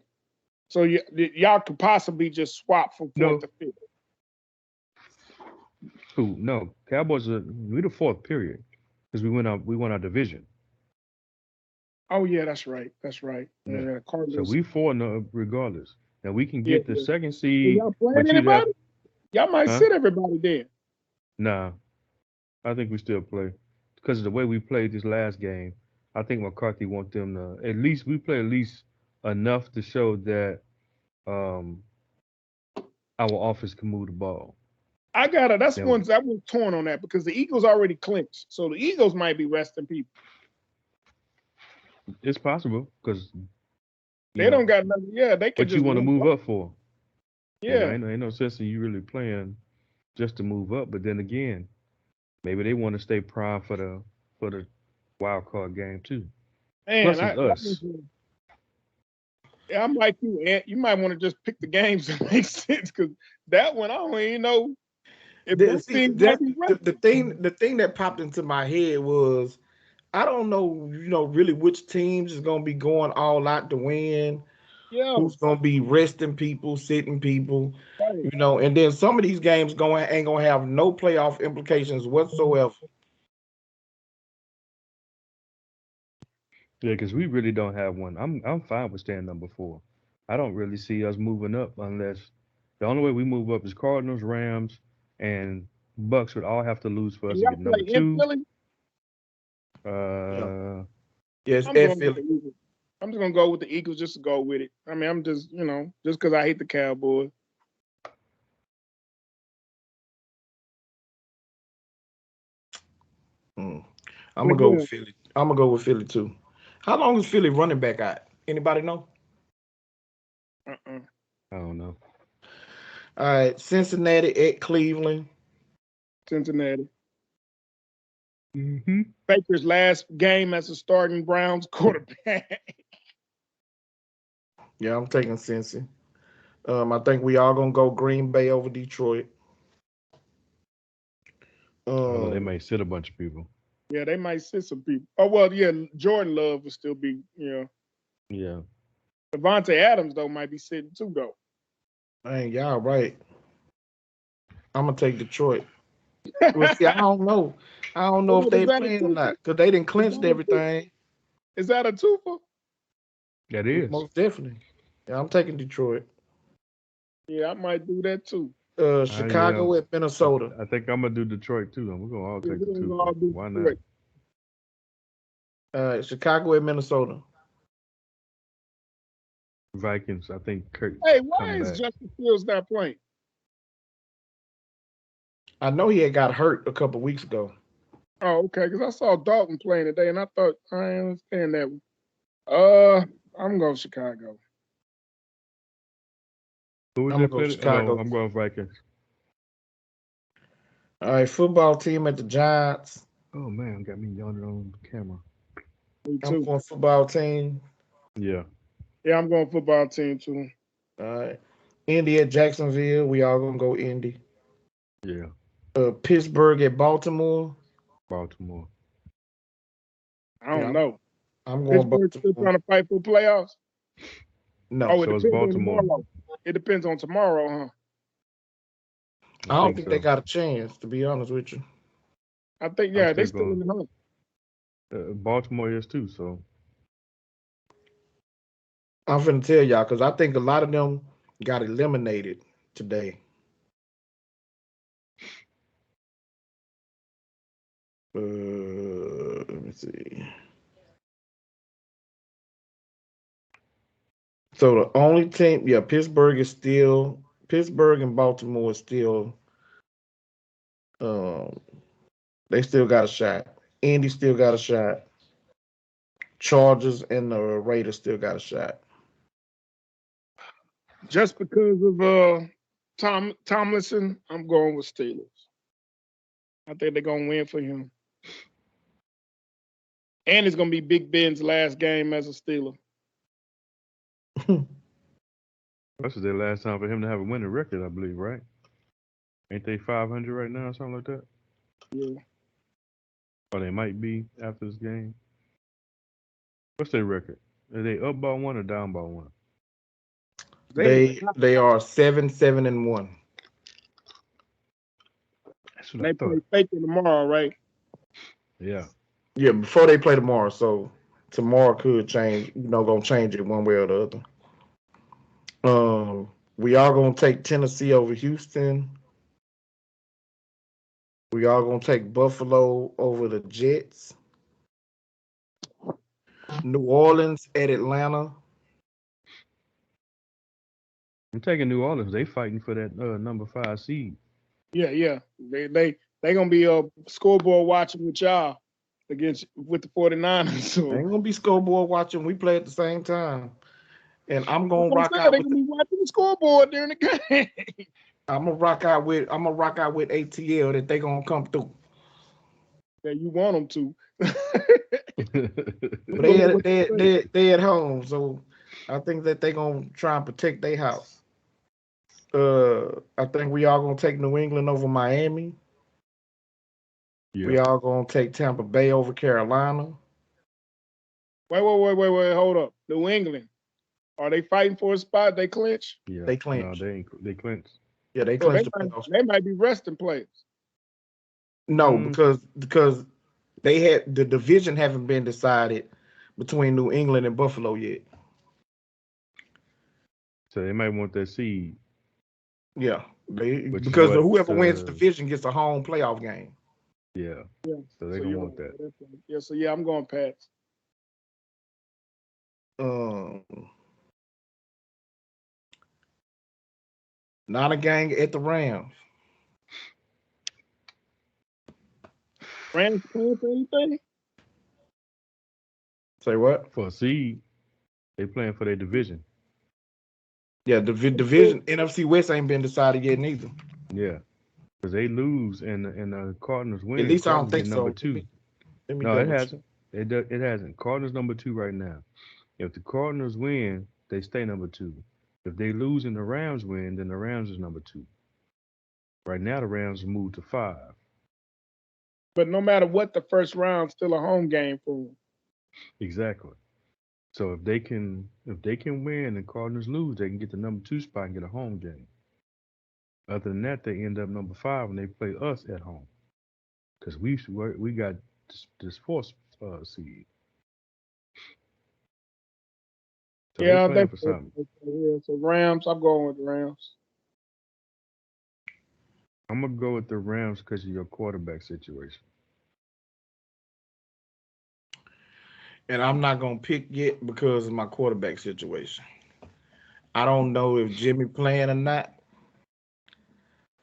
So y'all could possibly just swap from fourth No, to fifth. who? No, Cowboys are we the 4th period because we won our division. Oh yeah, that's right. That's right. Yeah. Yeah, So Cardinals. we 4 no, regardless. Now we can Yeah, get the yeah. second Well, seed, y'all playing but you'd have anybody? Y'all might huh? sit everybody then. Nah, I think we still play because of the way we played this last game. I think McCarthy want them to at least we play at least enough to show that um our offense can move the ball. That's Now ones I was torn on that because the Eagles already clinched. So the Eagles might be resting people. it's possible because you They don't know got nothing. Yeah, they could what you just want to move move up. up for. Yeah. Ain't no sense in you really playing just to move up. But then again, maybe they want to stay prime for the wild card game too. Man, Plus, it's us. I'm like you, Ant. You might want to just pick the games that make sense because that one I don't even know if both See teams might that be the, right. the thing that popped into my head was I don't know, really which teams is gonna be going all out to win, Yeah, who's gonna be resting people, sitting people, right. and then some of these games going ain't gonna have no playoff implications whatsoever. Yeah, because we really don't have one. I'm fine with staying number 4. I don't really see us moving up unless the only way we move up is Cardinals, Rams, and Bucks would all have to lose for us And to y'all get number play in two. Philly. Yeah, Uh, yes, I'm at going with the Philly. Eagles. I'm just gonna go with the Eagles just to go with it. I mean, I'm just just because I hate the Cowboys. Mm. I'm But gonna go yeah, with Philly. I'm gonna go with Philly too. How long is Philly running back out? Anybody know? uh-uh. I don't know. All right, Cincinnati at Cleveland. Cincinnati. Hmm. Baker's last game as a starting Browns quarterback. Yeah, I'm taking Cincy. I think we all gonna go Green Bay over Detroit. I know they Um, may sit a bunch of people. Yeah, they might sit some people. Oh well, yeah, Jordan Love will still be, Yeah. Devontae Adams though might be sitting too though. man, y'all right. I'm gonna take Detroit. Well, see, I don't know. I don't know if Is they that a playing or twofer? not because they didn't Is clinched that a twofer? everything. Is that a twofer? That is. Most definitely. Yeah, I'm taking Detroit. Yeah, I might do that too. Chicago at Minnesota. I think I'm gonna do Detroit too. We're gonna all Yeah, take we're the gonna two. all do Why not? Detroit. Chicago at Minnesota. Vikings. I think Kirk Hey, why come is back. Justin Fields not playing? I know he had got hurt a couple weeks ago. Oh, okay. Because I saw Dalton playing today, and I thought I understand that one. I'm going Chicago. Who was I'm gonna that go play? No, Chicago. I'm going Vikings. All right, football team at the Giants. Oh man, got me yawning on camera. Me I'm too. going football team. Yeah. Yeah, I'm going football team too. All right, Indy at Jacksonville. We all gonna go Indy. Yeah. Pittsburgh at Baltimore. Baltimore. I Yeah, don't know. I'm going Pittsburgh still Baltimore. trying to fight for playoffs. No, Oh, it So it's depends on Baltimore. tomorrow. It depends on tomorrow, huh? I I don't think think so. they got a chance. To be honest with you, I think I'm they still still in going. the hunt. Baltimore is too. So I'm finna tell y'all because I think a lot of them got eliminated today. Let me see. So the only team, yeah, Pittsburgh and Baltimore is still, um, they still got a shot. Indy still got a shot. Chargers and the Raiders still got a shot. Just because of Tomlinson, I'm going with Steelers. I think they're gonna win for him. And it's gonna be Big Ben's last game as a Steeler. this is their last time for him to have a winning record, I believe, right? Ain't they 500 right now, or something like that? Yeah. Or they might be after this game. What's their record? Are they up by one or down by one? They are 7-7-1. That's what I They play thought. Baker tomorrow, right? Yeah. Yeah, before they play tomorrow. So tomorrow could change. Gonna change it one way or the other. We are gonna take Tennessee over Houston. We are gonna take Buffalo over the Jets. New Orleans at Atlanta. I'm taking New Orleans. They fighting for that number 5 seed. Yeah. They gonna be scoreboard watching with y'all with the 49ers. They So ain't gonna be scoreboard watching. We play at the same time, and I'm that's gonna what I'm rock saying. out They're with. gonna be watching the scoreboard during the game. I'm gonna rock out with. I'm gonna rock out with ATL that they gonna come through. Yeah, you want them to. But You gonna get what you say. they at home, so I think that they gonna try and protect their house. I think we all gonna take New England over Miami. We Yeah. all gonna take Tampa Bay over Carolina. Wait. Hold up. New England. Are they fighting for a spot? They clinch? Yeah. They No, clinch. they ain't. They clinched. Yeah, they So clinched the playoffs. they might be resting players. No, Mm, because they had the division haven't been decided between New England and Buffalo yet. so they might want that seed, Yeah, which is because what. whoever wins the division gets a home playoff game. Yeah. Yeah. So they So gonna you're want right. that. That's right. Yeah. So yeah, I'm going Pats. Um, Not a gang at the Rams. Rams playing for anything? Say what? For a seed, they playing for their division. Yeah, the division NFC West ain't been decided yet neither. Yeah. Because they lose and the Cardinals At win. least I don't Cardinals think get number so. two. Let me No, it double check. hasn't. It hasn't. Cardinals number two right now. If the Cardinals win, they stay number two. If they lose and the Rams win, then the Rams is number two. Right now, the Rams moved to 5. But no matter what, the first round's still a home game for them. Exactly. So if they can win and Cardinals lose, they can get the number 2 spot and get a home game. Other than that, they end up number 5 when they play us at home because we got this fourth seed. So they Yeah, playing for something. yeah. So Rams, I'm going with the Rams. I'm gonna go with the Rams because of your quarterback situation. And I'm not gonna pick yet because of my quarterback situation. I don't know if Jimmy playing or not.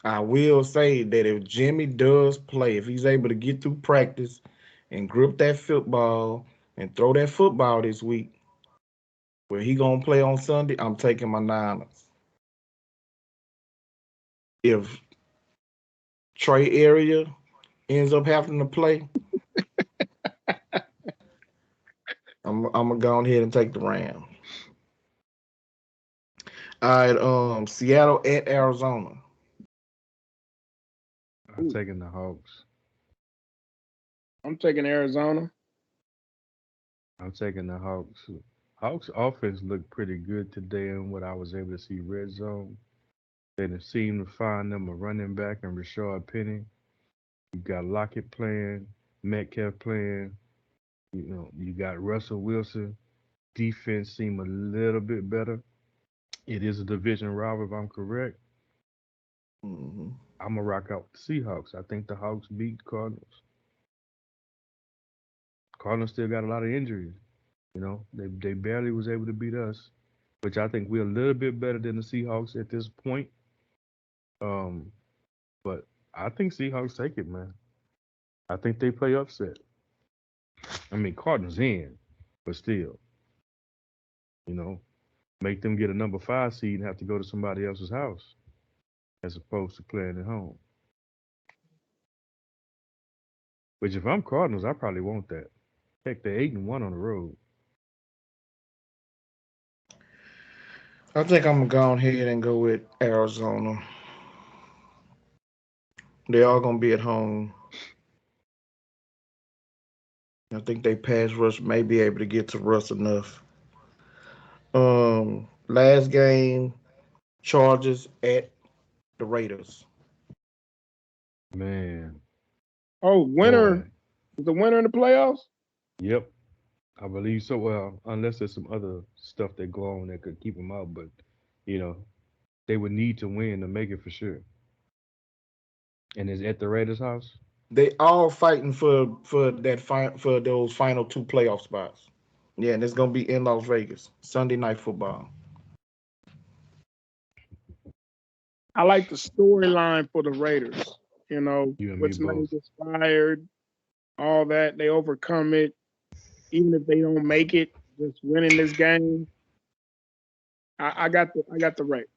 I will say that if Jimmy does play, if he's able to get through practice and grip that football and throw that football this week, where he gonna play on Sunday, I'm taking my Niners. If Trey Area ends up having to play, I'm gonna go ahead and take the Rams. All right, Seattle at Arizona. I'm taking the Hawks. I'm taking Arizona. I'm taking the Hawks. Hawks offense looked pretty good today in what I was able to see red zone. They done seemed to find them a running back and Rashard Penny. You got Lockett playing, Metcalf playing. You know, you got Russell Wilson. Defense seemed a little bit better. It is a division rival, if I'm correct. Mhm. I'm gonna rock out with the Seahawks. I think the Hawks beat Cardinals. Cardinals still got a lot of injuries. You know, they barely was able to beat us, which I think we're a little bit better than the Seahawks at this point. Um, but I think Seahawks take it, man. I think they play upset. I mean, Cardinals in, but still, you know, make them get a number 5 seed and have to go to somebody else's house as opposed to playing at home. Which, if I'm Cardinals, I probably want that. Heck, they're 8-1 on the road. I think I'm gonna go ahead and go with Arizona. They all gonna be at home. I think they pass rush may be able to get to Russ enough. Last game, Chargers at the Raiders. Man, Oh, winner boy, is the winner in the playoffs. yep, I believe so. Well, unless there's some other stuff that go on that could keep them out, but you know, they would need to win to make it for sure. And it's at the Raiders' house. They all fighting for those final two playoff spots. Yeah, and it's gonna be in Las Vegas Sunday night football. I like the storyline for the Raiders. You know, You and me what's both. name gets fired, all that. They overcome it. Even if they don't make it, just winning this game. I got the Raiders.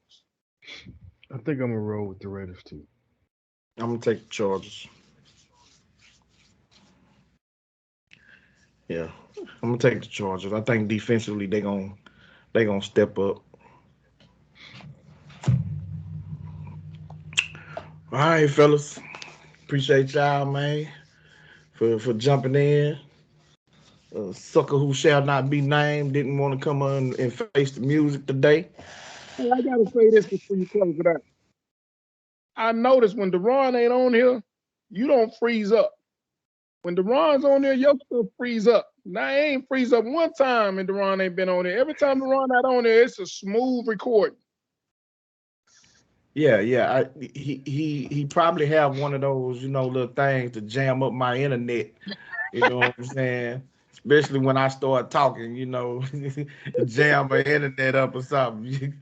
I think I'm gonna roll with the Raiders too. I'm gonna take the Chargers. Yeah, I'm gonna take the Chargers. I think defensively they gonna step up. All right, fellas. Appreciate y'all, man, for jumping in. Sucker who shall not be named didn't want to come on and face the music today. Hey, I gotta say this before you close it out. I noticed when Deron ain't on here, you don't freeze up. When Deron's on there, your stuff freeze up. Now I ain't freeze up one time and Deron ain't been on there. Every time Deron not on there, it's a smooth recording. Yeah, yeah. He probably have one of those, little things to jam up my internet. You know what I'm saying? Especially when I start talking, jam my internet up or something.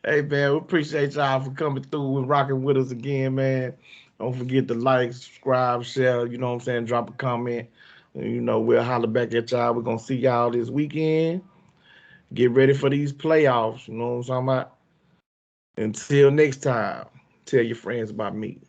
Hey man, we appreciate y'all for coming through and rocking with us again, man. Don't forget to like, subscribe, share, you know what I'm saying? Drop a comment. And, we'll holler back at y'all. We're gonna see y'all this weekend. Get ready for these playoffs, you know what I'm talking about? Until next time, tell your friends about me.